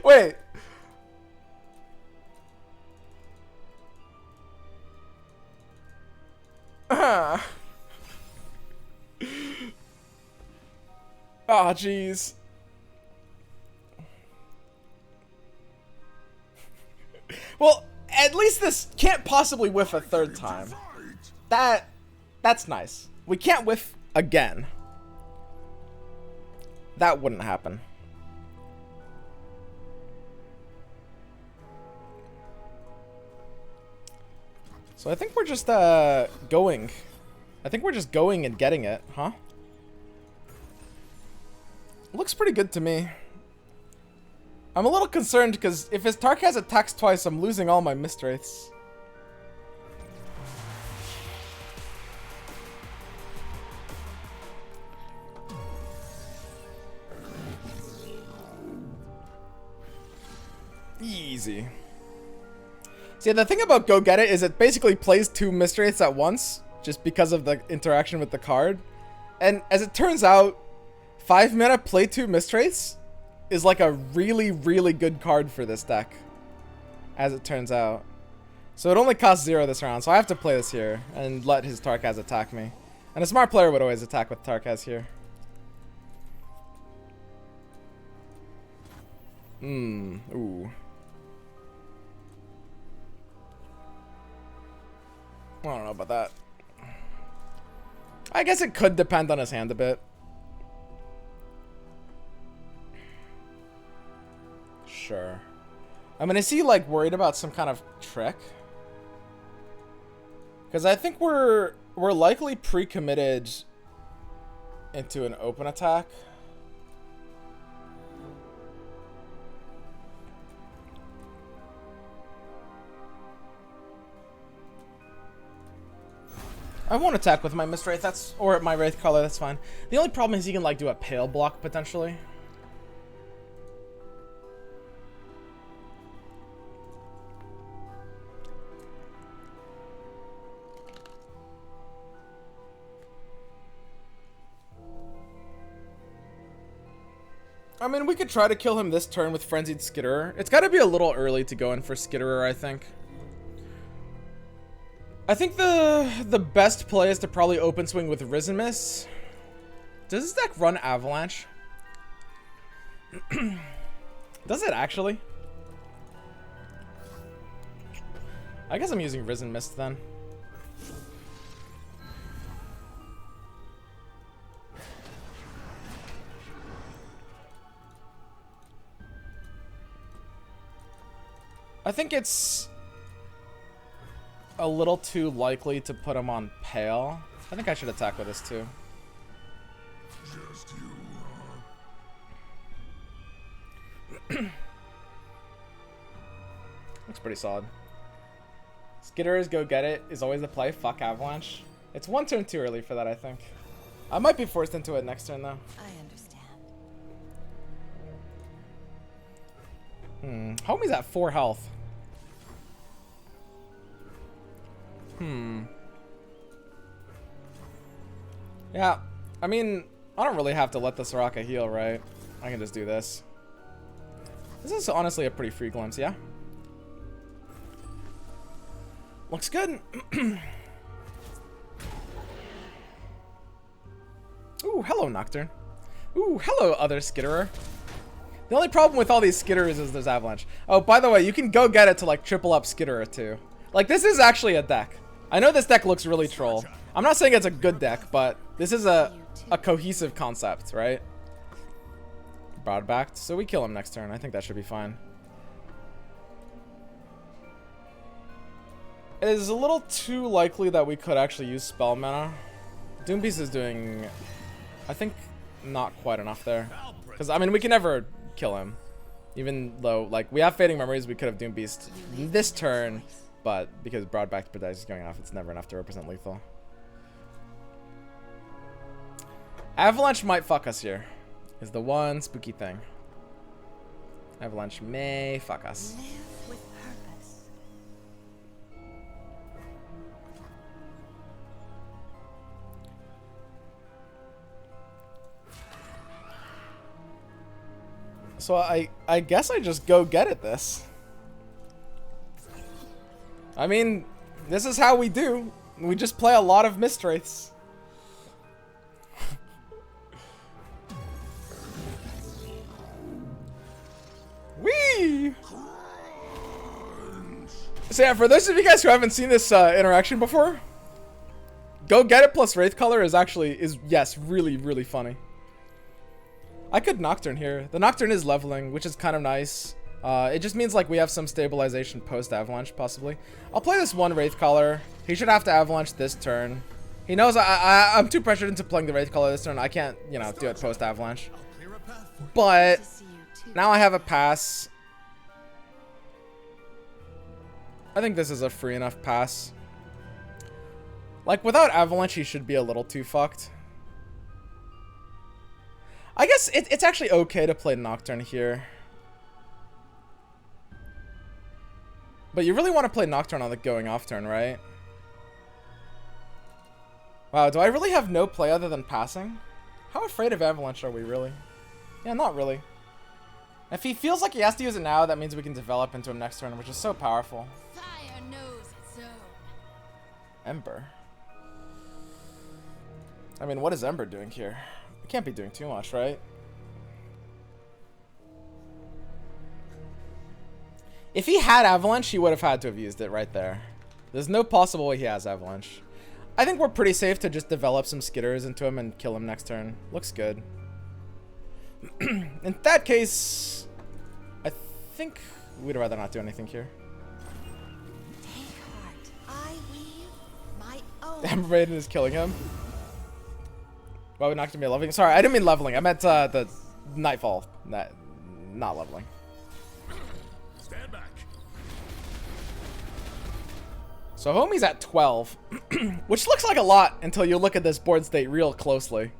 Wait. Oh, jeez. Well, at least this can't possibly whiff a third time. That's nice. We can't whiff again. That wouldn't happen. So I think we're just going. I think we're just going and getting it, huh? Looks pretty good to me. I'm a little concerned because if his Tarkaz attacks twice, I'm losing all my Mist Wraiths. Easy. See, the thing about Go Get It is it basically plays 2 Mist Wraiths at once, just because of the interaction with the card. And as it turns out, 5 mana play 2 Mist Wraiths is like a really, really good card for this deck. As it turns out. So it only costs 0 this round, so I have to play this here and let his Tarkaz attack me. And a smart player would always attack with Tarkaz here. Ooh. I don't know about that. I guess it could depend on his hand a bit. Sure. I mean, is he like worried about some kind of trick? Because I think we're likely pre-committed into an open attack. I won't attack with my Mist Wraith, or my Wraith color, that's fine. The only problem is he can like do a pale block potentially. I mean, we could try to kill him this turn with Frenzied Skitterer. It's got to be a little early to go in for Skitterer, I think. I think the best play is to probably open swing with Risen Mist. Does this deck run Avalanche? Does it actually? I guess I'm using Risen Mist then. I think it's a little too likely to put him on pale. I think I should attack with this too. Just you, Looks pretty solid. Skitterer's Go Get It is always the play. Fuck Avalanche. It's one turn too early for that, I think. I might be forced into it next turn though. I understand. Homie's at 4 health. Yeah, I mean, I don't really have to let the Soraka heal, right? I can just do this. This is honestly a pretty free glimpse, yeah? Looks good. Ooh, hello, Nocturne. Ooh, hello, other Skitterer. The only problem with all these Skitterers is there's Avalanche. Oh, by the way, you can Go Get It to, like, triple up Skitterer, too. Like, this is actually a deck. I know this deck looks really troll. I'm not saying it's a good deck, but this is a cohesive concept, right? broad-backed, so we kill him next turn. I think that should be fine. It is a little too likely that we could actually use spell mana. Doombeast is doing, I think, not quite enough there. Because, I mean, we can never kill him. Even though, like, we have Fading Memories, we could have Doombeast this turn. But because broad-backed Protect is going off, it's never enough to represent lethal. Avalanche might fuck us here. Is the one spooky thing. Avalanche may fuck us. Live with purpose. So I guess I just go get it this. I mean, this is how we do. We just play a lot of Mistwraiths. Whee! So yeah, for those of you guys who haven't seen this interaction before, Go Get It plus Wraith Color is actually, yes, really, really funny. I could Nocturne here. The Nocturne is leveling, which is kind of nice. It just means like we have some stabilization post-Avalanche, possibly. I'll play this one Wraith Collar. He should have to Avalanche this turn. He knows I'm too pressured into playing the Wraith Collar this turn. I can't, you know, do it post-Avalanche. But now I have a pass. I think this is a free enough pass. Like, without Avalanche, he should be a little too fucked. I guess it's actually okay to play Nocturne here. But you really want to play Nocturne on the going off turn, right? Wow, do I really have no play other than passing? How afraid of Avalanche are we, really? Yeah, not really. If he feels like he has to use it now, that means we can develop into him next turn, which is so powerful. Fire knows its own. Ember. I mean, what is Ember doing here? We can't be doing too much, right? If he had Avalanche, he would have had to have used it right there. There's no possible way he has Avalanche. I think we're pretty safe to just develop some Skitters into him and kill him next turn. Looks good. In that case, I think we'd rather not do anything here. Take heart. I weave my own. Ember Maiden is killing him. Why would not be leveling? Sorry, I didn't mean leveling. I meant the Nightfall. Not leveling. Stand back. So homie's at 12, which looks like a lot until you look at this board state real closely.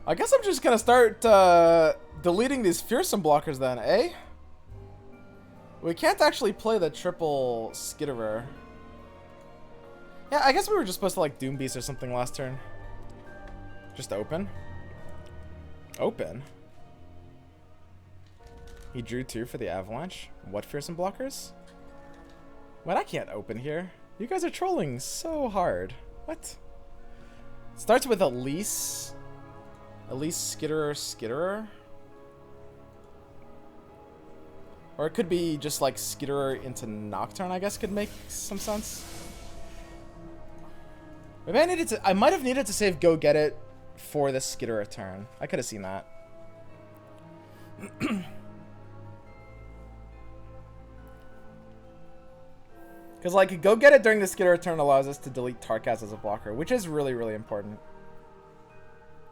I guess I'm just gonna start deleting these fearsome blockers then, eh? We can't actually play the triple Skitterer. Yeah, I guess we were just supposed to like Doom Beast or something last turn. Just open. Open. He drew 2 for the Avalanche. What fearsome blockers? What? I can't open here. You guys are trolling so hard. What? Starts with Elise. Elise Skitterer. Or it could be just like Skitterer into Nocturne, I guess could make some sense. Maybe I might have needed to save Go Get It for the Skitterer turn. I could have seen that. Because, like, Go Get It during the Skitterer turn allows us to delete Tarkaz as a blocker, which is really, really important.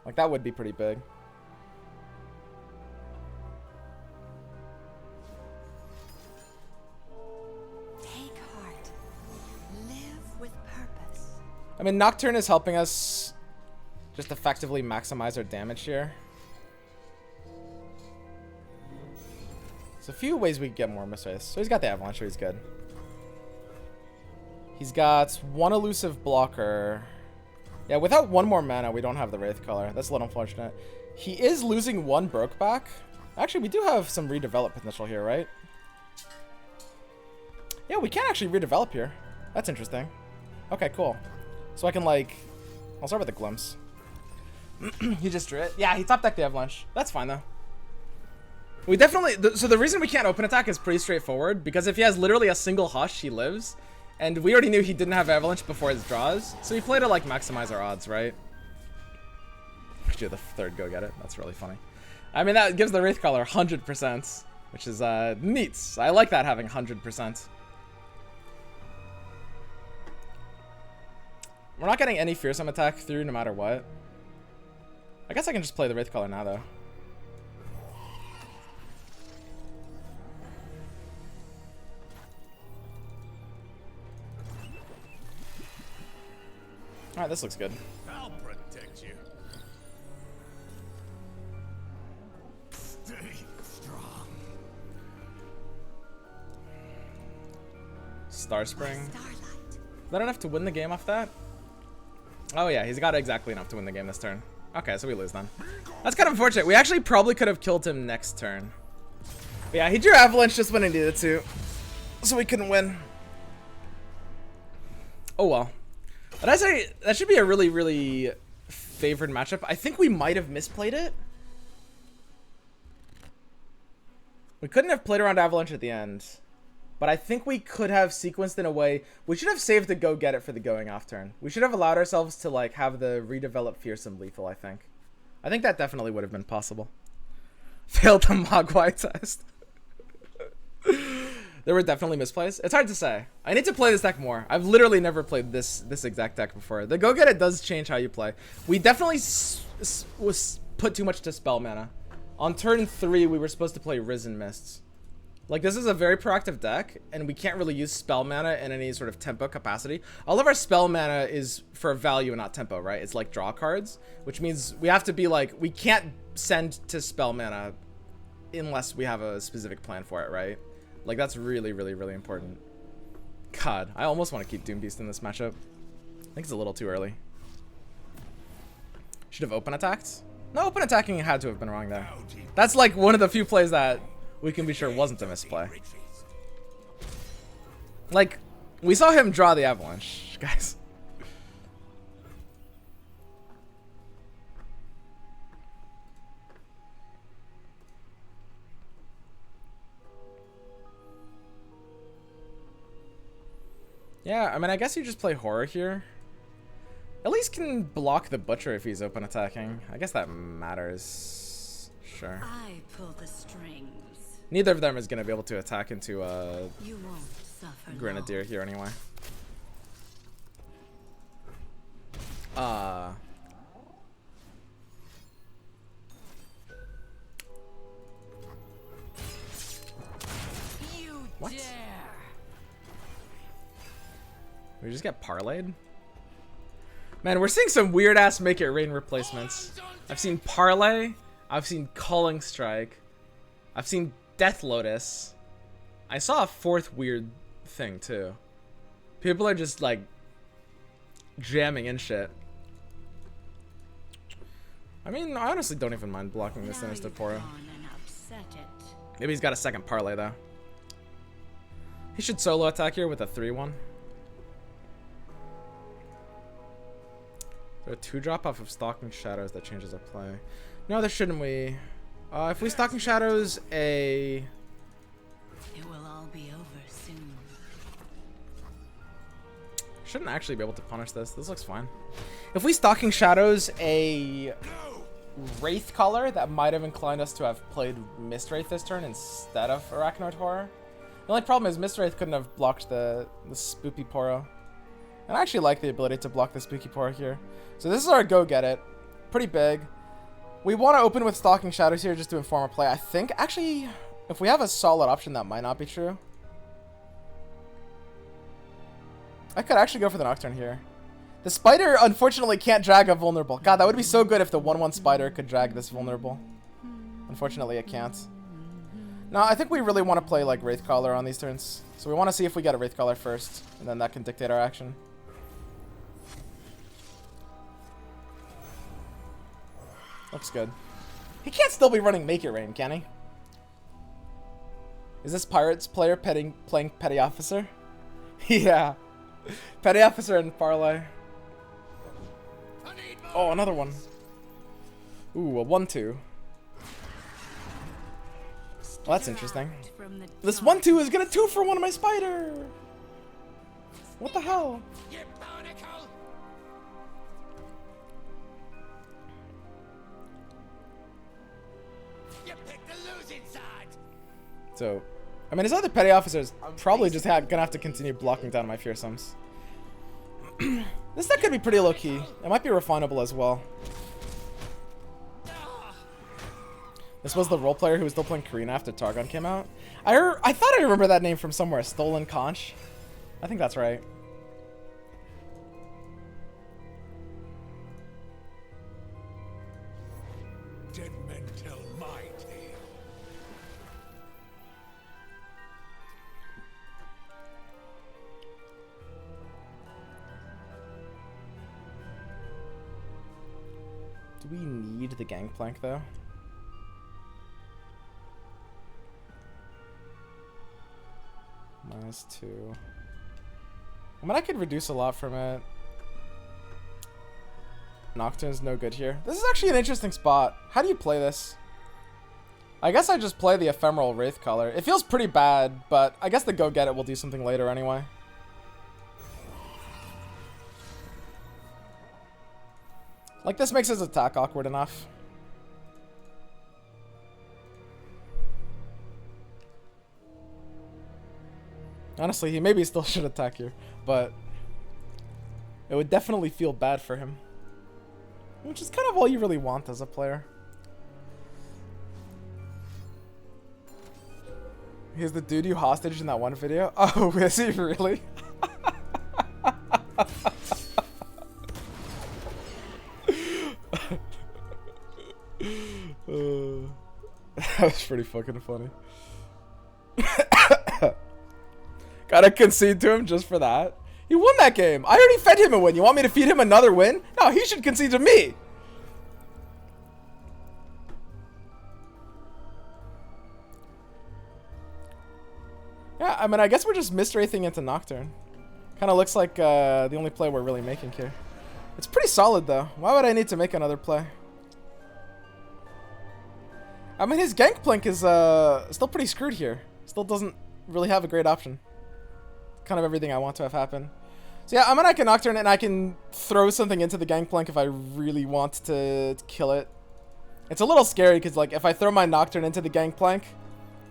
Like, that would be pretty big. Take heart. Live with purpose. I mean, Nocturne is helping us just effectively maximize our damage here. There's a few ways we can get more Mistwraiths. So he's got the Avalanche, so he's good. He's got 1 elusive blocker. Yeah, without 1 more mana, we don't have the Wraith Color. That's a little unfortunate. He is losing 1 Brokeback. Actually, we do have some redevelop potential here, right? Yeah, we can actually redevelop here. That's interesting. Okay, cool. So I can, like... I'll start with the Glimpse. He just drew it. Yeah, he top decked the Avalanche. That's fine, though. We definitely... So the reason we can't open attack is pretty straightforward, because if he has literally a single Hush, he lives. And we already knew he didn't have Avalanche before his draws, so we play to, like, maximize our odds, right? we do the third go get it. That's really funny. I mean, that gives the Wraithcaller 100%, which is neat. I like that, having 100%. We're not getting any fearsome attack through no matter what. I guess I can just play the Wraithcaller now, though. Alright, this looks good. I'll protect you. Stay strong. Star Spring. Starlight. Is that enough to win the game off that? Oh yeah, he's got exactly enough to win the game this turn. Okay, so we lose then. That's kind of unfortunate. We actually probably could have killed him next turn. But yeah, he drew Avalanche just when he needed to. So we couldn't win. Oh well. But I say that should be a really, really favored matchup. I think we might have misplayed it. We couldn't have played around Avalanche at the end. But I think we could have sequenced in a way. We should have saved the go get it for the going off turn. We should have allowed ourselves to like have the redevelop fearsome lethal, I think. I think that definitely would have been possible. Failed the Mogwai test. There were definitely misplays. It's hard to say. I need to play this deck more. I've literally never played this exact deck before. The go get it does change how you play. We definitely was put too much to spell mana. On turn 3, we were supposed to play Risen Mists. Like, this is a very proactive deck, and we can't really use spell mana in any sort of tempo capacity. All of our spell mana is for value and not tempo, right? It's like draw cards, which means we have to be like, we can't send to spell mana unless we have a specific plan for it, right? Like, that's really, really, really important. God, I almost want to keep Doom Beast in this matchup. I think it's a little too early. Should have open attacked? No, open attacking had to have been wrong there. That's like one of the few plays that we can be sure wasn't a misplay. Like, we saw him draw the Avalanche, guys. Yeah, I mean, I guess you just play Horror here. At least can block the Butcher if he's open attacking. I guess that matters. Sure. I pull the strings. Neither of them is going to be able to attack into You won't suffer Grenadier long. here anyway. You What? dare. We just get parlayed? Man, we're seeing some weird ass Make It Rain replacements. I've seen Parlay. I've seen Culling Strike. I've seen Death Lotus. I saw a fourth weird thing too. People are just like jamming in shit. I mean, I honestly don't even mind blocking this Now Sinister you've Poro. gone and upset it. Maybe he's got a second parlay though. He should solo attack here with a 3-1. There are 2 drop off of Stalking Shadows that changes our play. No, there shouldn't we? If we Stalking Shadows a... It will all be over soon. Shouldn't actually be able to punish this. This looks fine. If we Stalking Shadows a Wraith color, that might have inclined us to have played Mist Wraith this turn instead of Arachnoid Horror. The only problem is Mist Wraith couldn't have blocked the Spooky Poro. And I actually like the ability to block the Spooky Poro here. So this is our go get it. Pretty big. We want to open with Stalking Shadows here just to inform our play. I think, actually, if we have a solid option, that might not be true. I could actually go for the Nocturne here. The Spider, unfortunately, can't drag a Vulnerable. God, that would be so good if the 1/1 Spider could drag this Vulnerable. Unfortunately, it can't. No, I think we really want to play, like, Wraithcaller on these turns. So we want to see if we get a Wraithcaller first, and then that can dictate our action. Looks good. He can't still be running Make It Rain, can he? Is this Pirates player playing Petty Officer? Yeah. Petty Officer and Parlay. Oh, another one. Ooh, a 1-2. Well, that's interesting. From the This top. 1-2 is gonna 2 for one of my Spider! What the hell? You barnacle! You picked the losing side. So, I mean, his other petty officers probably just gonna have to continue blocking down my fearsomes. This deck could be pretty low-key. It might be refinable as well. This was the role player who was still playing Karina after Targon came out. I thought I remember that name from somewhere. Stolen Conch. I think that's right. Dead men tell my tale. Do we need the Gangplank though? -2. I mean, I could reduce a lot from it. Nocturne's no good here. This is actually an interesting spot. How do you play this? I guess I just play the Ephemeral Wraith color. It feels pretty bad, but I guess the Go Get It will do something later anyway. Like, this makes his attack awkward enough. Honestly, he maybe still should attack here, but it would definitely feel bad for him. Which is kind of all you really want as a player. He's the dude you hostage in that one video? Oh, is he really? That was pretty fucking funny. Gotta concede to him just for that. He won that game. I already fed him a win. You want me to feed him another win? No, he should concede to me. Yeah, I mean, I guess we're just Mist-Wraithing into Nocturne. Kind of looks like the only play we're really making here. It's pretty solid, though. Why would I need to make another play? I mean, his Gangplank is still pretty screwed here. Still doesn't really have a great option. Kind of everything I want to have happen. So yeah, I mean, I can Nocturne and I can throw something into the Gangplank if I really want to kill it. It's a little scary because, like, if I throw my Nocturne into the Gangplank,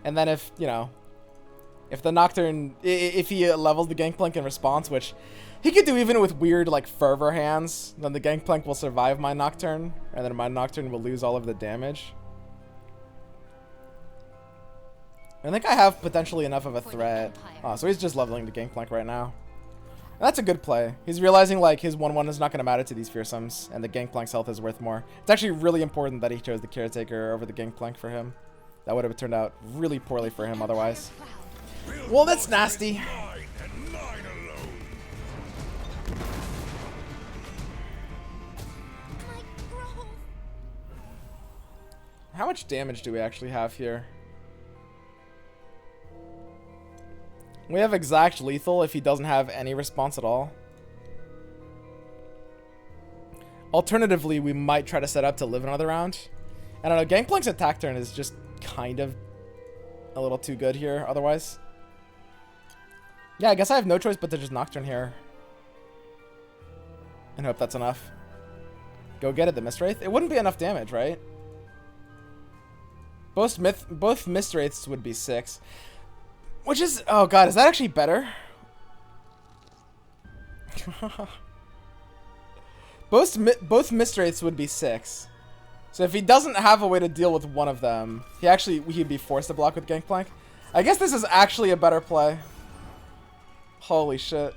and then if, you know, if the Nocturne, if he levels the Gangplank in response, which he could do even with weird, like, Fervor hands, then the Gangplank will survive my Nocturne, and then my Nocturne will lose all of the damage. I think I have potentially enough of a threat. Oh, so he's just leveling the Gangplank right now. And that's a good play. He's realizing, like, his 1/1 is not going to matter to these fearsomes, and the Gangplank's health is worth more. It's actually really important that he chose the Caretaker over the Gangplank for him. That would have turned out really poorly for him otherwise. Well, that's nasty. Mine and mine alone. How much damage do we actually have here? We have exact lethal if he doesn't have any response at all. Alternatively, we might try to set up to live another round. I don't know, Gangplank's attack turn is just kind of a little too good here otherwise. Yeah, I guess I have no choice but to just Nocturne here. And hope that's enough. Go get it, the Mist-Wraith. It wouldn't be enough damage, right? Both Mist-Wraiths would be 6. Which is, oh god, is that actually better? both Mist-Wraiths would be 6. So if he doesn't have a way to deal with one of them, he'd be forced to block with Gangplank. I guess this is actually a better play. Holy shit.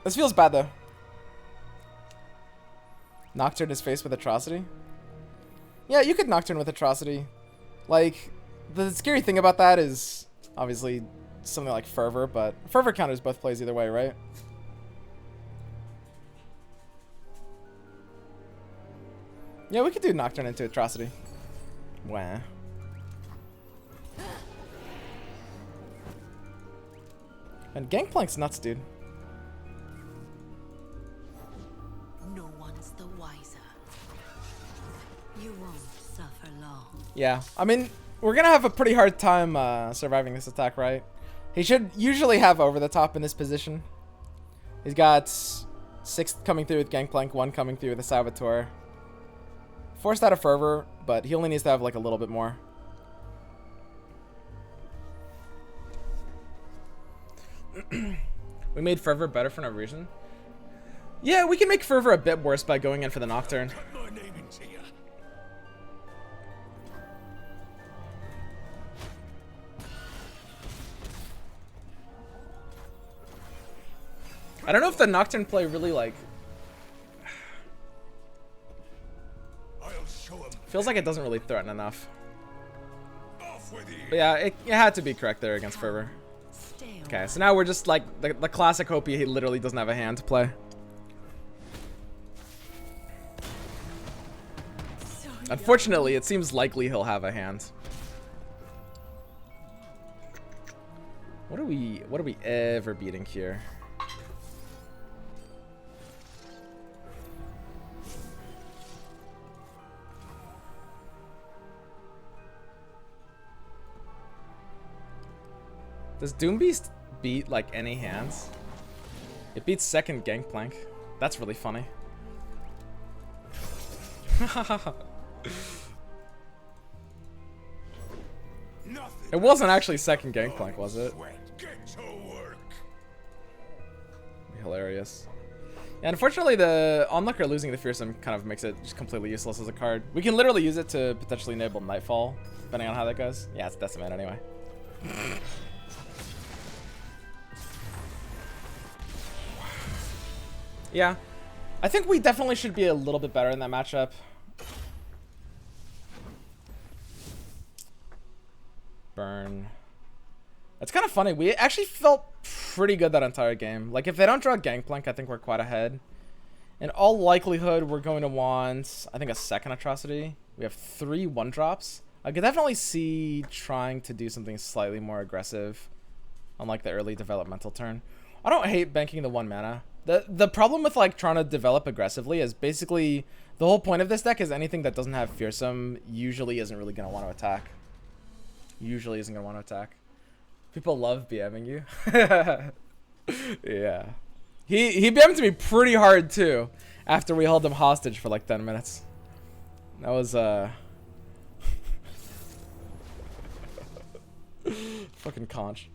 This feels bad though. Nocturne is faced with Atrocity. Yeah, you could Nocturne with Atrocity. Like, the scary thing about that is obviously something like Fervor, but Fervor counters both plays either way, right? Yeah, we could do Nocturne into Atrocity. Wah. And Gangplank's nuts, dude. No one's the wiser. You won't suffer long. Yeah, I mean, we're gonna have a pretty hard time surviving this attack, right? He should usually have over the top in this position. He's got 6 coming through with Gangplank, 1 coming through with the Saboteur. Forced out of Fervor, but he only needs to have like a little bit more. We made Fervor better for no reason. Yeah, we can make Fervor a bit worse by going in for the Nocturne. Put my name into ya. I don't know if the Nocturne play really like I'll show 'em. feels like it doesn't really threaten enough. Off with you. But yeah, it had to be correct there against Fervor. Stay Okay, so now we're just like the classic Hopi. He literally doesn't have a hand to play. Unfortunately, it seems likely he'll have a hand. What are we ever beating here? Does Doombeast beat like any hands? It beats second Gangplank. That's really funny. Nothing. It wasn't actually second Gangplank, was it? Sweat. Get to work. Hilarious. Yeah, unfortunately, the Onlooker losing the Fearsome kind of makes it just completely useless as a card. We can literally use it to potentially enable Nightfall, depending on how that goes. Yeah, it's Decimate anyway. Yeah, I think we definitely should be a little bit better in that matchup. Burn. It's kind of funny. We actually felt pretty good that entire game. Like, if they don't draw Gangplank, I think we're quite ahead. In all likelihood, we're going to want, I think, a second Atrocity. We have 3 1-drops. I could definitely see trying to do something slightly more aggressive on, like, the early developmental turn. I don't hate banking the 1 mana. The problem with, like, trying to develop aggressively is basically the whole point of this deck is anything that doesn't have Fearsome usually isn't really going to want to attack. Usually isn't going to want to attack. People love BMing you. Yeah. He BM'd me pretty hard, too, after we held him hostage for, like, 10 minutes. That was, fucking conch.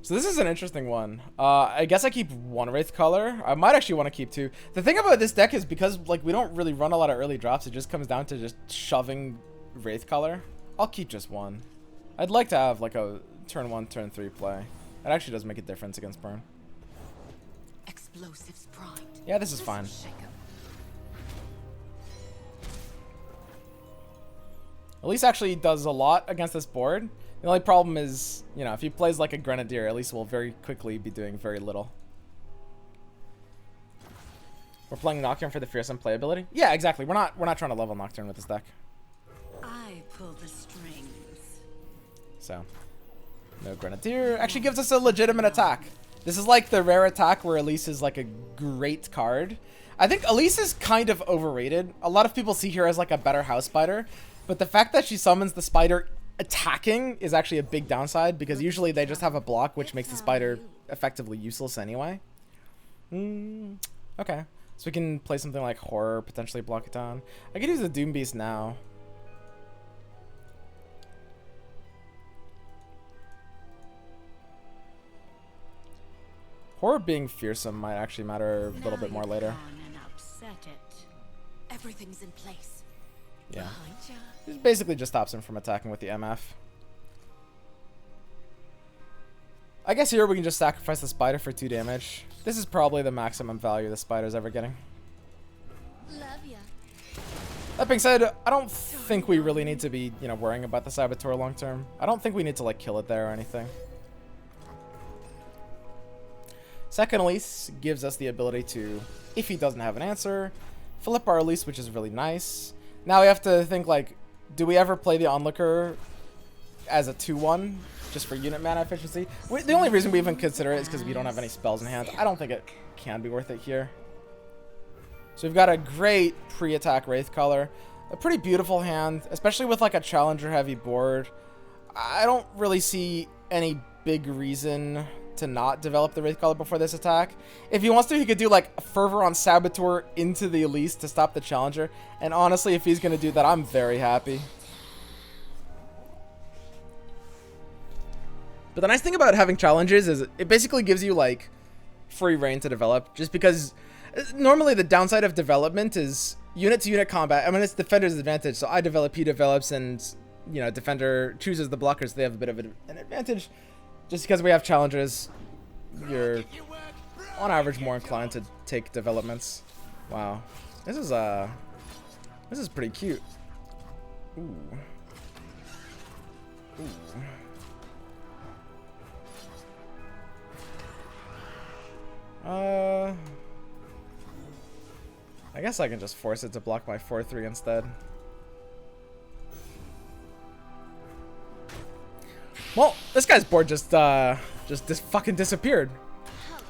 So this is an interesting one. I guess I keep 1 Wraith Color. I might actually want to keep 2. The thing about this deck is because like we don't really run a lot of early drops, it just comes down to just shoving Wraith Color. I'll keep just 1. I'd like to have like a turn 1, turn 3 play. It actually does make a difference against Burn. Explosives primed. Yeah, this is fine. Shake 'em. Elise actually does a lot against this board. The only problem is, you know, if he plays like a Grenadier, Elise will very quickly be doing very little. We're playing Nocturne for the fearsome playability? Yeah, exactly. We're not trying to level Nocturne with this deck. I pull the strings. So, no Grenadier. Actually gives us a legitimate attack. This is like the rare attack where Elise is like a great card. I think Elise is kind of overrated. A lot of people see her as like a better house spider, but the fact that she summons the spider attacking is actually a big downside because usually they just have a block which makes the spider effectively useless anyway. Okay. So we can play something like Horror, potentially block it down. I could use the Doom Beast now. Horror being fearsome might actually matter a little bit more later. And upset it. Everything's in place. Yeah. Behind ya. This basically just stops him from attacking with the MF. I guess here we can just sacrifice the spider for 2 damage. This is probably the maximum value the spider's ever getting. Love ya. That being said, I don't think we really need to be, you know, worrying about the Saboteur long term. I don't think we need to like kill it there or anything. Second Elise gives us the ability to, if he doesn't have an answer, flip our Elise, which is really nice. Now we have to think like, do we ever play the Onlooker as a 2-1 just for unit mana efficiency? The only reason we even consider it is because we don't have any spells in hand. I don't think it can be worth it here. So we've got a great pre-attack Wraith Color, a pretty beautiful hand, especially with like a challenger heavy board. I don't really see any big reason to not develop the Wraithcaller before this attack. If he wants to, he could do like Fervor on Saboteur into the Elise to stop the Challenger. And honestly, if he's going to do that, I'm very happy. But the nice thing about having Challengers is it basically gives you like free reign to develop, just because normally the downside of development is unit to unit combat. I mean, it's defender's advantage, so I develop, he develops, and you know, defender chooses the blockers. They have a bit of an advantage. Just because we have Challengers, you're on average more inclined to take developments. Wow, this is pretty cute. Ooh. Ooh. I guess I can just force it to block my 4/3 instead. Well, this guy's board just fucking disappeared.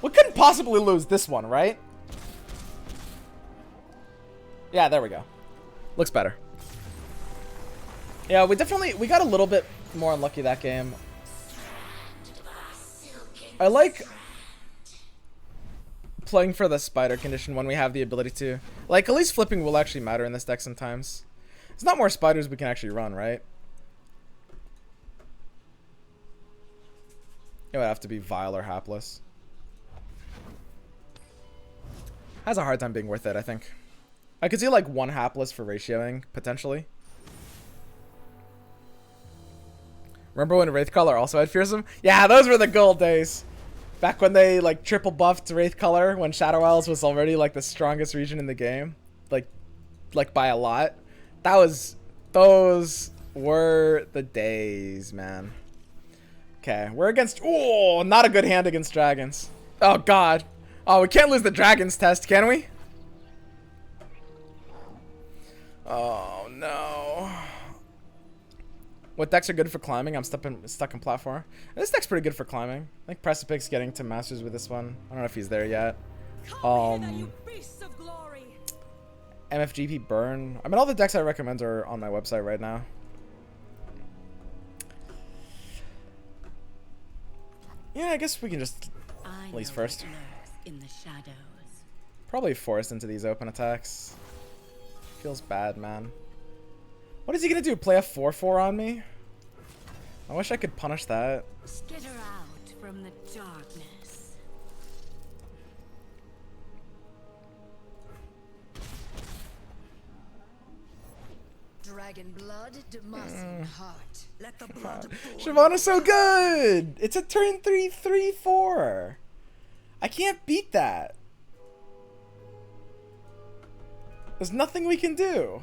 We couldn't possibly lose this one, right? Yeah, there we go. Looks better. Yeah, we got a little bit more unlucky that game. I like playing for the spider condition when we have the ability to. Like, at least flipping will actually matter in this deck sometimes. It's not more spiders we can actually run, right? It would have to be Vile or Hapless. Has a hard time being worth it, I think. I could see like one Hapless for ratioing, potentially. Remember when Wraithcaller also had Fearsome? Yeah, those were the gold days. Back when they like triple buffed Wraithcaller, when Shadow Isles was already like the strongest region in the game, like by a lot. Those were the days, man. Okay, we're against. Oh, not a good hand against dragons. Oh god. Oh, we can't lose the dragons test, can we? Oh no. What decks are good for climbing? I'm stuck in platform. This deck's pretty good for climbing. I think Precipice getting to Masters with this one. I don't know if he's there yet. MFGP Burn. I mean, all the decks I recommend are on my website right now. Yeah, I guess we can just Elise first. In the shadows. Probably force into these open attacks. Feels bad, man. What is he gonna do? Play a 4/4 on me? I wish I could punish that. Skitter out from the darkness. Dragon blood, Demacian heart. Let the blood pour. Shyvana's so good! It's a turn 3/3/4. I can't beat that. There's nothing we can do.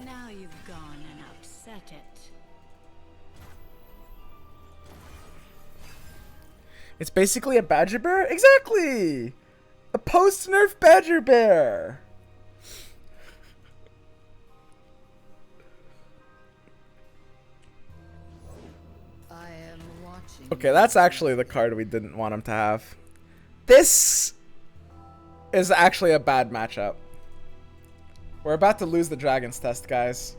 Now you've gone and upset it. It's basically a Badger Bear? Exactly! A post-nerf Badger Bear! I am watching. Okay, that's actually the card we didn't want him to have. This is actually a bad matchup. We're about to lose the Dragon's Test, guys.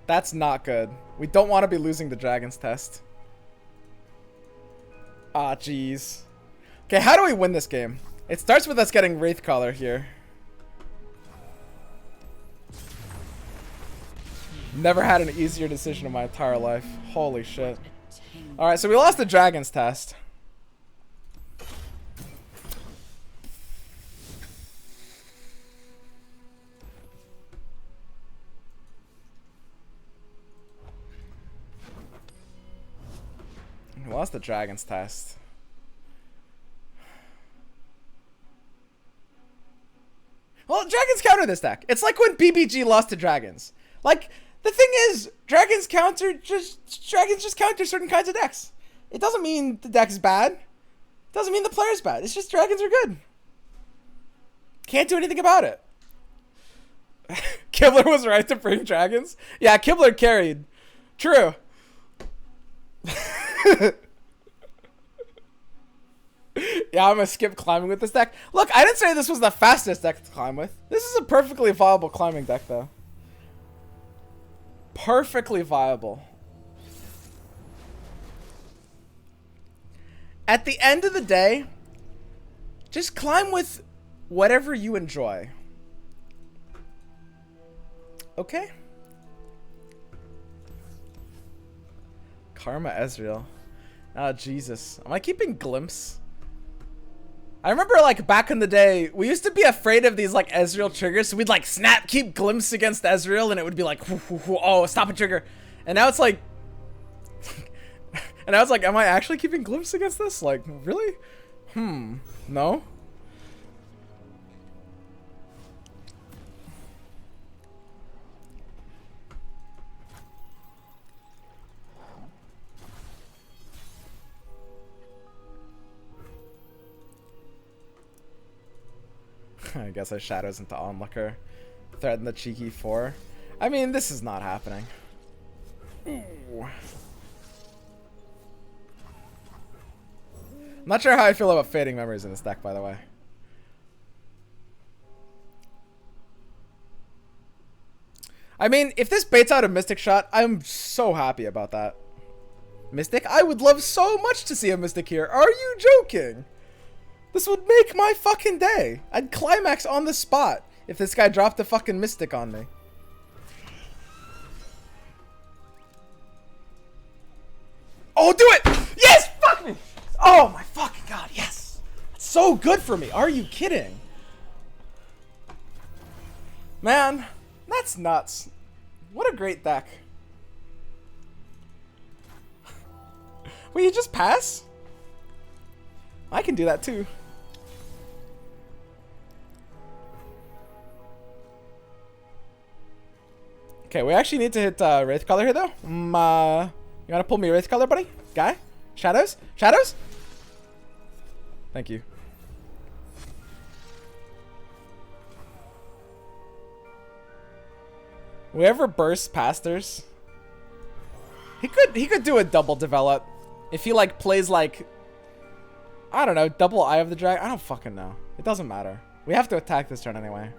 That's not good. We don't want to be losing the Dragon's Test. Ah, jeez. Okay, how do we win this game? It starts with us getting Wraithcaller here. Never had an easier decision in my entire life. Holy shit. Alright, so we lost the Dragon's Test. We lost the Dragon's Test. Well, Dragons counter this deck. It's like when BBG lost to Dragons. Like, the thing is, Dragons just counter certain kinds of decks. It doesn't mean the deck is bad. It doesn't mean the player's bad. It's just Dragons are good. Can't do anything about it. Kibler was right to bring Dragons. Yeah, Kibler carried. True. Yeah, I'm gonna skip climbing with this deck. Look, I didn't say this was the fastest deck to climb with. This is a perfectly viable climbing deck, though. Perfectly viable. At the end of the day, just climb with whatever you enjoy. Okay? Karma Ezreal. Oh, Jesus. Am I keeping Glimpse? I remember, like, back in the day, we used to be afraid of these, like, Ezreal triggers. So we'd, like, snap, keep Glimpse against Ezreal, and it would be like, oh, stop a trigger. And now it's like... and now it's like, am I actually keeping Glimpse against this? Like, really? No? I guess I shadows into onlooker. Threaten the cheeky 4. I mean, this is not happening. Ooh. I'm not sure how I feel about fading memories in this deck, by the way. I mean, if this baits out a Mystic shot, I'm so happy about that. Mystic? I would love so much to see a Mystic here. Are you joking? This would make my fucking day. I'd climax on the spot if this guy dropped a fucking Mystic on me. Oh, do it! Yes! Fuck me! Oh my fucking god, yes! That's so good for me. Are you kidding? Man, that's nuts. What a great deck. Will you just pass? I can do that too. Okay, we actually need to hit Wraith Color here though. You wanna pull me Wraith Color, buddy? Guy? Shadows? Shadows? Thank you. Whoever bursts Pastors, he could do a double develop if he like plays like, I don't know, double Eye of the Dragon. I don't fucking know. It doesn't matter. We have to attack this turn anyway.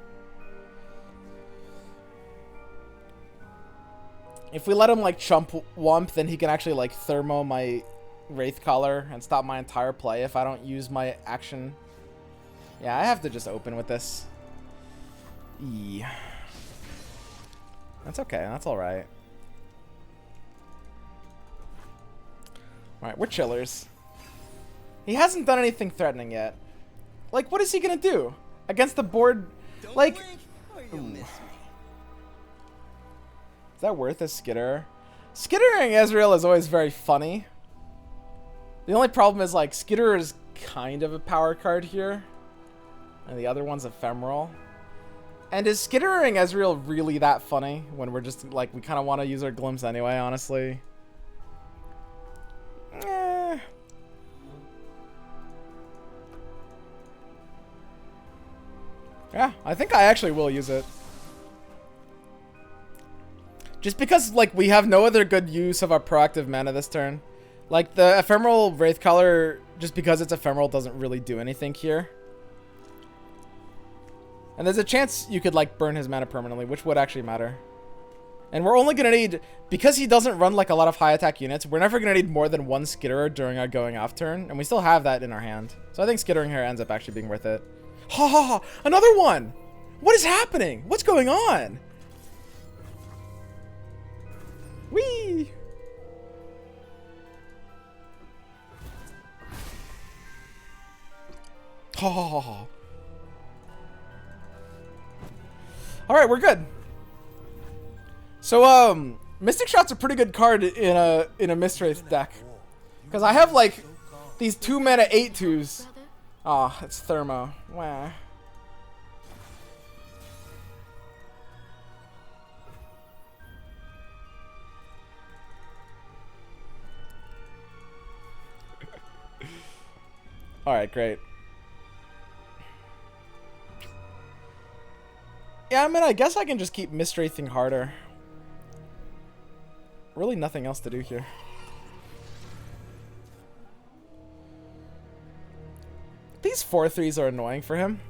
If we let him like chump Wump, then he can actually like thermo my Wraith Collar and stop my entire play if I don't use my action. Yeah, I have to just open with this. Yeah. That's okay. That's alright. Alright, we're chillers. He hasn't done anything threatening yet. Like, what is he gonna do? Against the board? Like... Is that worth a skitter? Skittering Ezreal is always very funny. The only problem is, like, Skitter is kind of a power card here. And the other one's ephemeral. And is skittering Ezreal really that funny when we're just, like, we kind of want to use our glimpse anyway, honestly? Eh. Yeah, I think I actually will use it. Just because, like, we have no other good use of our proactive mana this turn. Like, the ephemeral Wraith Color, just because it's ephemeral, doesn't really do anything here. And there's a chance you could, like, burn his mana permanently, which would actually matter. And we're only going to need, because he doesn't run, like, a lot of high attack units, we're never going to need more than one Skitterer during our going off turn. And we still have that in our hand. So I think Skittering here ends up actually being worth it. Ha ha ha! Another one! What is happening? What's going on? Whee! Ha ha ha ha. Alright, we're good. So, Mystic Shot's a pretty good card in a Mistwraith deck. Because I have, like, these 2-mana 8/2s. Aw, it's Thermo. Wah. Alright, great. Yeah, I mean, I guess I can just keep Mistwraithing harder. Really nothing else to do here. These 4/3s are annoying for him.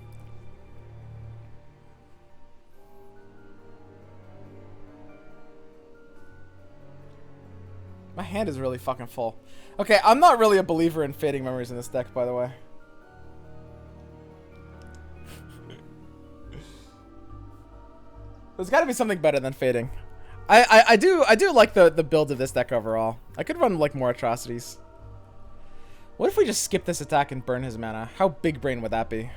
hand is really fucking full. Okay, I'm not really a believer in fading memories in this deck, by the way. There's got to be something better than fading. I do like the build of this deck overall. I could run like more atrocities. What if we just skip this attack and burn his mana? How big brain would that be?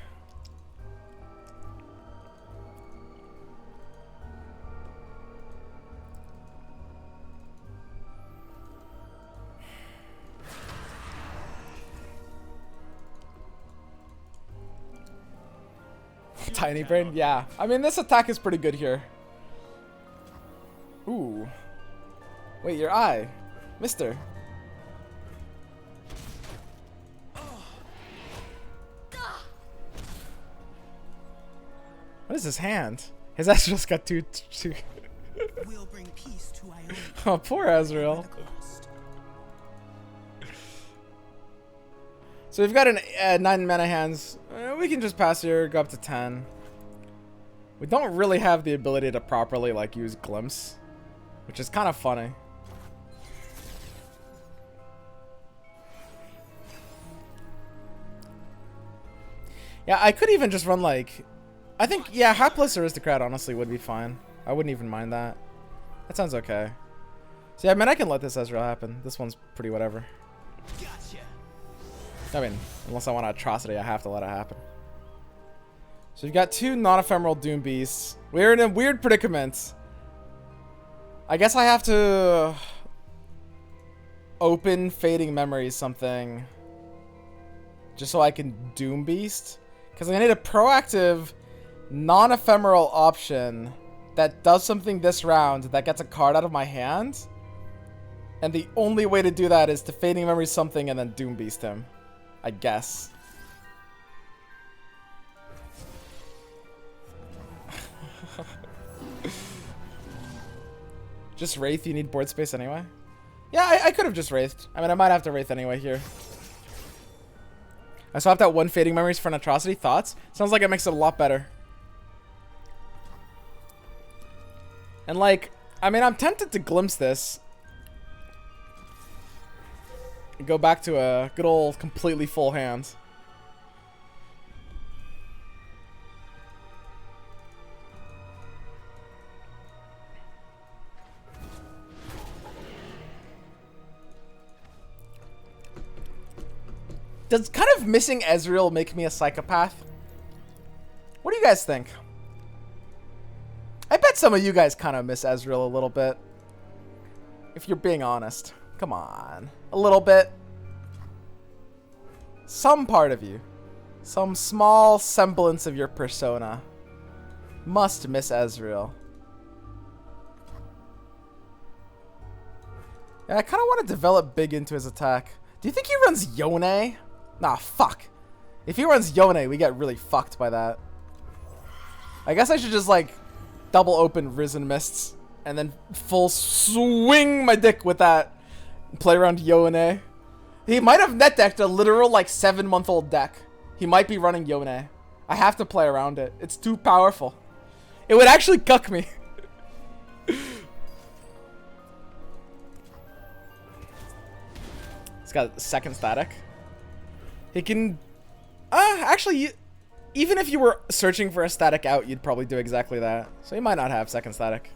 Tiny brain? Yeah. I mean, this attack is pretty good here. Ooh. Wait, your eye. Mister. What is his hand? His ass just got two. We'll bring peace to Iona. Oh, poor Azrael. So we've got 9 mana hands. We can just pass here, go up to 10. We don't really have the ability to properly like use Glimpse, which is kind of funny. Yeah, I could even just run like, I think, yeah, Hapless Aristocrat honestly would be fine. I wouldn't even mind that. That sounds okay. So yeah, I mean, I can let this Ezreal happen. This one's pretty whatever. Gotcha. I mean, unless I want an atrocity, I have to let it happen. So you've got 2 non-ephemeral Doom Beasts. We're in a weird predicament. I guess I have to open Fading Memories something just so I can Doom Beast. Because I need a proactive non-ephemeral option that does something this round that gets a card out of my hand. And the only way to do that is to Fading Memories something and then Doom Beast him. I guess. Just Wraith, you need board space anyway? Yeah, I could have just Wraithed. I mean, I might have to Wraith anyway here. I swapped out 1 Fading Memories for an Atrocity. Thoughts? Sounds like it makes it a lot better. And like, I mean, I'm tempted to Glimpse this. Go back to a good old completely full hand. Does kind of missing Ezreal make me a psychopath? What do you guys think? I bet some of you guys kind of miss Ezreal a little bit. If you're being honest. Come on. A little bit. Some part of you. Some small semblance of your persona must miss Ezreal. Yeah, I kind of want to develop big into his attack. Do you think he runs Yone? Nah, fuck. If he runs Yone, we get really fucked by that. I guess I should just, like, double open Risen Mists and then full swing my dick with that. Play around Yone. He might have net decked a literal, like, 7-month-old deck. He might be running Yone. I have to play around it. It's too powerful. It would actually cuck me. He's got second static. He can... actually, even if you were searching for a static out, you'd probably do exactly that. So he might not have second static.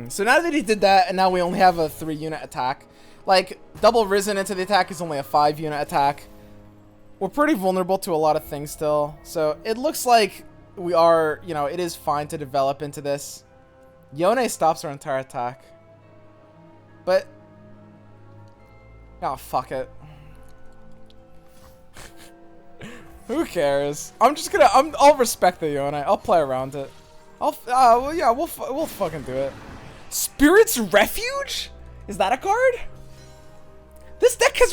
So now that he did that, and now we only have a 3-unit attack. Like, double Risen into the attack is only a 5-unit attack. We're pretty vulnerable to a lot of things still. So it looks like we are, you know, it is fine to develop into this. Yone stops our entire attack. But... oh, fuck it. Who cares? I'm just gonna... I'll respect the Yone. I'll play around it. Well, yeah, we'll fucking do it. Spirit's Refuge? Is that a card? This deck has...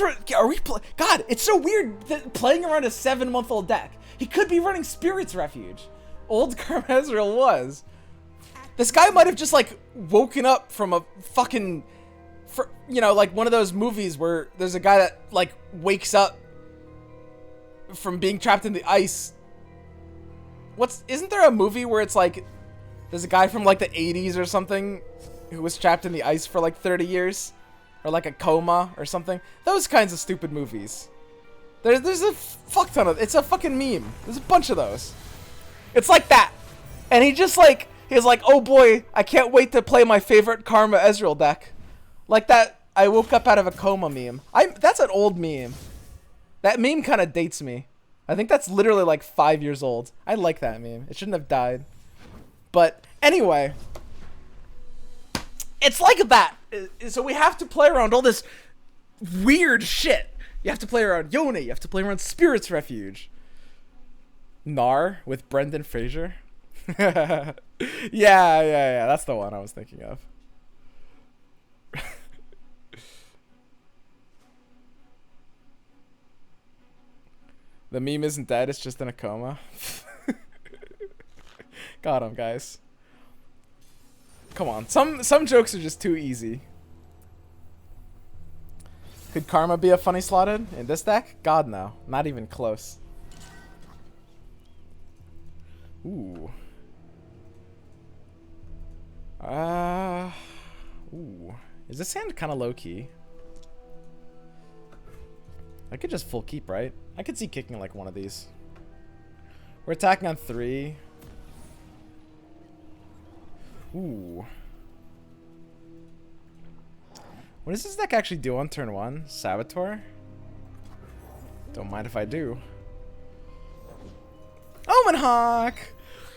God, it's so weird that playing around a 7-month-old deck. He could be running Spirit's Refuge. Old Karma Ezreal was. This guy might have just, like, woken up from a fucking... you know, like one of those movies where there's a guy that, like, wakes up from being trapped in the ice isn't there a movie where it's like there's a guy from like the 80s or something who was trapped in the ice for like 30 years or like a coma or something? Those kinds of stupid movies. There's a fuck ton of, it's a fucking meme. There's a bunch of those. It's like that. And he's like, oh boy, I can't wait to play my favorite Karma Ezreal deck. Like that I woke up out of a coma meme. That's an old meme. That meme kind of dates me. I think that's literally like 5 years old. I like that meme. It shouldn't have died. But anyway, it's like that. So we have to play around all this weird shit. You have to play around Yone. You have to play around Spirit's Refuge. Gnar with Brendan Fraser. Yeah. That's the one I was thinking of. The meme isn't dead, it's just in a coma. Got him, guys. Come on, some jokes are just too easy. Could Karma be a funny slotted in this deck? God, no. Not even close. Ooh. Ooh. Is this hand kind of low-key? I could just full keep, right? I could see kicking like one of these. We're attacking on 3. Ooh. What does this deck actually do on turn 1? Saboteur? Don't mind if I do. Omen Hawk!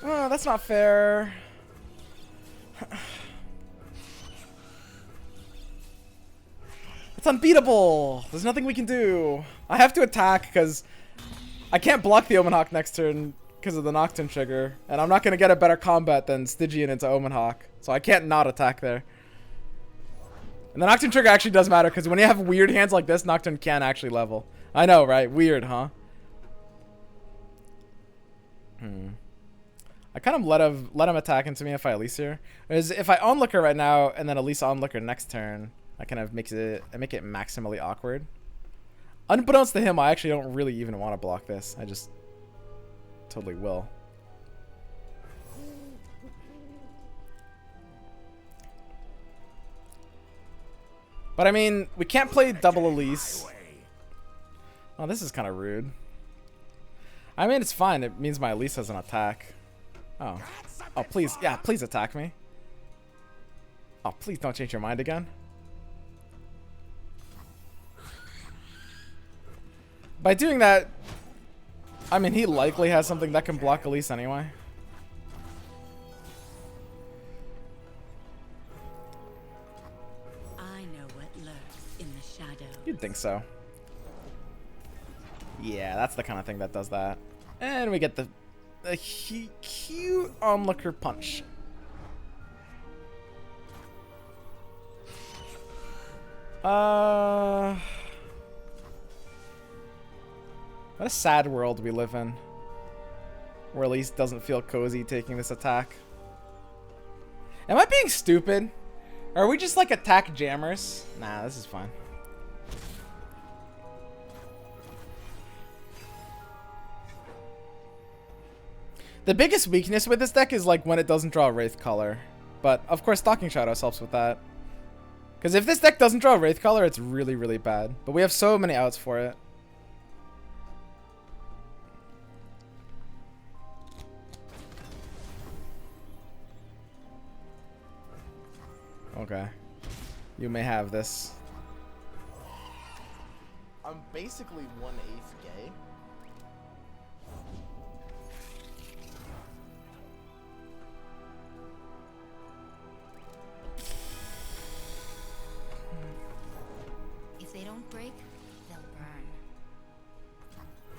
Oh, that's not fair. It's unbeatable. There's nothing we can do. I have to attack because I can't block the Omen Hawk next turn because of the Nocturne trigger. And I'm not going to get a better combat than Stygian into Omen Hawk. So I can't not attack there. And the Nocturne trigger actually does matter because when you have weird hands like this, Nocturne can actually level. I know, right? Weird, huh? I kind of let him attack into me if I Elise here. Whereas if I Onlooker right now and then Elise Onlooker next turn, I kind of make it maximally awkward. Unbeknownst to him, I actually don't really even want to block this. I just totally will. But I mean, we can't play double Elise. Oh, this is kind of rude. I mean, it's fine. It means my Elise has an attack. Oh. Oh, please. Yeah, please attack me. Oh, please don't change your mind again. By doing that, I mean, he likely has something that can block Elise anyway. I know what lurks in the shadow. You'd think so. Yeah, that's the kind of thing that does that. And we get the cute onlooker punch. What a sad world we live in. Where Elise doesn't feel cozy taking this attack. Am I being stupid? Are we just like attack jammers? Nah, this is fine. The biggest weakness with this deck is like when it doesn't draw Wraith Color. But of course Stalking Shadows helps with that. Because if this deck doesn't draw Wraith Color, it's really, really bad. But we have so many outs for it. Okay. You may have this. I'm basically 1/8 gay. If they don't break, they'll burn.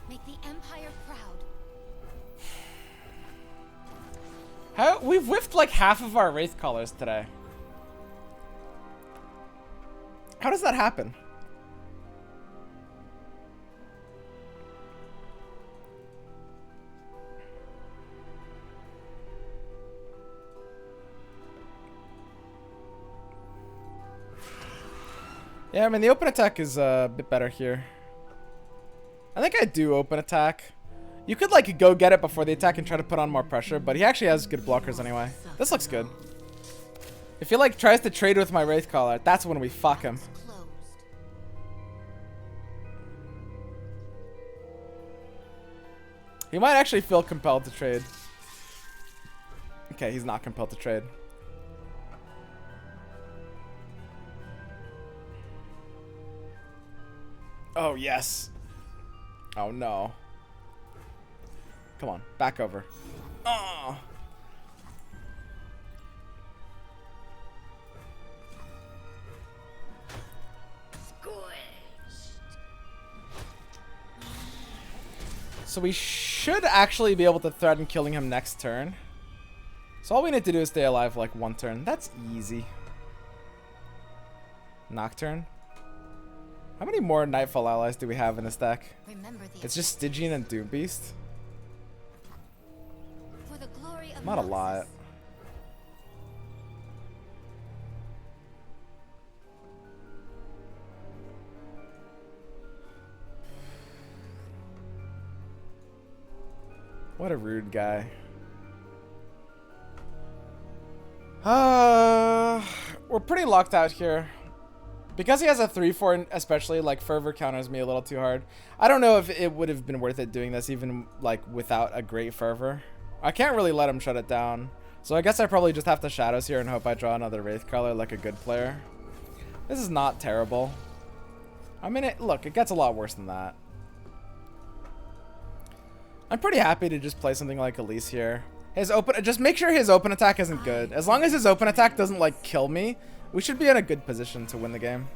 Make the Empire proud. We've whiffed like half of our Wraith Colors today. How does that happen? Yeah, I mean, the open attack is a bit better here. I think I do open attack. You could like go get it before the attack and try to put on more pressure, but he actually has good blockers anyway. This looks good. If he like tries to trade with my Wraithcaller, that's when we fuck him. Closed. He might actually feel compelled to trade. Okay, he's not compelled to trade. Oh, yes. Oh, no. Come on, back over. Oh. So we should actually be able to threaten killing him next turn. So all we need to do is stay alive like one turn. That's easy. Nocturne. How many more Nightfall allies do we have in this deck? Remember the It's just Stygian and Doom Beast. for the glory of Not a Moses. lot. What a rude guy. We're pretty locked out here. Because he has a 3-4 especially, like, Fervor counters me a little too hard. I don't know if it would have been worth it doing this even, like, without a great Fervor. I can't really let him shut it down. So I guess I probably just have to Shadows here and hope I draw another Wraithcaller like a good player. This is not terrible. I mean, look, it gets a lot worse than that. I'm pretty happy to just play something like Elise here. Just make sure his open attack isn't good. As long as his open attack doesn't, like, kill me, we should be in a good position to win the game.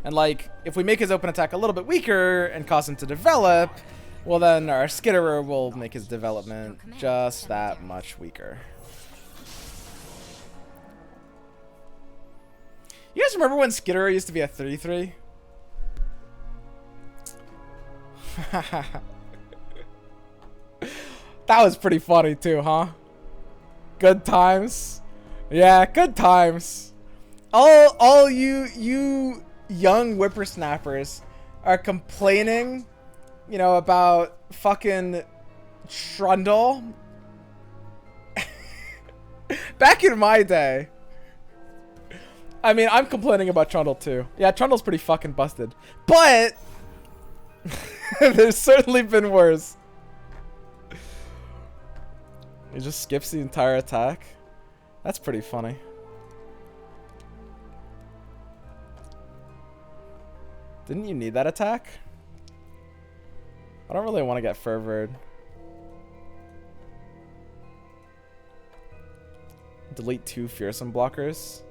And, like, if we make his open attack a little bit weaker and cause him to develop, well, then our Skitterer will make his development just that much weaker. You guys remember when Skitterer used to be a 3-3? That was pretty funny too, huh? Good times. Yeah, good times. All you young whippersnappers are complaining, you know, about fucking Trundle. Back in my day. I mean, I'm complaining about Trundle too. Yeah, Trundle's pretty fucking busted. But there's certainly been worse. He just skips the entire attack. That's pretty funny. Didn't you need that attack? I don't really want to get fervored. Delete 2 fearsome blockers.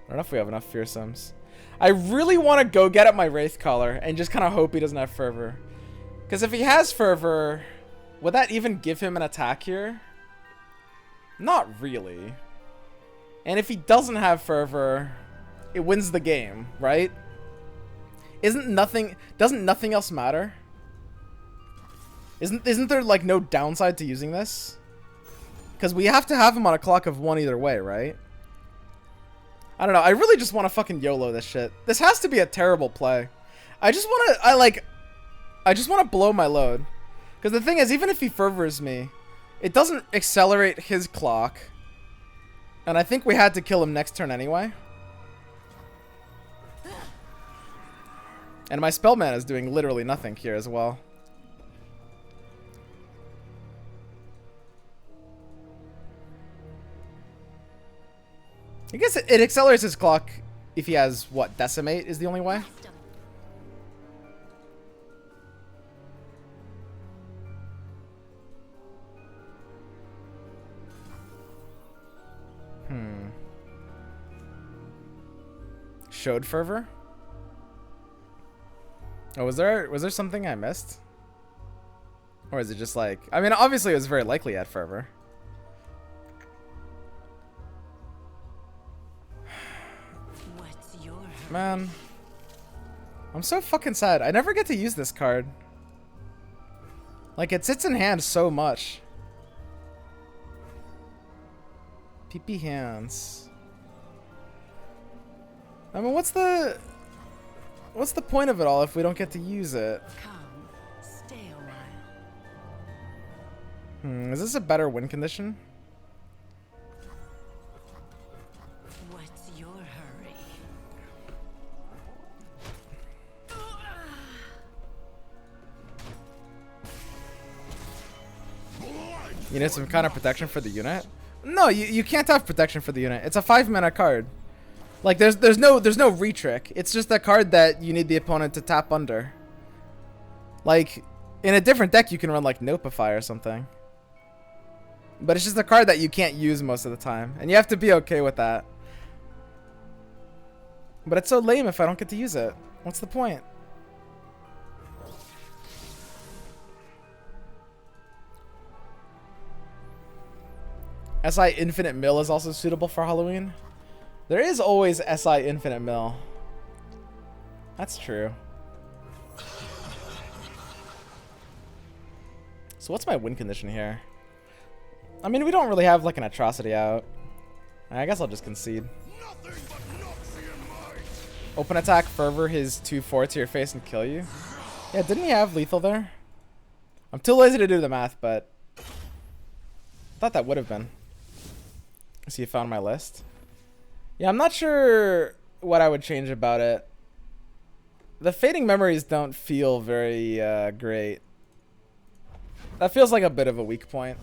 I don't know if we have enough fearsomes. I really want to go get at my Wraithcaller and just kind of hope he doesn't have fervor. Because if he has fervor, would that even give him an attack here? Not really. And if he doesn't have fervor, it wins the game, right? Doesn't nothing else matter? Isn't there like no downside to using this? Because we have to have him on a clock of 1 either way, right? I don't know. I really just want to fucking YOLO this shit. This has to be a terrible play. I just want to blow my load. Because the thing is, even if he fervors me, it doesn't accelerate his clock. And I think we had to kill him next turn anyway. And my spell mana is doing literally nothing here as well. I guess it accelerates his clock if he has, what, Decimate is the only way? Showed fervor? Oh, was there something I missed? Or is it just like... I mean, obviously it was very likely at fervor. What's your Man. I'm so fucking sad. I never get to use this card. Like, it sits in hand so much. PP hands. I mean, what's the point of it all if we don't get to use it? come? Stay a while. Is this a better win condition? What's your hurry? You need some kind of protection for the unit? No, you can't have protection for the unit. It's a 5-mana card. Like there's no re-trick. It's just a card that you need the opponent to tap under. Like in a different deck you can run like Nopify or something. But it's just a card that you can't use most of the time. And you have to be okay with that. But it's so lame if I don't get to use it. What's the point? SI Infinite Mill is also suitable for Halloween. There is always SI Infinite Mill. That's true. So what's my win condition here? I mean, we don't really have like an atrocity out. I guess I'll just concede. Open attack, fervor his 2/4 to your face and kill you. Yeah, didn't he have lethal there? I'm too lazy to do the math, but thought that would have been. See, you found my list. Yeah, I'm not sure what I would change about it. The fading memories don't feel very great. That feels like a bit of a weak point.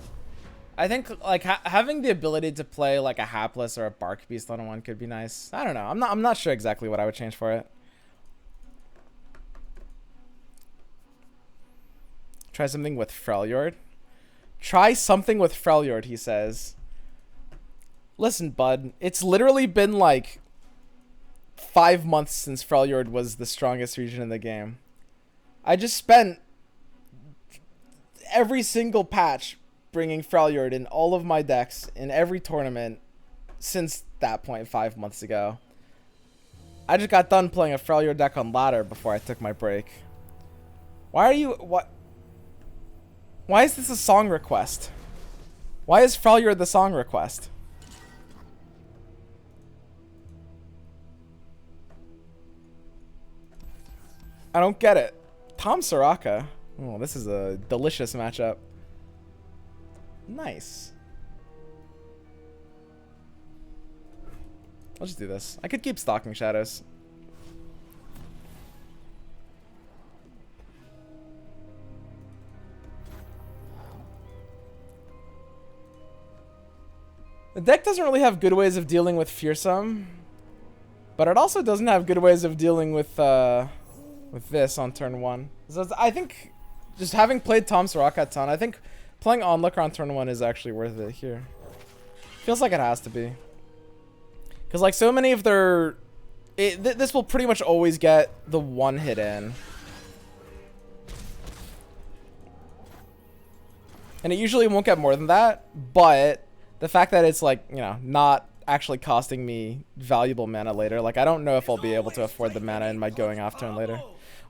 I think like having the ability to play like a hapless or a bark beast on one could be nice. I don't know. I'm not sure exactly what I would change for it. Try something with Freljord. Try something with Freljord, he says. Listen, bud, it's literally been like 5 months since Freljord was the strongest region in the game. I just spent every single patch bringing Freljord in all of my decks in every tournament since that point 5 months ago. I just got done playing a Freljord deck on ladder before I took my break. Why is this a song request? Why is Freljord the song request? I don't get it. Tahm Soraka. Oh, this is a delicious matchup. Nice. I'll just do this. I could keep stalking shadows. The deck doesn't really have good ways of dealing with Fearsome, but it also doesn't have good ways of dealing with this on turn 1. So I think just having played Tahm Soraka a ton, I think playing Onlooker on turn 1 is actually worth it here. Feels like it has to be. Because like so many of their... this will pretty much always get the one hit in. And it usually won't get more than that, but the fact that it's like, you know, not actually costing me valuable mana later, like I don't know if I'll be able to afford the mana in my going off turn later.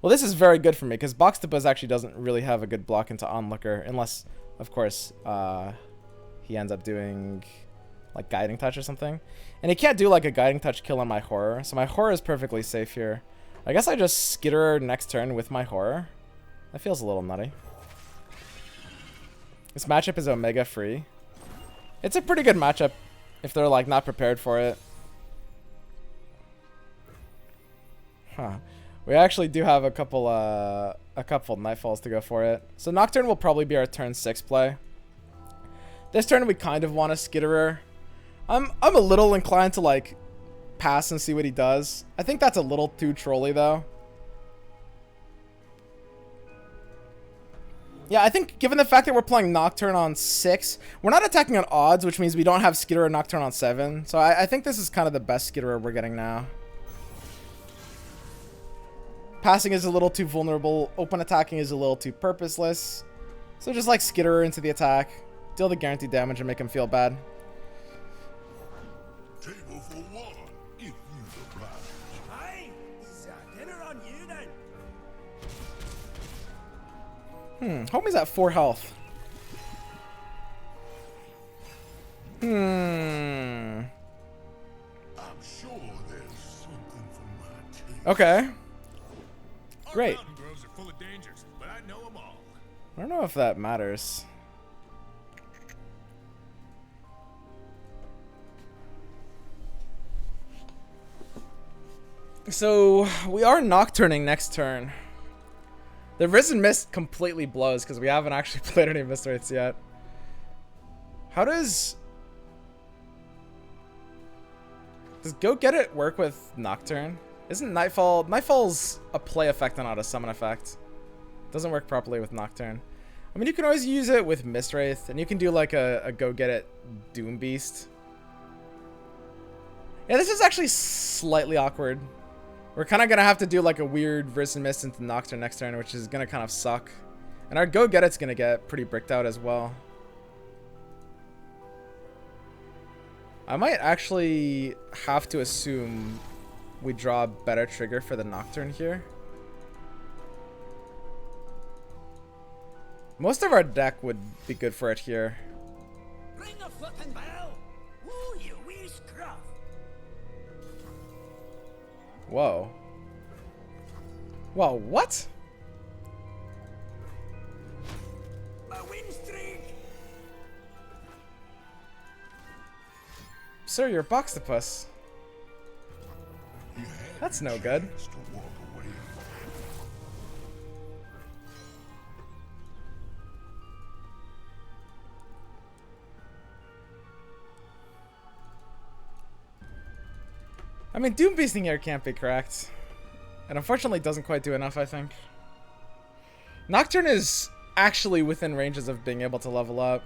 Well, this is very good for me because Boxtopus actually doesn't really have a good block into Onlooker unless, of course, he ends up doing like Guiding Touch or something. And he can't do like a Guiding Touch kill on my Horror, so my Horror is perfectly safe here. I guess I just Skitterer next turn with my Horror. That feels a little nutty. This matchup is Omega free. It's a pretty good matchup if they're like not prepared for it. Huh. We actually do have a couple Nightfalls to go for it. So Nocturne will probably be our turn 6 play. This turn we kind of want a Skitterer. I'm a little inclined to like pass and see what he does. I think that's a little too trolly though. Yeah, I think given the fact that we're playing Nocturne on 6, we're not attacking on odds, which means we don't have Skitterer Nocturne on 7. So I think this is kind of the best Skitterer we're getting now. Passing is a little too vulnerable. Open attacking is a little too purposeless. So just like Skitterer into the attack. Deal the guaranteed damage and make him feel bad. Table for one, if you oblige. Hey, is dinner on you then? Homie's at 4 health. I'm sure there's something for my taste. Okay. Great. Our mountain groves are full of dangers, but I know them all. I don't know if that matters. So we are nocturning next turn. The Risen Mist completely blows because we haven't actually played any Mist Wraiths yet. How does Go Get It work with Nocturne? Isn't Nightfall's a play effect and not a summon effect. Doesn't work properly with Nocturne. I mean, you can always use it with Mist Wraith, and you can do like a Go Get It Doom Beast. Yeah, this is actually slightly awkward. We're kind of going to have to do like a weird Risen Mist into Nocturne next turn, which is going to kind of suck. And our Go Get It's going to get pretty bricked out as well. I might actually have to assume we draw a better trigger for the Nocturne here. Most of our deck would be good for it here. Ring the fucking bell! Ooh, you wee scruff! Whoa. Whoa, what? A win streak! Sir, you're Boxtopus. He had That's a no good. chance to walk away. I mean, Doom Beasting here can't be correct. And unfortunately doesn't quite do enough, I think. Nocturne is actually within ranges of being able to level up.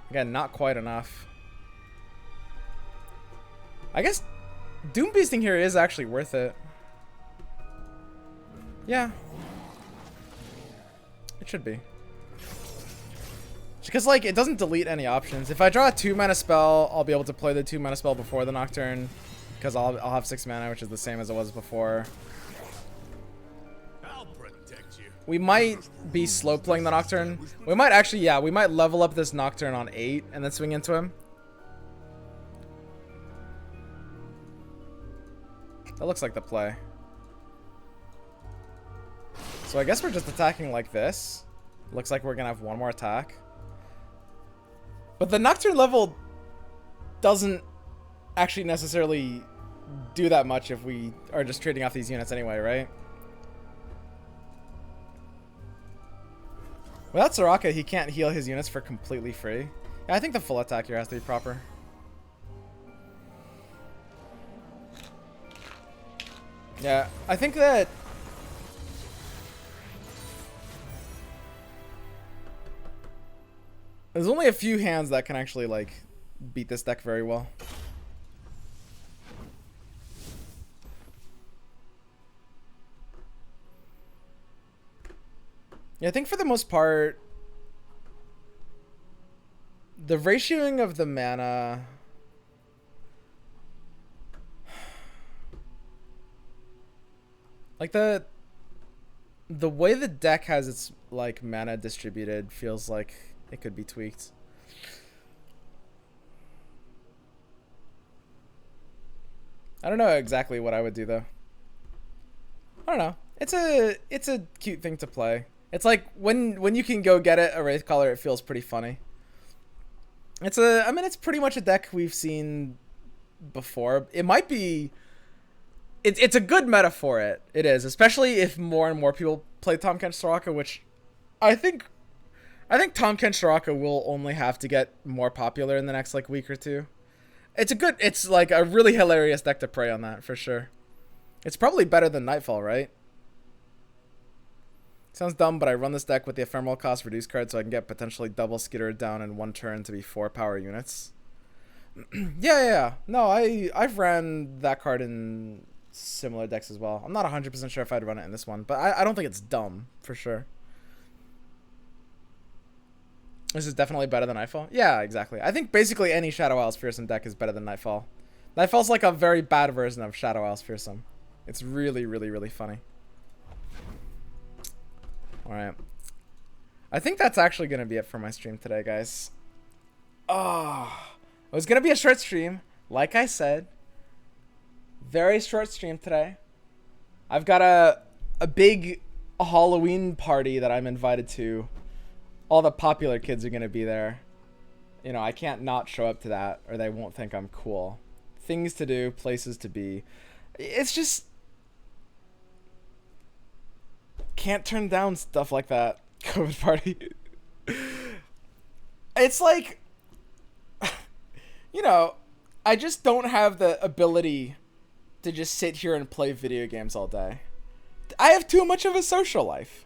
Again, not quite enough. I guess Doom Beasting here is actually worth it. Yeah. It should be. Because, like, it doesn't delete any options. If I draw a 2-mana spell, I'll be able to play the 2-mana spell before the Nocturne. Because I'll have 6 mana, which is the same as it was before. I'll protect you. We might be slow playing the Nocturne. We might actually, yeah, we might level up this Nocturne on 8 and then swing into him. That looks like the play. So I guess we're just attacking like this. Looks like we're gonna have one more attack. But the Nocturne level doesn't actually necessarily do that much if we are just trading off these units anyway, right? Without Soraka, he can't heal his units for completely free. Yeah, I think the full attack here has to be proper. Yeah, I think that there's only a few hands that can actually, like, beat this deck very well. Yeah, I think for the most part, the ratioing of the mana... Like, the way the deck has its, like, mana distributed feels like it could be tweaked. I don't know exactly what I would do, though. I don't know. It's a cute thing to play. It's like when you can go get it a Wraithcaller, it feels pretty funny. I mean, it's pretty much a deck we've seen before. It might be. It's a good meta for it. It is, especially if more and more people play Tahm Kench Soraka, which I think Tahm Kench Soraka will only have to get more popular in the next like week or two. It's like a really hilarious deck to prey on that for sure. It's probably better than Nightfall, right? Sounds dumb, but I run this deck with the ephemeral cost reduced card so I can get potentially double Skitter down in one turn to be 4 power units. Yeah. No, I've ran that card in similar decks as well. I'm not 100% sure if I'd run it in this one, but I don't think it's dumb, for sure. This is definitely better than Nightfall. Yeah, exactly. I think basically any Shadow Isles Fearsome deck is better than Nightfall. Nightfall's like a very bad version of Shadow Isles Fearsome. It's really, really, really funny. Alright. I think that's actually going to be it for my stream today, guys. Oh, it was going to be a short stream. Like I said, very short stream today. I've got a big Halloween party that I'm invited to. All the popular kids are going to be there. You know, I can't not show up to that or they won't think I'm cool. things to do, places to be. It's just can't turn down stuff like that. COVID party. It's like, you know, I just don't have the ability to just sit here and play video games all day. I have too much of a social life.